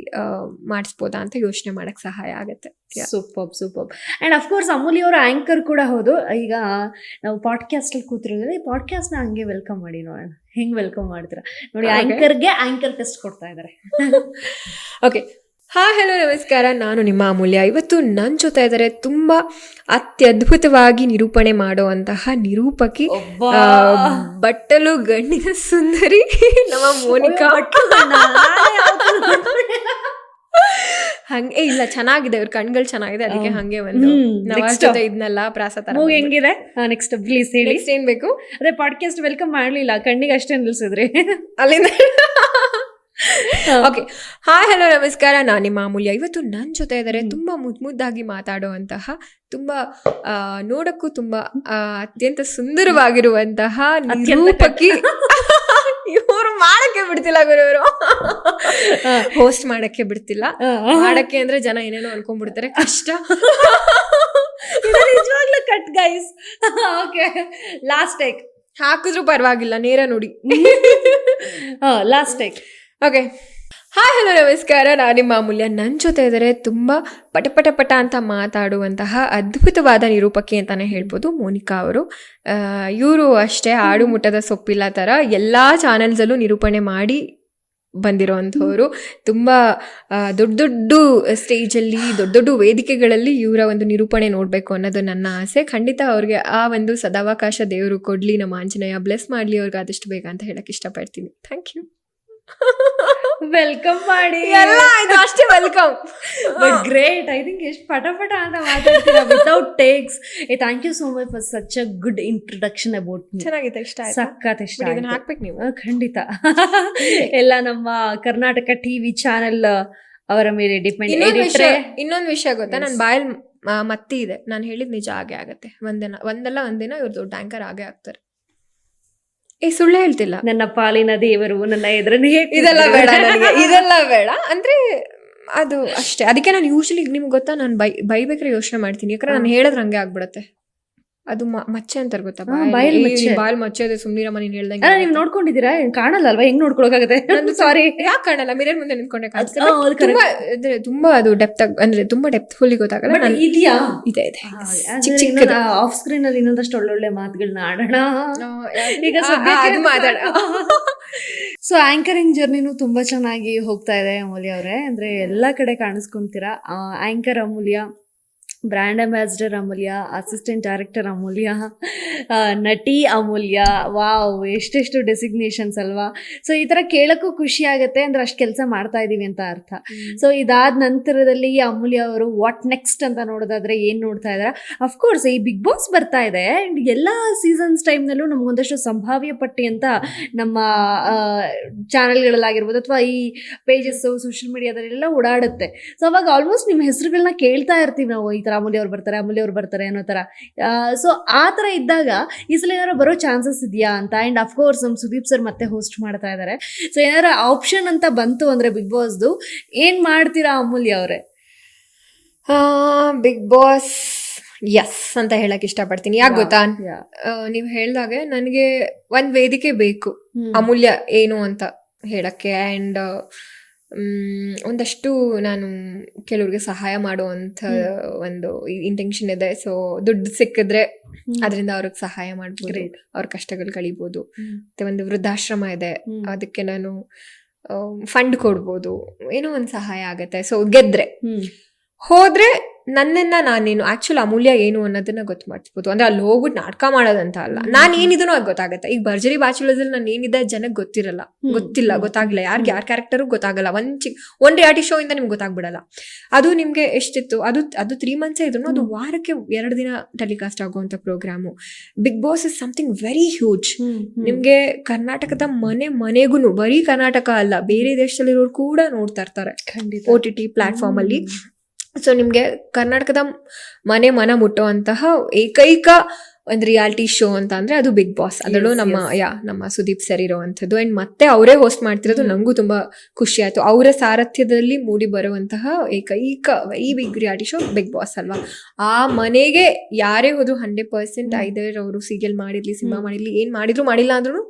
ಮಾಡಿಸ್ಬೋದಾ ಅಂತ ಯೋಚನೆ ಮಾಡಕ್ ಸಹಾಯ ಆಗತ್ತೆ. ಸೂಪರ್. ಅಂಡ್ ಅಫ್ಕೋರ್ಸ್ ಅಮೂಲ್ಯ ಅವರ ಆಂಕರ್ ಕೂಡ ಹೌದು. ಈಗ ನಾವು ಪಾಡ್ಕಾಸ್ಟ್ ಅಲ್ಲಿ ಕೂತಿರೋದ್ರೆ ಈ ಪಾಡ್ಕಾಸ್ಟ್ ನ ಹಂಗೆ ವೆಲ್ಕಮ್ ಮಾಡಿ ನೋಡೋಣ, ಹೆಂಗ್ ವೆಲ್ಕಮ್ ಮಾಡ್ತೀರಾ ನೋಡಿ. ಆಂಕರ್ಗೆ ಆಂಕರ್ ಟೆಸ್ಟ್ ಕೊಡ್ತಾ ಇದಾರೆ. ಓಕೆ, ಹಲೋ ನಮಸ್ಕಾರ, ನಾನು ನಿಮ್ಮ ಅಮೂಲ್ಯ. ಇವತ್ತು ನನ್ನ ಜೊತೆ ಇದ್ದಾರೆ ತುಂಬಾ ಅತ್ಯದ್ಭುತವಾಗಿ ನಿರೂಪಣೆ ಮಾಡುವಂತಹ ನಿರೂಪಕಿ, ಬಟ್ಟಲು ಗಣ್ಣಿನ ಸುಂದರಿ ನಮ್ಮ ಮೋನಿಕಾ. ಹಂಗೆ ಇಲ್ಲ, ಚೆನ್ನಾಗಿದೆ, ಇವ್ರ ಕಣ್ಗಳು ಚೆನ್ನಾಗಿದೆ, ಅದಕ್ಕೆ ಹಂಗೆ ಒಂದು ನವಾಜ್ ಜೊತೆ ಇದನ್ನೆಲ್ಲ ಪ್ರಾಸತರ ಹೆಂಗಿದೆ. ನೆಕ್ಸ್ಟ್ ಪ್ಲೀಸ್ ಹೇಳಿ, ನೆಕ್ಸ್ಟ್ ಏನ್ ಬೇಕು? ಅದೇ ಪಾಡ್ಕಾಸ್ಟ್ ವೆಲ್ಕಮ್ ಮಾಡ್ಲಿಲ್ಲ, ಕಣ್ಣಿಗೆ ಅಷ್ಟೇ ನಿಲ್ಸಿದ್ರಿ ಅಲ್ಲಿಂದ. ಓಕೆ, ಹಲೋ ನಮಸ್ಕಾರ, ನಾನು ನಿಮ್ಮ ಅಮೂಲ್ಯ. ಇವತ್ತು ನನ್ನ ಜೊತೆ ಇದ್ದಾರೆ ತುಂಬಾ ಮುದ್ದಾಗಿ ಮಾತಾಡುವಂತಹ, ತುಂಬಾ ನೋಡಕ್ಕೂ ತುಂಬಾ ಅತ್ಯಂತ ಸುಂದರವಾಗಿರುವಂತಹ ನಿರೂಪಕಿ. ಇವರು ಮಾಡಕ್ಕೆ ಬಿಡ್ತಿಲ್ಲ ಗುರುವರು, ಹೋಸ್ಟ್ ಮಾಡಕ್ಕೆ ಬಿಡ್ತಿಲ್ಲ. ಮಾಡಕ್ಕೆ ಅಂದ್ರೆ ಜನ ಏನೇನೋ ಅನ್ಕೊಂಡ್ಬಿಡ್ತಾರೆ, ಕಷ್ಟ. ನಿಜವಾಗ್ಲೂ cut guys. Okay, last take ಹಾಕಿದ್ರು ಪರವಾಗಿಲ್ಲ, ನೇರ ನೋಡಿ. Last take. ಓಕೆ, ಹಲೋ ನಮಸ್ಕಾರ, ನಾನು ನಿಮ್ಮ ಅಮೂಲ್ಯ. ನನ್ನ ಜೊತೆ ಇದ್ದಾರೆ ತುಂಬಾ ಪಟ ಅಂತ ಮಾತಾಡುವಂತಹ ಅದ್ಭುತವಾದ ನಿರೂಪಕಿ ಅಂತಾನೆ ಹೇಳ್ಬೋದು, ಮೋನಿಕಾ ಅವರು. ಇವರು ಅಷ್ಟೇ ಆಡು ಮುಟ್ಟದ ಸೊಪ್ಪಿಲ್ಲ ತರ ಎಲ್ಲಾ ಚಾನೆಲ್ಸಲ್ಲೂ ನಿರೂಪಣೆ ಮಾಡಿ ಬಂದಿರೋಂಥವ್ರು. ತುಂಬಾ ದೊಡ್ಡ ಸ್ಟೇಜಲ್ಲಿ, ದೊಡ್ಡ ವೇದಿಕೆಗಳಲ್ಲಿ ಇವರ ಒಂದು ನಿರೂಪಣೆ ನೋಡ್ಬೇಕು ಅನ್ನೋದು ನನ್ನ ಆಸೆ. ಖಂಡಿತ ಅವ್ರಿಗೆ ಆ ಒಂದು ಸದಾವಕಾಶ ದೇವರು ಕೊಡ್ಲಿ, ನಮ್ಮ ಆಂಜನೇಯ ಬ್ಲೆಸ್ ಮಾಡ್ಲಿ ಅವ್ರಿಗೆ ಆದಷ್ಟು ಬೇಗ ಅಂತ ಹೇಳಕ್ ಇಷ್ಟಪಡ್ತೀನಿ. Thank you. ವೆಲ್ಕಮ್ ಮಾಡಿ ಎಲ್ಲ ಆಯ್ತು ಅಷ್ಟೇ, welcome. But great, I think ಎಷ್ಟು ಪಟ ಅಂತ ಮಾತಾಡ್ತೀರಾ without takes. Thank you so much for such a good introduction about me. ಚೆನ್ನಾಗಿದೆ, ಇಷ್ಟ ಆಯ್ತು. ಸಖತ್ ಇಷ್ಟ. ಇದನ್ನ ಹಾಕ್ಬೇಕು ನೀವು. ಖಂಡಿತ. ಎಲ್ಲ ನಮ್ಮ ಕರ್ನಾಟಕ ಟಿವಿ ಚಾನೆಲ್ ಅವರ ಮೇಲೆ ಡಿಪೆಂಡ್. ಇನ್ನೊಂದು ವಿಷಯ ಗೊತ್ತಾ, ನನ್ನ ಬಾಯಲ್ಲಿ ಮತ್ತಿ ಇದೆ, ನಾನು ಹೇಳಿದ್ ನಿಜ ಆಗೇ ಆಗತ್ತೆ. ಒಂದಿನ ಇವ್ರು ದೊಡ್ಡ ಆಂಕರ್ ಆಗೇ ಆಗ್ತಾರೆ. ಸುಳ್ಳು ಹೇಳ್ತಿಲ್ಲ. ನನ್ನ ಪಾಲಿನ ದೇವರು ನನ್ನ ಎದುರನೇ. ಇದೆಲ್ಲ ಬೇಡ ನನಗೆ, ಇದೆಲ್ಲ ಬೇಡ ಅಂದ್ರೆ ಅದು ಅಷ್ಟೇ. ಅದಕ್ಕೆ ನಾನು ಯೂಶಲಿ ನಿಮ್ಗೆ ಗೊತ್ತಾ, ನಾನು ಬೈಬೇಕಾದ್ರೆ ಯೋಚನೆ ಮಾಡ್ತೀನಿ, ಯಾಕಂದ್ರೆ ನಾನು ಹೇಳಿದ್ರೆ ಹಂಗೆ ಆಗ್ಬಿಡತ್ತೆ. ಅದು ಮಚ್ಚೆ ಅಂತಾರೆ ಗೊತ್ತಾ, ಬಾಯಲ್ಲಿ ಮಚ್ಚೆ ಇದೆ. ಸುಮ್ನಿರಮ್ಮ, ನೀನ್ ಹೇಳ್ದಂಗೆ. ನೀವು ನೋಡ್ಕೊಂಡಿದ್ದೀರಾ? ಕಾಣಲ್ಲ ಅಲ್ವಾ? ಹೆಂಗ್ ನೋಡ್ಕೊಳಕಾಗತ್ತೆ? ಸಾರಿ, ಯಾಕೆ ಕಾಣಲ್ಲ? ಮಿರರ್ ಮುಂದೆ ನಿಂತ್ಕೊಂಡೆ ಕಾಣಿಸ್ತದೆ. ತುಂಬಾ ಅದು ಡೆಪ್ತ್ ಅಂದ್ರೆ ತುಂಬಾ ಡೆಪ್ತ್ ಫುಲ್ಲಿ ಗೊತ್ತಾಗಲ್ಲ. ಇದೆಯಾ? ಇದೆ. ಆಫ್ ಸ್ಕ್ರೀನ್ ಅಲ್ಲಿ ಇನ್ನೊಂದಷ್ಟು ಒಳ್ಳೊಳ್ಳೆ ಮಾತುಗಳನ್ನ ಆಡೋಣ. ಈಗ ಮಾತಾಡ. ಸೊ ಆಂಕರಿಂಗ್ ಜರ್ನಿನೂ ತುಂಬಾ ಚೆನ್ನಾಗಿ ಹೋಗ್ತಾ ಇದೆ ಅಮೂಲ್ಯ ಅವರೇ. ಅಂದ್ರೆ ಎಲ್ಲಾ ಕಡೆ ಕಾಣಿಸ್ಕೊಂತೀರಾ. ಆಂಕರ್ ಅಮೂಲ್ಯ, ಬ್ರ್ಯಾಂಡ್ ಅಂಬಾಸಿಡರ್ ಅಮೂಲ್ಯ, ಅಸಿಸ್ಟೆಂಟ್ ಡೈರೆಕ್ಟರ್ ಅಮೂಲ್ಯ, ನಟಿ ಅಮೂಲ್ಯ. ವಾವ್, ಎಷ್ಟೆಷ್ಟು ಡೆಸಿಗ್ನೇಷನ್ಸ್ ಅಲ್ವಾ? ಸೊ ಈ ತರ ಕೇಳಕ್ಕೂ ಖುಷಿ ಆಗುತ್ತೆ, ಅಂದ್ರೆ ಅಷ್ಟು ಕೆಲಸ ಮಾಡ್ತಾ ಇದೀವಿ ಅಂತ ಅರ್ಥ. ಸೊ ಇದಾದ ನಂತರದಲ್ಲಿ ಅಮೂಲ್ಯ ಅವರು ವಾಟ್ ನೆಕ್ಸ್ಟ್ ಅಂತ ನೋಡೋದಾದ್ರೆ ಏನ್ ನೋಡ್ತಾ ಇದಾರೆ? ಅಫ್ಕೋರ್ಸ್ ಈ ಬಿಗ್ ಬಾಸ್ ಬರ್ತಾ ಇದೆ. ಎಲ್ಲಾ ಸೀಸನ್ಸ್ ಟೈಮ್ನಲ್ಲೂ ನಮ್ಗೊಂದಷ್ಟು ಸಂಭಾವ್ಯ ಪಟ್ಟಿ ಅಂತ ನಮ್ಮ ಚಾನೆಲ್ಗಳಲ್ಲಾಗಿರ್ಬೋದು ಅಥವಾ ಈ ಪೇಜಸ್ ಸೋಷಿಯಲ್ ಮೀಡಿಯಾದಲ್ಲೆಲ್ಲ ಓಡಾಡುತ್ತೆ. ಸೊ ಅವಾಗ ಆಲ್ಮೋಸ್ಟ್ ನಿಮ್ಮ ಹೆಸರುಗಳನ್ನ ಕೇಳ್ತಾ ಇರ್ತೀವಿ ನಾವು, ಈ ತರ ಅಮೂಲ್ಯ ಅವ್ರು ಬರ್ತಾರೆ ಅನ್ನೋ ತರ. ಸೊ ಆ ತರ ಇದ್ದಾಗ ಈ ಸಲ ಏನಾರು ಬರೋ ಚಾನ್ಸಸ್ ಇದೆಯಾ ಅಂತ. ಅಂಡ್ ಅಫ್ಕೋರ್ಸ್ ನಮ್ಮ ಸುದೀಪ್ ಸರ್ ಮತ್ತೆ ಹೋಸ್ಟ್ ಮಾಡ್ತಾ ಇದ್ದಾರೆ. ಸೊ ಏನಾರ ಆಪ್ಷನ್ ಅಂತ ಬಂತು ಅಂದ್ರೆ ಬಿಗ್ ಬಾಸ್ದು, ಏನ್ ಮಾಡ್ತೀರಾ ಅಮೂಲ್ಯ ಅವರೇ? ಬಿಗ್ ಬಾಸ್ ಎಸ್ ಅಂತ ಹೇಳಕ್ ಇಷ್ಟಪಡ್ತೀನಿ. ಯಾಕೆ ಗೊತ್ತಾ, ನೀವ್ ಹೇಳ್ದಾಗೆ ನನಗೆ ಒಂದ್ ವೇದಿಕೆ ಬೇಕು ಅಮೂಲ್ಯ ಏನು ಅಂತ ಹೇಳಕ್ಕೆ. ಅಂಡ್ ಒಂದಷ್ಟು ನಾನು ಕೆಲವ್ರಿಗೆ ಸಹಾಯ ಮಾಡುವಂಥ ಒಂದು ಇಂಟೆನ್ಷನ್ ಇದೆ. ಸೊ ದುಡ್ಡು ಸಿಕ್ಕಿದ್ರೆ ಅದರಿಂದ ಅವ್ರಿಗೆ ಸಹಾಯ ಮಾಡ್ಬೋದು, ಅವ್ರ ಕಷ್ಟಗಳು ಕಳಿಬೋದು. ಮತ್ತೆ ಒಂದು ವೃದ್ಧಾಶ್ರಮ ಇದೆ, ಅದಕ್ಕೆ ನಾನು ಫಂಡ್ ಕೊಡ್ಬೋದು, ಏನೋ ಒಂದು ಸಹಾಯ ಆಗತ್ತೆ. ಸೊ ಗೆದ್ರೆ ಹೋದ್ರೆ ನನ್ನನ್ನ ನಾನೇನು ಆಕ್ಚುಲ್ ಅಮೂಲ್ಯ ಏನು ಅನ್ನೋದನ್ನ ಗೊತ್ತು ಮಾಡಿಸ್ಬೋದು. ಅಂದ್ರೆ ಅಲ್ಲಿ ಹೋಗ್ಬಿಟ್ಟು ನಾಟಕ ಮಾಡೋದಂತ ಅಲ್ಲ, ನಾನು ಏನಿದನೋ ಅದು ಗೊತ್ತಾಗತ್ತೆ. ಈಗ ಭರ್ಜರಿ ಬ್ಯಾಚುಲರ್ಸ್ ಅಲ್ಲಿ ನಾನು ಏನಿದೆ ಜನಕ್ಕೆ ಗೊತ್ತಾಗಿಲ್ಲ, ಯಾರ ಕ್ಯಾರೆಕ್ಟರು ಗೊತ್ತಾಗಲ್ಲ. ಒಂದ್ ರಿಯಾಲಿಟಿ ಶೋ ಇಂದ ನಿಮ್ಗೆ ಗೊತ್ತಾಗ್ಬಿಡಲ್ಲ. ಅದು ನಿಮ್ಗೆ ಎಷ್ಟಿತ್ತು, ಅದು 3 months ಇದ್ರು, ಅದು ವಾರಕ್ಕೆ 2 ದಿನ ಟೆಲಿಕಾಸ್ಟ್ ಆಗುವಂತ programme. Bigg boss is something very huge. ನಿಮ್ಗೆ ಕರ್ನಾಟಕದ ಮನೆಗೂ, ಬರೀ ಕರ್ನಾಟಕ ಅಲ್ಲ, ಬೇರೆ ದೇಶದಲ್ಲಿರೋರು ಕೂಡ ನೋಡ್ತಾ ಇರ್ತಾರೆ OTT ಪ್ಲಾಟ್ಫಾರ್ಮ್ ಅಲ್ಲಿ. ಸೊ ನಿಮ್ಗೆ ಕರ್ನಾಟಕದ ಮನ ಮುಟ್ಟುವಂತಹ ಏಕೈಕ ಒಂದು ರಿಯಾಲಿಟಿ ಶೋ ಅಂತ ಅಂದ್ರೆ ಅದು ಬಿಗ್ ಬಾಸ್. ಅದರಲ್ಲೂ ನಮ್ಮ ಸುದೀಪ್ ಸರ್ ಇರೋವಂಥದ್ದು. ಅಂಡ್ ಮತ್ತೆ ಅವರೇ ಹೋಸ್ಟ್ ಮಾಡ್ತಿರೋದು ನಂಗೂ ತುಂಬಾ ಖುಷಿ ಆಯ್ತು. ಅವರ ಸಾರಥ್ಯದಲ್ಲಿ ಮೂಡಿ ಬರುವಂತಹ ಏಕೈಕ very big reality show Bigg Boss ಅಲ್ವಾ. ಆ ಮನೆಗೆ ಯಾರೇ ಹೋದ್ರು 100% ಐದರ್ ಅವರು ಸೀರಿಯಲ್ ಮಾಡಿರ್ಲಿ, ಸಿನಿಮಾ ಮಾಡಿರ್ಲಿ, ಏನ್ ಮಾಡಿದ್ರು ಮಾಡಿಲ್ಲ ಅಂದ್ರೂ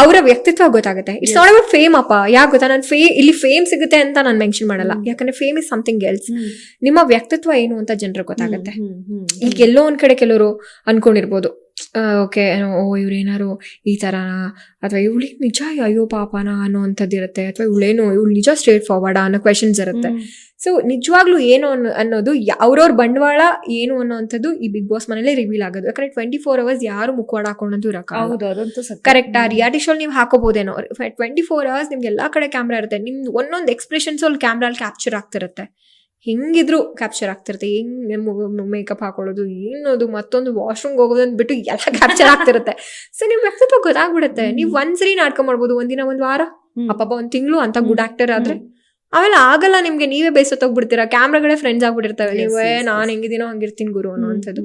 ಅವರ ವ್ಯಕ್ತಿತ್ವ ಗೊತ್ತಾಗುತ್ತೆ. ಇಟ್ಸ್ ನಾಟ್ ಅಬೌಟ್ ಫೇಮ್ ಅಪ್ಪ. ಯಾಕೆ ಗೊತ್ತಾ, ನಾನು ಇಲ್ಲಿ ಫೇಮ್ ಸಿಗುತ್ತೆ ಅಂತ ನಾನು ಮೆನ್ಷನ್ ಮಾಡಲ್ಲ, ಯಾಕಂದ್ರೆ ಫೇಮ್ ಇಸ್ ಸಮಥಿಂಗ್ ಎಲ್ಸ್. ನಿಮ್ಮ ವ್ಯಕ್ತಿತ್ವ ಏನು ಅಂತ ಜನರಿಗೆ ಗೊತ್ತಾಗುತ್ತೆ. ಈಗ ಎಲ್ಲೋ ಒಂದ್ ಕಡೆ ಕೆಲವರು ಅನ್ಕೊಂಡಿರ್ಬೋದು, ಓಕೆ ಇವ್ರೇನಾರು ಈ ತರನಾ, ಅಥವಾ ಇವಳಿಗೆ ನಿಜ ಅಯ್ಯೋ ಪಾಪನಾ ಅನ್ನೋವಂಥದ್ದು ಇರುತ್ತೆ, ಅಥವಾ ಇವಳು ನಿಜ ಸ್ಟ್ರೇಟ್ ಫಾರ್ವರ್ಡ್ ಅನ್ನೋ ಕ್ವೆಶನ್ಸ್ ಇರುತ್ತೆ. ಸೊ ನಿಜವಾಗ್ಲೂ ಏನು ಅನ್ನೋದು ಅವ್ರವ್ರ ಬಂಡವಾಳ ಏನು ಅನ್ನೋವಂಥದ್ದು ಈ ಬಿಗ್ ಬಾಸ್ ಮನೇಲೆ ರಿವೀಲ್ ಆಗೋದು. ಯಾಕಂದ್ರೆ 24 hours ಯಾರು ಮುಖವಾಡ ಹಾಕೊಂಡಂತೂ ಇರಕ್ಕೆ ಕರೆಕ್ಟ್. ಆ ರಿಯಾಲಿಟಿ ಶೋ ನೀವು ಹಾಕೋಬಹುದೇನೋ, 24 hours ನಿಮ್ಗೆ ಎಲ್ಲಾ ಕಡೆ ಕ್ಯಾಮ್ರಾ ಇರುತ್ತೆ. ನಿಮ್ದು ಒಂದೊಂದು ಎಕ್ಸ್ಪ್ರೆಷನ್ಸ್ ಅಲ್ಲಿ ಕ್ಯಾಮ್ರಾ ಕ್ಯಾಪ್ಚರ್ ಆಗ್ತಿರುತ್ತೆ. ಹಿಂಗಿದ್ರು ಕ್ಯಾಪ್ಚರ್ ಆಗ್ತಿರುತ್ತೆ. ಹೆಂಗ್ ಮೇಕಪ್ ಹಾಕೊಳ್ಳೋದು, ಏನದು, ಮತ್ತೊಂದು ವಾಶ್ರೂಮ್ ಹೋಗೋದನ್ನ ಬಿಟ್ಟು ಎಲ್ಲ ಕ್ಯಾಪ್ಚರ್ ಆಗ್ತಿರುತ್ತೆ. ಸೊ ನಿಮ್ ವ್ಯಕ್ತಿತ್ವ ಗೊತ್ತಾಗ್ಬಿಡುತ್ತೆ. ನೀವ್ ಒಂದ್ಸರಿ ನಾಟಕ ಮಾಡ್ಬೋದು, ಒಂದಿನ, ಒಂದ್ ವಾರ, ಅಪ್ಪಬ್ಬ 1 ತಿಂಗಳು ಅಂತ ಗುಡ್ ಆಕ್ಟರ್ ಆದ್ರೆ. ಆಮೇಲೆ ಆಗಲ್ಲ ನಿಮ್ಗೆ, ನೀವೇ ಬೇಸತ್ತೋಗ್ಬಿಡ್ತೀರಾ. ಕ್ಯಾಮ್ರಾಗಳೇ ಫ್ರೆಂಡ್ಸ್ ಆಗ್ಬಿಟ್ಟಿರ್ತವೆ. ನೀವೇ ನಾನ್ ಹೆಂಗಿದ್ದೀನೋ ಹಂಗಿರ್ತೀನಿ ಗುರು ಅನ್ನೋವಂಥದ್ದು.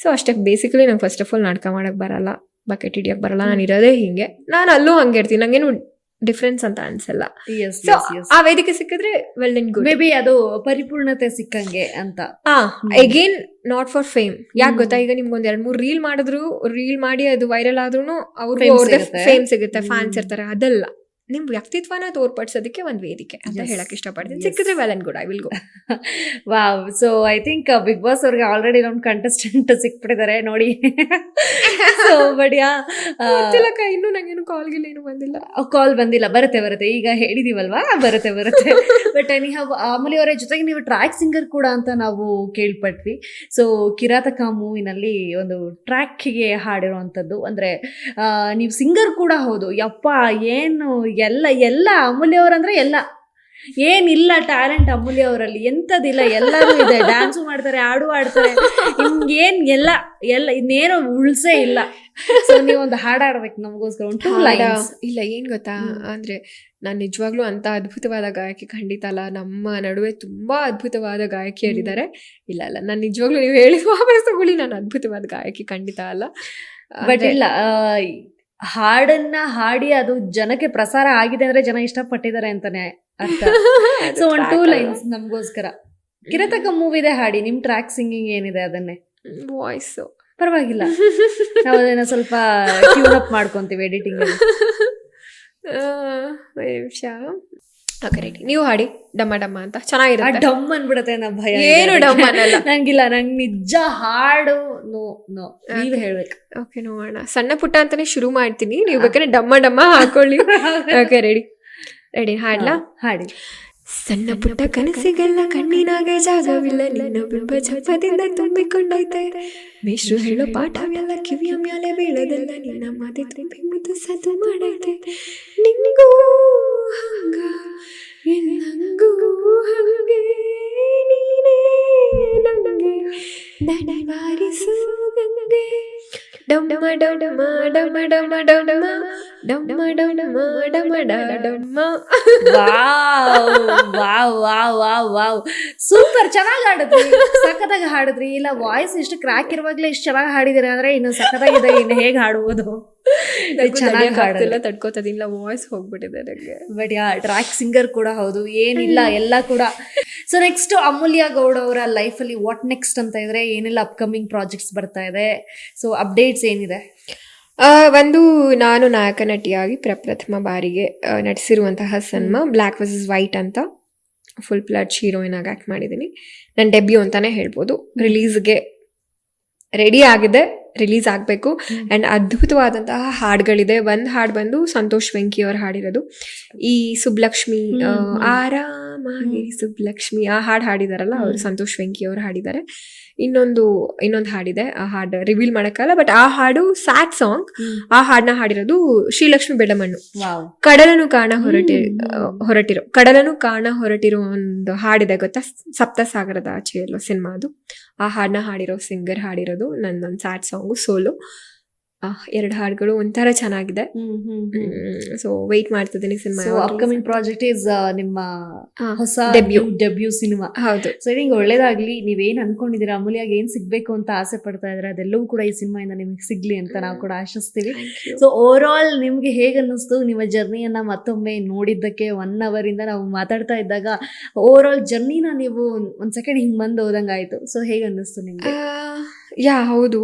ಸೊ ಅಷ್ಟೇ. ಬೇಸಿಕಲಿ ನಂಗೆ ಫಸ್ಟ್ ಆಫ್ ಆಲ್ ನಾಟಕ ಮಾಡಕ್ ಬರಲ್ಲ, ಬಕೆಟ್ ಹಿಡಿಯಕ್ ಬರಲ್ಲ. ನಾನು ಇರೋದೇ ಹಿಂಗೆ. ನಾನು ಅಲ್ಲೂ ಹಂಗೆ ಇರ್ತೀನಿ, ನಂಗೇನು ಡಿಫ್ರೆನ್ಸ್ ಅಂತ ಅನ್ಸಲ್ಲ. ಸೊ ಆ ವೇದಿಕೆ ಸಿಕ್ಕಿದ್ರೆ well and good. May be ಅದು ಪರಿಪೂರ್ಣತೆ ಸಿಕ್ಕಂಗೆ ಅಂತ. Again not for fame. ಯಾಕೆ ಗೊತ್ತಾ, ಈಗ ನಿಮ್ಗೆ 2-3 ರೀಲ್ ಮಾಡಿ ಅದು ವೈರಲ್ ಆದ್ರೂ ಅವ್ರಿಗೆ ಫೇಮ್ ಸಿಗುತ್ತೆ, ಫ್ಯಾನ್ಸ್ ಇರ್ತಾರೆ. ಅದಲ್ಲ, ನಿಮ್ ವ್ಯಕ್ತಿತ್ವನ ತೋರ್ಪಡಿಸೋದಕ್ಕೆ ಒಂದ್ ವೇದಿಕೆ ಅಂತ ಹೇಳಕ್ ಇಷ್ಟಪಡ್ತೀನಿ. ಸಿಕ್ಕಿದ್ರೆ well and good, I will go. Wow. So I think Bigg Boss ಅವ್ರಿಗೆ ಆಲ್ರೆಡಿ ನಮ್ಮ ಕಂಟೆಸ್ಟೆಂಟ್ ಸಿಕ್ಬಿಟ್ಟಿದ್ದಾರೆ ನೋಡಿ. ಸೊ ಬಡಿಯಾ ಇನ್ನು ನಂಗೇನು ಕಾಲ್ಗಿಲ್ಲ, ಏನು ಬಂದಿಲ್ಲ. ಕಾಲ್ ಬಂದಿಲ್ಲ. ಬರುತ್ತೆ ಈಗ ಹೇಳಿದೀವಲ್ವಾ, ಬರುತ್ತೆ. ಬಟ್ ನೀವು ಅಮೂಲ್ಯ ಅವರ ಜೊತೆಗೆ ನೀವು ಟ್ರ್ಯಾಕ್ ಸಿಂಗರ್ ಕೂಡ ಅಂತ ನಾವು ಕೇಳ್ಪಟ್ವಿ. ಸೊ ಕಿರಾತಕ ಮೂವಿನಲ್ಲಿ ಒಂದು ಟ್ರ್ಯಾಕ್ಗೆ ಹಾಡಿರುವಂಥದ್ದು, ಅಂದ್ರೆ ನೀವು ಸಿಂಗರ್ ಕೂಡ ಹೌದು. ಯಪ್ಪ ಏನು ಎಲ್ಲ ಅಮೂಲ್ಯ ಅವರಂದ್ರೆ ಎಲ್ಲ, ಏನಿಲ್ಲ ಟ್ಯಾಲೆಂಟ್ ಅಮೂಲ್ಯ ಅವರಲ್ಲಿ ಎಂಥದಿಲ್ಲ, ಎಲ್ಲರೂ ಇದೆ. ಡ್ಯಾನ್ಸು ಮಾಡ್ತಾರೆ, ಹಾಡು ಆಡ್ತಾರೆ, ಹಿಂಗೇನ್ ಎಲ್ಲ ಇನ್ನೇನೋ ಉಳ್ಸೇ ಇಲ್ಲ. ಸೊ ನೀವೊಂದು ಹಾಡಾಡ್ಬೇಕು ನಮಗೋಸ್ಕರ, ಒಂದು 2 lines. ಇಲ್ಲ, ಏನ್ ಗೊತ್ತಾ ಅಂದ್ರೆ, ನಾನು ನಿಜವಾಗ್ಲೂ ಅಂತ ಅದ್ಭುತವಾದ ಗಾಯಕಿ ಖಂಡಿತ ಅಲ್ಲ. ನಮ್ಮ ನಡುವೆ ತುಂಬಾ ಅದ್ಭುತವಾದ ಗಾಯಕಿಯರಿದ್ದಾರೆ. ಇಲ್ಲ ನಾನು ನಿಜವಾಗ್ಲೂ ನೀವು ಹೇಳಿದ ವಾಪಸ್ ತಗೊಳ್ಳಿ, ನಾನು ಅದ್ಭುತವಾದ ಗಾಯಕಿ ಖಂಡಿತ ಅಲ್ಲ. ಬಟ್ ಇಲ್ಲ, ಹಾಡನ್ನ ಹಾಡಿ ಅದು ಜನಕ್ಕೆ ಪ್ರಸಾರ ಆಗಿದೆ ಅಂದ್ರೆ ಜನ ಇಷ್ಟಪಟ್ಟಿದ್ದಾರೆ ಅಂತಾನೆ ಅರ್ಥ. ಸೊ ಒಂದು 2 lines ನಮಗೋಸ್ಕರ ಕಿರಾತಕ ಮೂವಿದೆ ಹಾಡಿ. ನಿಮ್ ಟ್ರ್ಯಾಕ್ ಸಿಂಗಿಂಗ್ ಏನಿದೆ ಅದನ್ನೇ, ವಾಯ್ಸ್ ಪರವಾಗಿಲ್ಲ, ನಾವು ಅದನ್ನ ಸ್ವಲ್ಪ ಟ್ಯೂನ್ ಅಪ್ ಮಾಡ್ಕೊಂತೀವಿ ಎಡಿಟಿಂಗ್ ಅಲ್ಲಿ. ಓಕೆ ರೆಡಿ, ನೀವು ಹಾಡಿ ಡಮ್ಮ ಡಮ್ಮ ಅಂತ. ಚೆನ್ನಾಗಿರುತ್ತೆ. ಡಮ್ ಅನ್ಬಿಡತ್ತೆ, ನಾ ಭಯ. ಏನು ಡಮ್ ಅನ್ನಲ್ಲ. ನಂಗಿಲ್ಲ, ನಂಗೆ ನಿಜ ಹಾಡು ನೋ ನೀವ್ ಹೇಳ್ಬೇಕು. ಓಕೆ, ನೋಡೋಣ. ಸಣ್ಣ ಪುಟ್ಟ ಅಂತಾನೆ ಶುರು ಮಾಡ್ತೀನಿ, ನೀವು ಬೇಕಾದ್ರೆ ಡಮ್ಮ ಡಮ್ಮ ಹಾಕೊಳ್ಳಿ. ಓಕೆ ರೆಡಿ ಹಾಡ್ಲಾ? ಹಾಡಿ. ಸಣ್ಣ ಪುಟ್ಟ ಕನಸಿಗೆಲ್ಲ ಕಣ್ಣಿನಾಗ ಜಾಗವಿಲ್ಲ, ನಿನ್ನ ಬಿಂಬ ಜಪದಿಂದ ತುಂಬಿಕೊಂಡೈತೆ. ಮೇಷ್ರು ಹೇಳೋ ಪಾಠವೆಲ್ಲ ಕಿವಿಯ ಮ್ಯಾಲೆ ಬೀಳದಲ್ಲ, ನಿನ್ನ ಮಾತೆ ತುಂಬಿ ಮುದ್ದು ಸದ್ದು ಮಾಡೈತೆ. ನಿಂಗೂ ಹಂಗ ಎಲ್ಲಂಗೂ ಹಂಗೆ, ನೀನೇ ನಂಗೆ ದಡ ಬಾರಿಸು ಗಂಗೆ. ಡಮ್ಮ ಡಮ್ಮ ಡಮ್ಮ ಡಮ್ಮ ಡಮ್ಮ ಡಮ್ಮ ಡಮ್ಮ ಡಮ್ಮ ಡಮ್ಮ. ವಾವ್, ಸೂಪರ್, ಚೆನ್ನಾಗಿ ಹಾಡಿದ್ರಿ, ಸಖತ್ತಾಗಿ ಹಾಡಿದ್ರಿ. ಇಲ್ಲ, ವಾಯ್ಸ್ ಇಷ್ಟು ಕ್ರ್ಯಾಕ್ ಇರುವಾಗ್ಲೇ ಇಷ್ಟು ಚೆನ್ನಾಗಿ ಹಾಡಿದಿರಿ ಅಂದ್ರೆ ಇನ್ನು ಸಖತ್ತಾಗಿದೆ. ಇನ್ನು ಹೇಗೆ ಹಾಡುವುದು, ಚೆನ್ನಾಗಿ ಹಾಡಿಲ್ಲ, ತಡ್ಕೋತದಿಲ್ಲ, ವಾಯ್ಸ್ ಹೋಗ್ಬಿಟ್ಟಿದೆ ನನಗೆ. ಬಟ್ ಟ್ರ್ಯಾಕ್ ಸಿಂಗರ್ ಕೂಡ ಹೌದು, ಏನಿಲ್ಲ ಎಲ್ಲ ಕೂಡ. ಸೊ ನೆಕ್ಸ್ಟ್ ಅಮೂಲ್ಯ ಗೌಡ ಅವರ ಲೈಫಲ್ಲಿ ವಾಟ್ ನೆಕ್ಸ್ಟ್ ಅಂತ ಇದ್ರೆ, ಏನೆಲ್ಲ ಅಪ್ಕಮಿಂಗ್ ಪ್ರಾಜೆಕ್ಟ್ಸ್ ಬರ್ತಾ ಇದೆ, ಸೊ ಅಪ್ಡೇಟ್ಸ್ ಏನಿದೆ? ಒಂದು ನಾನು ನಾಯಕ ನಟಿಯಾಗಿ ಪ್ರಪ್ರಥಮ ಬಾರಿಗೆ ನಟಿಸಿರುವಂತಹ ಸಿನಿಮಾ ಬ್ಲ್ಯಾಕ್ ವರ್ಸಸ್ ವೈಟ್ ಅಂತ. ಫುಲ್ ಪ್ಲಡ್ಜ್ ಹೀರೋಯಿನ್ ಆಗಿ ಆ್ಯಕ್ಟ್ ಮಾಡಿದ್ದೀನಿ. ನನ್ನ ಡೆಬ್ಯೂ ಅಂತಾನೆ ಹೇಳ್ಬೋದು. ರಿಲೀಸ್ಗೆ ರೆಡಿ ಆಗಿದೆ, ರಿಲೀಸ್ ಆಗಬೇಕು. ಆ್ಯಂಡ್ ಅದ್ಭುತವಾದಂತಹ ಹಾಡುಗಳಿದೆ. ಒಂದು ಹಾಡು ಬಂದು ಸಂತೋಷ್ ವೆಂಕಿ ಅವ್ರು ಹಾಡಿರೋದು. ಈ ಸುಬ್ಲಕ್ಷ್ಮಿ ಆರಾಮಾಗಿ ಸುಬ್ಲಕ್ಷ್ಮಿ ಆ ಹಾಡು ಹಾಡಿದಾರಲ್ಲ, ಅವರು ಸಂತೋಷ್ ವೆಂಕಿ ಅವರು ಹಾಡಿದ್ದಾರೆ. ಇನ್ನೊಂದು ಹಾಡಿದೆ, ಆ ಹಾಡು ರಿವೀಲ್ ಮಾಡೋಕ್ಕಲ್ಲ, ಬಟ್ ಆ ಹಾಡು ಸ್ಯಾಡ್ ಸಾಂಗ್. ಆ ಹಾಡನ್ನ ಹಾಡಿರೋದು ಶ್ರೀಲಕ್ಷ್ಮಿ ಬೆಳಮಣ್ಣು. ಕಡಲನು ಕಾಣ ಹೊರಟಿರೋ ಒಂದು ಹಾಡಿದೆ ಗೊತ್ತಾ, ಸಪ್ತಸಾಗರದ ಆಚೆ ಎಲ್ಲೋ ಸಿನಿಮಾ ಅದು. ಆ ಹಾಡನ್ನ ಹಾಡಿರೋ ಸಿಂಗರ್ ಹಾಡಿರೋದು ನನ್ನೊಂದು ಸ್ಯಾಡ್ ಸಾಂಗು ಸೋಲು. 2 ಹಾಡುಗಳು ಒಂಥರ ಚೆನ್ನಾಗಿದೆ. ಸೊ ವೆಯ್ಟ್ ಮಾಡ್ತಿದ್ದೀನಿ ಸಿನಿಮಾ. ಅಪ್ಕಮಿಂಗ್ ಪ್ರಾಜೆಕ್ಟ್ ಇಸ್ ನಿಮ್ಮ ಹೊಸ ಡೆಬ್ಯೂ ಸಿನಿಮಾ. ಹೌದು. ಸೊ ನಿಮ್ಗೆ ಒಳ್ಳೇದಾಗ್ಲಿ. ನೀವೇನ್ ಅನ್ಕೊಂಡಿದೀರಾ, ಅಮೂಲ್ಯಾಗ ಏನ್ ಸಿಗ್ಬೇಕು ಅಂತ ಆಸೆ ಪಡ್ತಾ ಇದ್ರೆ ಅದೆಲ್ಲವೂ ಕೂಡ ಈ ಸಿನಿಮಾಯಿಂದ ನಿಮ್ಗೆ ಸಿಗ್ಲಿ ಅಂತ ನಾವು ಕೂಡ ಆಶಿಸ್ತೀವಿ. ಸೊ ಓವರ್ ಆಲ್ ನಿಮ್ಗೆ ಹೇಗೆ ಅನ್ನಿಸ್ತು ನಿಮ್ಮ ಜರ್ನಿಯನ್ನ ಮತ್ತೊಮ್ಮೆ ನೋಡಿದ್ದಕ್ಕೆ? 1 hour ಇಂದ ನಾವು ಮಾತಾಡ್ತಾ ಇದ್ದಾಗ ಓವರ್ ಆಲ್ ಜರ್ನಿನ ನೀವು ಒಂದ್ ಸೆಕೆಂಡ್ ಹಿಂಗ್ ಬಂದು ಹೋದಂಗಾಯ್ತು. ಸೊ ಹೇಗೆ ಅನ್ನಿಸ್ತು ನಿಮ್ಗೆ? ಹೌದು.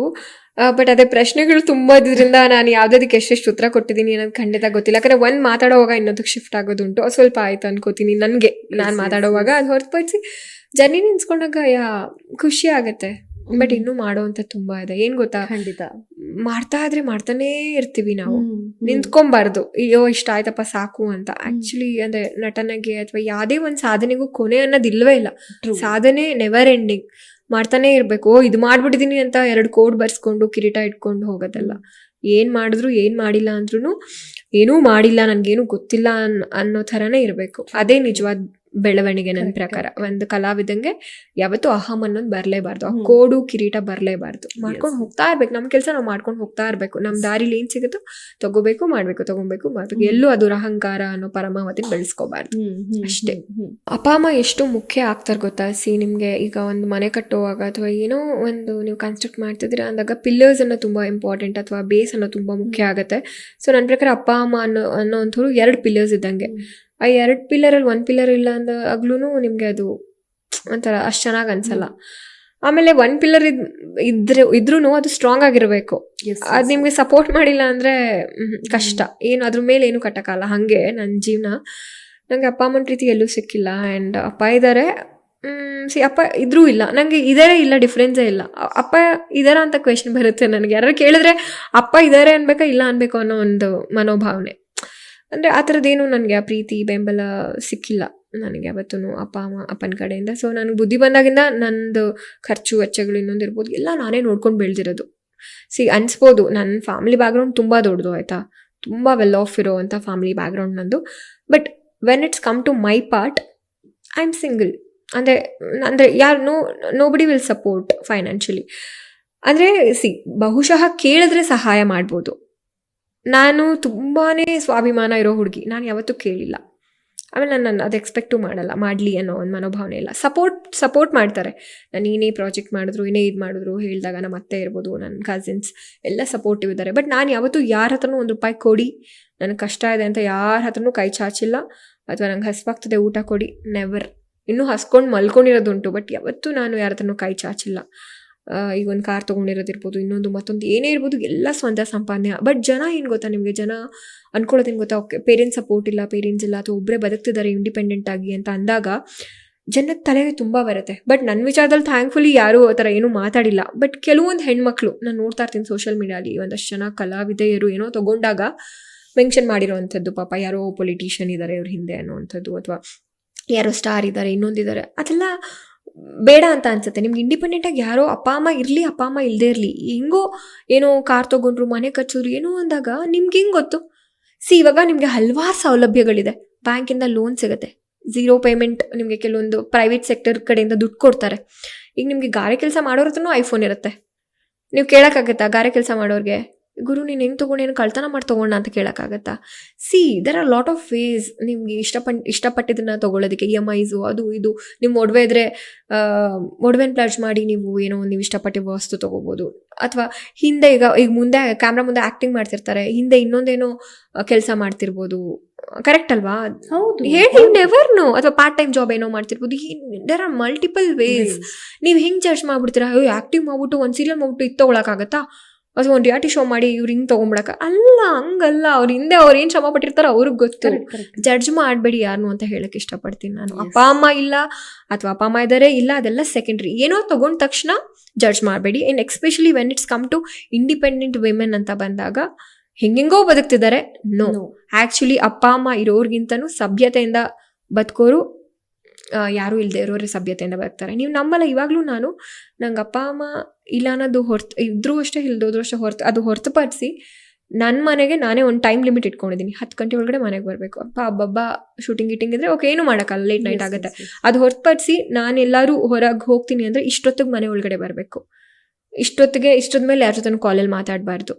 ಬಟ್ ಅದೇ ಪ್ರಶ್ನೆಗಳು ತುಂಬಾ ಇದ್ರಿಂದ ನಾನು ಯಾವ್ದಕ್ಕೆ ಎಷ್ಟೆಷ್ಟು ಉತ್ತರ ಕೊಟ್ಟಿದ್ದೀನಿ ಅನ್ನೋದು ಖಂಡಿತ ಗೊತ್ತಿಲ್ಲ. ಯಾಕಂದ್ರೆ ಒಂದು ಮಾತಾಡೋವಾಗ ಇನ್ನೊಂದಕ್ಕೆ ಶಿಫ್ಟ್ ಆಗೋದುಂಟು. ಸ್ವಲ್ಪ ಆಯ್ತು ಅನ್ಕೋತೀನಿ ನನಗೆ, ನಾನು ಮಾತಾಡೋವಾಗ. ಅದು ಹೊರತುಪಡಿಸಿ ಜರ್ನಿ ನಿನ್ಸ್ಕೊಂಡಾಗ ಖುಷಿ ಆಗತ್ತೆ. ಬಟ್ ಇನ್ನೂ ಮಾಡೋವಂಥ ತುಂಬಾ ಇದೆ. ಏನ್ ಗೊತ್ತಾ, ಖಂಡಿತ ಮಾಡ್ತಾ ಇದ್ರೆ ಮಾಡ್ತಾನೇ ಇರ್ತೀವಿ ನಾವು. ನಿಂತ್ಕೊಂಬಾರ್ದು ಅಯ್ಯೋ ಇಷ್ಟ ಆಯ್ತಪ್ಪ ಸಾಕು ಅಂತ. ಆಕ್ಚುಲಿ ಅಂದ್ರೆ ನಟನೆಗೆ ಅಥವಾ ಯಾವುದೇ ಒಂದು ಸಾಧನೆಗೂ ಕೊನೆ ಅನ್ನೋದು ಇಲ್ವೇ ಇಲ್ಲ. ಸಾಧನೆ ನೆವರ್ ಎಂಡಿಂಗ್, ಮಾಡ್ತಾನೆ ಇರ್ಬೇಕು. ಇದು ಮಾಡ್ಬಿಟ್ಟಿದೀನಿ ಅಂತ 2 ಕೋಡ್ ಬರ್ಸ್ಕೊಂಡು ಕಿರೀಟ ಇಟ್ಕೊಂಡು ಹೋಗೋದಲ್ಲ. ಏನ್ ಮಾಡಿದ್ರು ಏನ್ ಮಾಡಿಲ್ಲ ಅಂದ್ರೂ ಏನೂ ಮಾಡಿಲ್ಲ, ನನ್ಗೇನು ಗೊತ್ತಿಲ್ಲ ಅನ್ನೋ ಥರನೇ ಇರಬೇಕು. ಅದೇ ನಿಜವಾದ ಬೆಳವಣಿಗೆ ನನ್ನ ಪ್ರಕಾರ. ಒಂದು ಕಲಾವಿದಂಗೆ ಯಾವತ್ತೂ ಅಹಂ ಅನ್ನೋದು ಬರಲೇಬಾರ್ದು, ಆ ಕೋಡು ಕಿರೀಟ ಬರಲೇಬಾರ್ದು. ಮಾಡ್ಕೊಂಡು ಹೋಗ್ತಾ ಇರ್ಬೇಕು. ನಮ್ಮ ಕೆಲಸ ನಾವು ಮಾಡ್ಕೊಂಡು ಹೋಗ್ತಾ ಇರ್ಬೇಕು. ನಮ್ಮ ದಾರಿಲಿ ಏನ್ ಸಿಗುತ್ತೋ ತಗೋಬೇಕು, ಮಾಡ್ಬೇಕು. ಎಲ್ಲೂ ಅದು ಅಹಂಕಾರ ಅನ್ನೋ ಪರಮಾವಧಿ ಬೆಳೆಸ್ಕೋಬಾರ್ದು ಅಷ್ಟೇ. ಅಪ್ಪ ಅಮ್ಮ ಎಷ್ಟು ಮುಖ್ಯ ಆಗ್ತಾರೆ ಗೊತ್ತಾ. ನಿಮ್ಗೆ ಈಗ ಒಂದು ಮನೆ ಕಟ್ಟುವಾಗ ಅಥವಾ ಏನೋ ಒಂದು ನೀವು ಕನ್ಸ್ಟ್ರಕ್ಟ್ ಮಾಡ್ತಿದ್ರೆ ಅಂದಾಗ ಪಿಲ್ಲರ್ಸ್ ಅನ್ನೋ ತುಂಬಾ ಇಂಪಾರ್ಟೆಂಟ್, ಅಥವಾ ಬೇಸ್ ಅನ್ನೋ ತುಂಬಾ ಮುಖ್ಯ ಆಗುತ್ತೆ. ಸೊ ನನ್ನ ಪ್ರಕಾರ ಅಪ್ಪ ಅಮ್ಮ ಅನ್ನೋ ಒಂಥರು 2 ಪಿಲ್ಲರ್ಸ್ ಇದ್ದಂಗೆ. ಆ 2 ಪಿಲ್ಲರಲ್ಲಿ 1 ಪಿಲ್ಲರ್ ಇಲ್ಲ ಅಂದಾಗ್ಲೂ ನಿಮ್ಗೆ ಅದು ಒಂಥರ ಅಷ್ಟು ಚೆನ್ನಾಗಿ ಅನ್ಸಲ್ಲ. ಆಮೇಲೆ 1 ಪಿಲ್ಲರ್ ಇದ್ರೂ ಅದು ಸ್ಟ್ರಾಂಗ್ ಆಗಿರ್ಬೇಕು. ಅದು ನಿಮ್ಗೆ ಸಪೋರ್ಟ್ ಮಾಡಿಲ್ಲ ಅಂದ್ರೆ ಕಷ್ಟ. ಏನು ಅದ್ರ ಮೇಲೆ ಏನು ಕಟ್ಟಕ್ಕಾಗಲ್ಲ. ಹಂಗೆ ನನ್ನ ಜೀವನ, ನಂಗೆ ಅಪ್ಪ ಅಮ್ಮನ ಪ್ರೀತಿ ಎಲ್ಲೂ ಸಿಕ್ಕಿಲ್ಲ. ಆ್ಯಂಡ್ ಅಪ್ಪ ಇದ್ದಾರೆ, ಅಪ್ಪ ಇದ್ರೂ ಇಲ್ಲ, ನಂಗೆ ಇದಾರೆ ಇಲ್ಲ ಡಿಫ್ರೆನ್ಸೇ ಇಲ್ಲ. ಅಪ್ಪ ಇದಾರ ಅಂತ ಕ್ವೆಶನ್ ಬರುತ್ತೆ ನನಗೆ. ಯಾರು ಕೇಳಿದ್ರೆ ಅಪ್ಪ ಇದಾರೆ ಅನ್ಬೇಕಾ ಇಲ್ಲ ಅನ್ಬೇಕು ಅನ್ನೋ ಒಂದು ಮನೋಭಾವನೆ. ಅಂದರೆ ಆ ಥರದ್ದೇನು ನನಗೆ ಆ ಪ್ರೀತಿ ಬೆಂಬಲ ಸಿಕ್ಕಿಲ್ಲ ನನಗೆ ಯಾವತ್ತೂ ಅಪ್ಪನ ಕಡೆಯಿಂದ. ಸೊ ನನಗೆ ಬುದ್ಧಿ ಬಂದಾಗಿಂದ ನಂದು ಖರ್ಚು ವೆಚ್ಚಗಳು ಇನ್ನೊಂದು ಇರ್ಬೋದು, ಎಲ್ಲ ನಾನೇ ನೋಡ್ಕೊಂಡು ಬೆಳೆದಿರೋದು. ಅನ್ಸ್ಬೋದು ನನ್ನ ಫ್ಯಾಮಿಲಿ ಬ್ಯಾಕ್ಗ್ರೌಂಡ್ ತುಂಬ ದೊಡ್ಡದು ಆಯಿತಾ, ತುಂಬ ವೆಲ್ ಆಫ್ ಇರೋವಂಥ ಫ್ಯಾಮಿಲಿ ಬ್ಯಾಕ್ಗ್ರೌಂಡ್ ನಂದು. But when it's come to my part, I am single. ಅಂದರೆ ಯಾರು ನೋಬಡಿ ವಿಲ್ ಸಪೋರ್ಟ್ ಫೈನಾನ್ಷಿಯಲಿ. ಅಂದರೆ ಬಹುಶಃ ಕೇಳಿದ್ರೆ ಸಹಾಯ ಮಾಡ್ಬೋದು. ನಾನು ತುಂಬಾ ಸ್ವಾಭಿಮಾನ ಇರೋ ಹುಡುಗಿ, ನಾನು ಯಾವತ್ತೂ ಕೇಳಿಲ್ಲ. ಆಮೇಲೆ ನಾನು ಅದು ಎಕ್ಸ್ಪೆಕ್ಟು ಮಾಡಲಿ ಅನ್ನೋ ಒಂದು ಮನೋಭಾವನೆ ಇಲ್ಲ. ಸಪೋರ್ಟ್ ಮಾಡ್ತಾರೆ. ನಾನು ಏನೇ ಪ್ರಾಜೆಕ್ಟ್ ಮಾಡಿದ್ರು, ಏನೇ ಇದು ಮಾಡಿದ್ರು ಹೇಳಿದಾಗ ನಮ್ಮ ಅತ್ತೆ ಇರ್ಬೋದು, ನನ್ನ ಕಸಿನ್ಸ್ ಎಲ್ಲ ಸಪೋರ್ಟಿವ್ ಇದ್ದಾರೆ. ಬಟ್ ನಾನು ಯಾವತ್ತೂ ಯಾರ ಹತ್ರನೂ ₹1 ಕೊಡಿ, ನನಗೆ ಕಷ್ಟ ಇದೆ ಅಂತ ಯಾರ ಹತ್ರನೂ ಕೈ ಚಾಚಿಲ್ಲ. ಅಥವಾ ನಂಗೆ ಹಸ್ವಾಗ್ತದೆ ಊಟ ಕೊಡಿ, ನೆವರ್. ಇನ್ನೂ ಹಸ್ಕೊಂಡು ಮಲ್ಕೊಂಡಿರೋದುಂಟು, ಬಟ್ ಯಾವತ್ತೂ ನಾನು ಯಾರ ಹತ್ರನೂ ಕೈ ಚಾಚಿಲ್ಲ. ಈಗ ಒಂದು ಕಾರ್ ತೊಗೊಂಡಿರೋದಿರ್ಬೋದು, ಇನ್ನೊಂದು ಮತ್ತೊಂದು ಏನೇ ಇರ್ಬೋದು, ಎಲ್ಲ ಸ್ವಂತ ಸಂಪಾದನೆ. ಬಟ್ ಜನ ಏನು ಗೊತ್ತಾ, ನಿಮಗೆ ಜನ ಅನ್ಕೊಳ್ಳೋದೇನು ಗೊತ್ತಾ, ಓಕೆ ಪೇರೆಂಟ್ಸ್ ಸಪೋರ್ಟ್ ಇಲ್ಲ, ಪೇರೆಂಟ್ಸ್ ಇಲ್ಲ, ಅಥವಾ ಒಬ್ಬರೇ ಬದುಕ್ತಿದ್ದಾರೆ ಇಂಡಿಪೆಂಡೆಂಟ್ ಆಗಿ ಅಂತ ಅಂದಾಗ ಜನದ ತಲೆಗೆ ತುಂಬ ಬರುತ್ತೆ. ಬಟ್ ನನ್ನ ವಿಚಾರದಲ್ಲಿ ಥ್ಯಾಂಕ್ಫುಲಿ ಯಾರೂ ಆ ಥರ ಏನೂ ಮಾತಾಡಿಲ್ಲ. ಬಟ್ ಕೆಲವೊಂದು ಹೆಣ್ಮಕ್ಳು ನಾನು ನೋಡ್ತಾ ಇರ್ತೀನಿ ಸೋಷಿಯಲ್ ಮೀಡಿಯಾಲಿ, ಒಂದಷ್ಟು ಜನ ಕಲಾವಿದೆಯರು ಏನೋ ತೊಗೊಂಡಾಗ ಮೆನ್ಷನ್ ಮಾಡಿರೋವಂಥದ್ದು, ಪಾಪ ಯಾರೋ ಪೊಲಿಟಿಷಿಯನ್ ಇದ್ದಾರೆ ಇವ್ರ ಹಿಂದೆ ಅನ್ನೋವಂಥದ್ದು, ಅಥವಾ ಯಾರೋ ಸ್ಟಾರ್ ಇದ್ದಾರೆ, ಇನ್ನೊಂದಿದ್ದಾರೆ. ಅದೆಲ್ಲ ಬೇಡ ಅಂತ ಅನ್ಸುತ್ತೆ. ನಿಮ್ಗೆ ಇಂಡಿಪೆಂಡೆಂಟಾಗಿ ಯಾರೋ ಅಪ್ಪ ಅಮ್ಮ ಇರಲಿ, ಅಪ್ಪ ಅಮ್ಮ ಇಲ್ಲದೇ ಇರಲಿ, ಹೆಂಗೋ ಏನೋ ಕಾರ್ ತೊಗೊಂಡ್ರು, ಮನೆ ಕಟ್ಸಿದ್ರು, ಏನೋ ಅಂದಾಗ ನಿಮ್ಗೆ ಹೆಂಗೆ ಗೊತ್ತು? ಇವಾಗ ನಿಮಗೆ ಹಲವಾರು ಸೌಲಭ್ಯಗಳಿದೆ. ಬ್ಯಾಂಕಿಂದ ಲೋನ್ ಸಿಗುತ್ತೆ, 0 ಪೇಮೆಂಟ್. ನಿಮಗೆ ಕೆಲವೊಂದು ಪ್ರೈವೇಟ್ ಸೆಕ್ಟರ್ ಕಡೆಯಿಂದ ದುಡ್ಡು ಕೊಡ್ತಾರೆ. ಈಗ ನಿಮಗೆ ಗಾರೆ ಕೆಲಸ ಮಾಡೋರ ಹತ್ರನೂ ಐಫೋನ್ ಇರುತ್ತೆ. ನೀವು ಕೇಳೋಕ್ಕಾಗತ್ತಾ ಗಾರೆ ಕೆಲಸ ಮಾಡೋರಿಗೆ, ಗುರು ನೀನು ಹೆಂಗೆ ತೊಗೊಂಡೇನು ಕಳ್ತನ ಮಾಡಿ ತೊಗೊಂಡ ಅಂತ ಕೇಳೋಕ್ಕಾಗತ್ತಾ? There are lot of ways ನಿಮಗೆ ಇಷ್ಟಪಟ್ಟಿದ್ದನ್ನು ತೊಗೊಳ್ಳೋದಕ್ಕೆ. EMIs ಅದು ಇದು. ನಿಮ್ಮ ಒಡವೆ ಇದ್ದರೆ ಒಡವೆನ ಪ್ಲಡ್ಜ್ ಮಾಡಿ ನೀವು ಏನೋ ನೀವು ಇಷ್ಟಪಟ್ಟಿರೋ ವಸ್ತು ತೊಗೋಬೋದು. ಅಥವಾ ಹಿಂದೆ ಈಗ ಮುಂದೆ ಕ್ಯಾಮ್ರಾ ಮುಂದೆ ಆ್ಯಕ್ಟಿಂಗ್ ಮಾಡ್ತಿರ್ತಾರೆ, ಹಿಂದೆ ಇನ್ನೊಂದೇನೋ ಕೆಲಸ ಮಾಡ್ತಿರ್ಬೋದು. ಕರೆಕ್ಟ್ ಅಲ್ವಾ? ಹೇಳಿ ನೆವರ್ ನೋ. ಅಥವಾ ಪಾರ್ಟ್ ಟೈಮ್ ಜಾಬ್ ಏನೋ ಮಾಡ್ತಿರ್ಬೋದು. There are multiple ways. ನೀವು ಹೆಂಗೆ ಜಡ್ಜ್ ಮಾಡ್ಬಿಡ್ತೀರಾ? ಆ್ಯಕ್ಟಿಂಗ್ ಮಾಡ್ಬಿಟ್ಟು ಒಂದು ಸೀರಿಯಲ್ ಮಾಡ್ಬಿಟ್ಟು ಇದು ತೊಗೊಳಕ್ಕಾಗತ್ತಾ? ಅಥವಾ ಒಂದು ರಿಯಾಲಿಟಿ ಶೋ ಮಾಡಿ ಇವ್ರು ಹಿಂಗೆ ತೊಗೊಂಬಿಡಕ ಅಲ್ಲ, ಹಂಗಲ್ಲ. ಅವ್ರ ಹಿಂದೆ ಅವ್ರು ಏನು ಶ್ರಮ ಪಟ್ಟಿರ್ತಾರೋ ಅವ್ರಿಗೆ ಗೊತ್ತು. ಜಡ್ಜ್ ಮಾಡಬೇಡಿ ಯಾರನ್ನು ಅಂತ ಹೇಳಕ್ ಇಷ್ಟಪಡ್ತೀನಿ ನಾನು. ಅಪ್ಪ ಅಮ್ಮ ಇಲ್ಲ ಅಥವಾ ಅಪ್ಪ ಅಮ್ಮ ಇದ್ದಾರೆ ಇಲ್ಲ, ಅದೆಲ್ಲ ಸೆಕೆಂಡ್ರಿ. ಏನೋ ತಗೊಂಡ ತಕ್ಷಣ ಜಡ್ಜ್ ಮಾಡಬೇಡಿ. In especially when it's come to independent women ಅಂತ ಬಂದಾಗ ಹೆಂಗೆಂಗೋ ಬದುಕ್ತಿದ್ದಾರೆ. ನೋ, ಆ್ಯಕ್ಚುಲಿ ಅಪ್ಪ ಅಮ್ಮ ಇರೋರ್ಗಿಂತನೂ ಸಭ್ಯತೆಯಿಂದ ಬದುಕೋರು ಯಾರೂ ಇಲ್ಲದೆ ಇರೋರು ಸಭ್ಯತೆಯಿಂದ ಬರ್ತಾರೆ. ನೀವು ನಮ್ಮಲ್ಲ, ಇವಾಗಲೂ ನಂಗೆ ಅಪ್ಪ ಅಮ್ಮ ಇಲ್ಲ ಅನ್ನೋದು ಇದ್ರೂ ಅಷ್ಟೇ ಇಲ್ದೋದ್ರೂ ಅಷ್ಟೇ ಅದು ಹೊರತುಪಡಿಸಿ ನನ್ನ ಮನೆಗೆ ನಾನೇ ಒಂದು ಟೈಮ್ ಲಿಮಿಟ್ ಇಟ್ಕೊಂಡಿದ್ದೀನಿ. 10 ಗಂಟೆ ಒಳಗಡೆ ಮನೆಗೆ ಬರಬೇಕು. ಅಬ್ಬಬ್ಬ ಶೂಟಿಂಗ್ ಇದ್ರೆ ಓಕೆ, ಏನು ಮಾಡೋಕ್ಕಲ್ಲ, ಲೇಟ್ ನೈಟ್ ಆಗುತ್ತೆ. ಅದು ಹೊರತುಪಡಿಸಿ ನಾನೆಲ್ಲರೂ ಹೊರಗೆ ಹೋಗ್ತೀನಿ ಅಂದರೆ ಇಷ್ಟೊತ್ತಿಗೆ ಮನೆ ಒಳಗಡೆ ಬರಬೇಕು. ಇಷ್ಟೊದ ಮೇಲೆ ಯಾರ ಜೊತೆ ಕಾಲಲ್ಲಿ ಮಾತಾಡಬಾರ್ದು.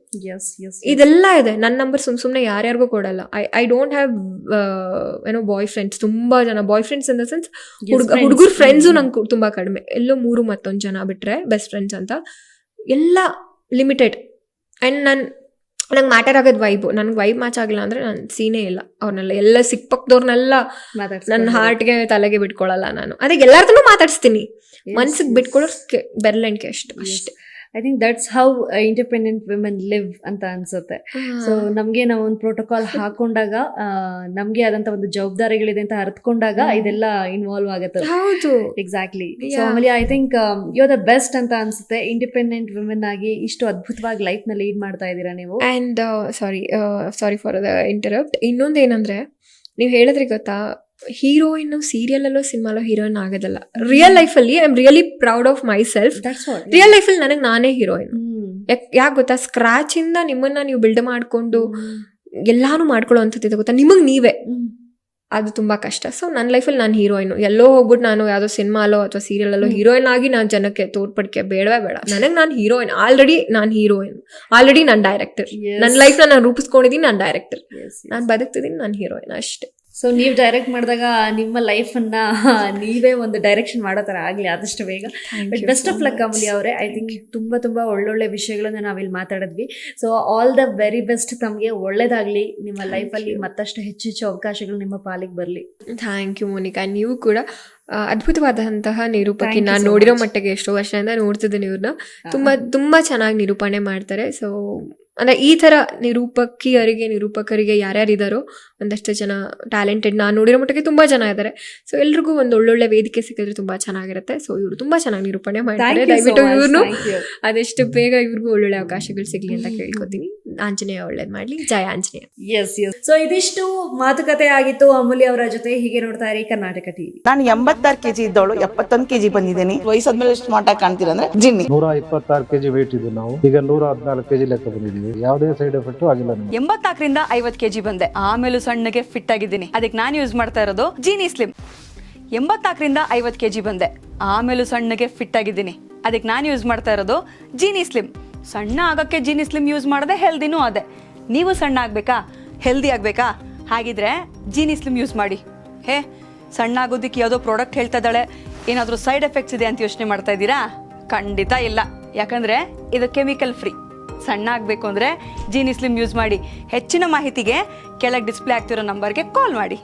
ಇದೆಲ್ಲ ಇದೆ. ನನ್ನ ನಂಬರ್ ಸುಮ್ಮನೆ ಯಾರ್ಯಾರಿಗೂ ಕೊಡಲ್ಲ. I don't have boyfriends. ತುಂಬ ಜನ boyfriends in the sense ಹುಡುಗರು ಫ್ರೆಂಡ್ಸು ನಂಗೆ ತುಂಬ ಕಡಿಮೆ. ಎಲ್ಲೋ 3 ಮತ್ತೊಂದು ಜನ ಬಿಟ್ಟರೆ ಬೆಸ್ಟ್ ಫ್ರೆಂಡ್ಸ್ ಅಂತ ಎಲ್ಲ ಲಿಮಿಟೆಡ್. ಆ್ಯಂಡ್ ನಂಗೆ ಮ್ಯಾಟರ್ ಆಗೋದು ವೈಬು. ನನಗೆ ವೈಬ್ ಮ್ಯಾಚ್ ಆಗಿಲ್ಲ ಅಂದರೆ ನಾನು ಸೀನೇ ಇಲ್ಲ. ಅವ್ರನ್ನೆಲ್ಲ ಎಲ್ಲ ಸಿಕ್ಪಕ್ದವ್ರನ್ನೆಲ್ಲ ನನ್ನ ಹಾರ್ಟ್ಗೆ ತಲೆಗೆ ಬಿಟ್ಕೊಳ್ಳಲ್ಲ ನಾನು. ಅದಕ್ಕೆ ಎಲ್ಲಾರ್ದು ಮಾತಾಡಿಸ್ತೀನಿ. ಮನ್ಸಿಗೆ ಬಿಟ್ಕೊಳ್ಳೋಕೆ ಬೆರಳೆಣಿಕೆ ಅಷ್ಟೇ. I think that's how independent women live ಅಂತ ಅನ್ಸುತ್ತೆ. ಸೊ ನಮ್ಗೆ ನಾವು ಒಂದು ಪ್ರೋಟೋಕಾಲ್ ಹಾಕೊಂಡಾಗ ನಮ್ಗೆ ಆದಂತ ಒಂದು ಜವಾಬ್ದಾರಿಗಳಿದೆ ಅಂತ ಅರ್ಥಕೊಂಡಾಗ ಇದೆಲ್ಲ ಇನ್ವಾಲ್ವ್ ಆಗುತ್ತೆ. ಹೌದು, ಎಕ್ಸಾಕ್ಟ್ಲಿ. ಸೊ ಆಮೇಲೆ I think you are the best ಅಂತ ಅನ್ಸುತ್ತೆ. ಇಂಡಿಪೆಂಡೆಂಟ್ ವಿಮೆನ್ ಆಗಿ ಇಷ್ಟು ಅದ್ಭುತವಾಗಿ ಲೈಫ್ ನ ಲೀಡ್ ಮಾಡ್ತಾ ಇದ್ದೀರಾ ನೀವು. And sorry for the interrupt. ಇನ್ನೊಂದೇನಂದ್ರೆ, ನೀವು ಹೇಳಿದ್ರಿ ಗೊತ್ತಾ, ಹೀರೋಯಿನ್ ಸೀರಿಯಲಲ್ಲೋ ಸಿನಿಮಾಲೋ ಹೀರೋಯಿನ್ ಆಗೋದಲ್ಲ. ರಿಯಲ್ ಲೈಫಲ್ಲಿ I am really proud of myself. Real ಲೈಫಲ್ಲಿ ನನಗೆ ನಾನೇ ಹೀರೋಯಿನ್. ಯಾಕೆ ಗೊತ್ತಾ, ಸ್ಕ್ರಾಚ್ ಇಂದ ನಿಮ್ಮನ್ನ ನೀವು ಬಿಲ್ಡ್ ಮಾಡ್ಕೊಂಡು ಎಲ್ಲಾನು ಮಾಡ್ಕೊಳ್ಳೋ ಅಂಥದ್ದು ಗೊತ್ತಾ, ನಿಮಗೆ ನೀವೇ. ಅದು ತುಂಬಾ ಕಷ್ಟ. ಸೊ ನನ್ನ ಲೈಫಲ್ಲಿ ನಾನು ಹೀರೋಯಿನ್. ಎಲ್ಲೋ ಹೋಗ್ಬಿಟ್ಟು ನಾನು ಯಾವುದೋ ಸಿನಿಮಾಲೋ ಅಥವಾ ಸೀರಿಯಲಲ್ಲೋ ಹೀರೋಯಿನ್ ಆಗಿ ನಾನು ಜನಕ್ಕೆ ತೋರ್ಪಡಿಕೆ ಬೇಡವೇ ಬೇಡ. ನನಗೆ ನಾನು ಹೀರೋಯಿನ್. ಆಲ್ರೆಡಿ ನಾನು ಹೀರೋಯಿನ್, ಆಲ್ರೆಡಿ ನಾನು ಡೈರೆಕ್ಟರ್. ನನ್ನ ಲೈಫ್ನ ನಾನು ರೂಪಿಸ್ಕೊಂಡಿದ್ದೀನಿ, ನಾನು ಡೈರೆಕ್ಟರ್. ನಾನು ಬದುಕ್ತಿದ್ದೀನಿ, ನಾನು ಹೀರೋಯಿನ್ ಅಷ್ಟೇ. ಸೊ ನೀವು ಡೈರೆಕ್ಟ್ ಮಾಡಿದಾಗ ನಿಮ್ಮ ಲೈಫನ್ನ ನೀವೇ ಒಂದು ಡೈರೆಕ್ಷನ್ ಮಾಡೋ ಥರ ಆಗಲಿ ಆದಷ್ಟು ಬೇಗ. But best of luck Amulya ಅವರೇ. ಐ ಥಿಂಕ್ ತುಂಬ ಒಳ್ಳೊಳ್ಳೆ ವಿಷಯಗಳನ್ನ ನಾವಿಲ್ಲಿ ಮಾತಾಡಿದ್ವಿ. So all the very best. ತಮಗೆ ಒಳ್ಳೇದಾಗಲಿ. ನಿಮ್ಮ ಲೈಫಲ್ಲಿ ಮತ್ತಷ್ಟು ಹೆಚ್ಚು ಅವಕಾಶಗಳು ನಿಮ್ಮ ಪಾಲಿಗೆ ಬರಲಿ. Thank you Monika. ನೀವು ಕೂಡ ಅದ್ಭುತವಾದಂತಹ ನಿರೂಪಕಿ. ನಾನು ನೋಡಿರೋ ಮಟ್ಟಿಗೆ ಎಷ್ಟೋ ವರ್ಷದಿಂದ ನೋಡ್ತಿದ್ದೀನಿ ಇವ್ರನ್ನ. ತುಂಬ ಚೆನ್ನಾಗಿ ನಿರೂಪಣೆ ಮಾಡ್ತಾರೆ. ಸೊ ಅಂದರೆ ಈ ಥರ ನಿರೂಪಕರಿಗೆ ಯಾರ್ಯಾರಿದ್ದಾರೋ ಒಂದಷ್ಟು ಜನ ಟ್ಯಾಲೆಂಟೆಡ್ ನಾನು ನೋಡಿರೋ ಮಟ್ಟಿಗೆ ತುಂಬ ಜನ ಇದ್ದಾರೆ. ಸೊ ಎಲ್ರಿಗೂ ಒಂದು ಒಳ್ಳೊಳ್ಳೆ ವೇದಿಕೆ ಸಿಕ್ಕಿದ್ರೆ ತುಂಬ ಚೆನ್ನಾಗಿರುತ್ತೆ. ಸೊ ಇವರು ತುಂಬ ಚೆನ್ನಾಗಿ ನಿರೂಪಣೆ ಮಾಡ್ತಾರೆ. ದಯವಿಟ್ಟು ಇವ್ರನ್ನು ಅದೆಷ್ಟು ಬೇಗ ಇವ್ರಿಗೂ ಒಳ್ಳೊಳ್ಳೆ ಅವಕಾಶಗಳು ಸಿಗಲಿ ಅಂತ ಕೇಳ್ಕೊತೀನಿ. ಆಂಜನೇಯ ಒಳ್ಳೇದು ಮಾಡಲಿ. ಜಯ ಆಂಜನೇಯ. ಎಸ್. ಸೊ ಇದಿಷ್ಟು ಮಾತುಕತೆ ಆಗಿತ್ತು ಅಮೂಲ್ಯ ಅವರ ಜೊತೆ. ಹೀಗೆ ನೋಡ್ತಾ ಇರಿ ಕರ್ನಾಟಕ ಟಿವಿ. ನಾನು 86 kg ಇದ್ದವಳು 71 kg ಬಂದಿದ್ದೀನಿ. ವಯಸ್ಸಾದ್ಮೇಲೆ ಸ್ಮಾರ್ಟ್ ಆಗಿ ಕಾಣ್ತೀರಾ ಅಂದ್ರೆ ಜಿನ್ನಿ. 126 kg ವೇಟ್ ಇದ್ದು ನಾವು ಈಗ 114 kg ಲೆಕ್ಕ ಬಂದಿದ್ದೀವಿ. ಯಾವುದೇ ಸೈಡ್ ಎಫೆಕ್ಟ್ ಆಗಿಲ್ಲ. 84ರಿಂದ 50 kg ಬಂದೆ. ಆಮೇಲೆ ಸಣ್ಣಗೆ ಫಿಟ್ ಆಗಿದ್ದೀನಿ. ಅದಕ್ಕೆ ನಾನು ಯೂಸ್ ಮಾಡ್ತಾ ಇರೋದು ಜೀನಿ ಸ್ಲಿಮ್. 84ರಿಂದ 50 kg ಬಂದೆ. ಆಮೇಲೆ ಸಣ್ಣಗೆ ಫಿಟ್ ಆಗಿದ್ದೀನಿ. ಅದಕ್ಕೆ ನಾನು ಯೂಸ್ ಮಾಡ್ತಾ ಇರೋದು ಜೀನಿ ಸ್ಲಿಮ್. ಸಣ್ಣ ಆಗಕ್ಕೆ ಜೀನಿ ಸ್ಲಿಮ್ ಯೂಸ್ ಮಾಡದೆ ಹೆಲ್ದಿನೂ ಅದೇ. ನೀವು ಸಣ್ಣ ಆಗ್ಬೇಕಾ, ಹೆಲ್ದಿ ಆಗ್ಬೇಕಾ? ಹಾಗಿದ್ರೆ ಜೀನಿ ಸ್ಲಿಮ್ ಯೂಸ್ ಮಾಡಿ. ಸಣ್ಣ ಆಗೋದಕ್ಕೆ ಯಾವುದೋ ಪ್ರಾಡಕ್ಟ್ ಹೇಳ್ತಾ ಇದ್ದಾಳೆ, ಏನಾದರೂ ಸೈಡ್ ಎಫೆಕ್ಟ್ಸ್ ಇದೆ ಅಂತ ಯೋಚನೆ ಮಾಡ್ತಾ ಇದ್ದೀರಾ? ಖಂಡಿತ ಇಲ್ಲ. ಯಾಕಂದ್ರೆ ಇದು ಕೆಮಿಕಲ್ ಫ್ರೀ. ಸಣ್ಣ ಆಗಬೇಕು ಅಂದರೆ ಜೀನಿ ಸ್ಲಿಮ್ ಯೂಸ್ ಮಾಡಿ. ಹೆಚ್ಚಿನ ಮಾಹಿತಿಗೆ ಕೆಳಗೆ ಡಿಸ್ಪ್ಲೇ ಆಗ್ತಿರೋ ನಂಬರ್ಗೆ ಕಾಲ್ ಮಾಡಿ.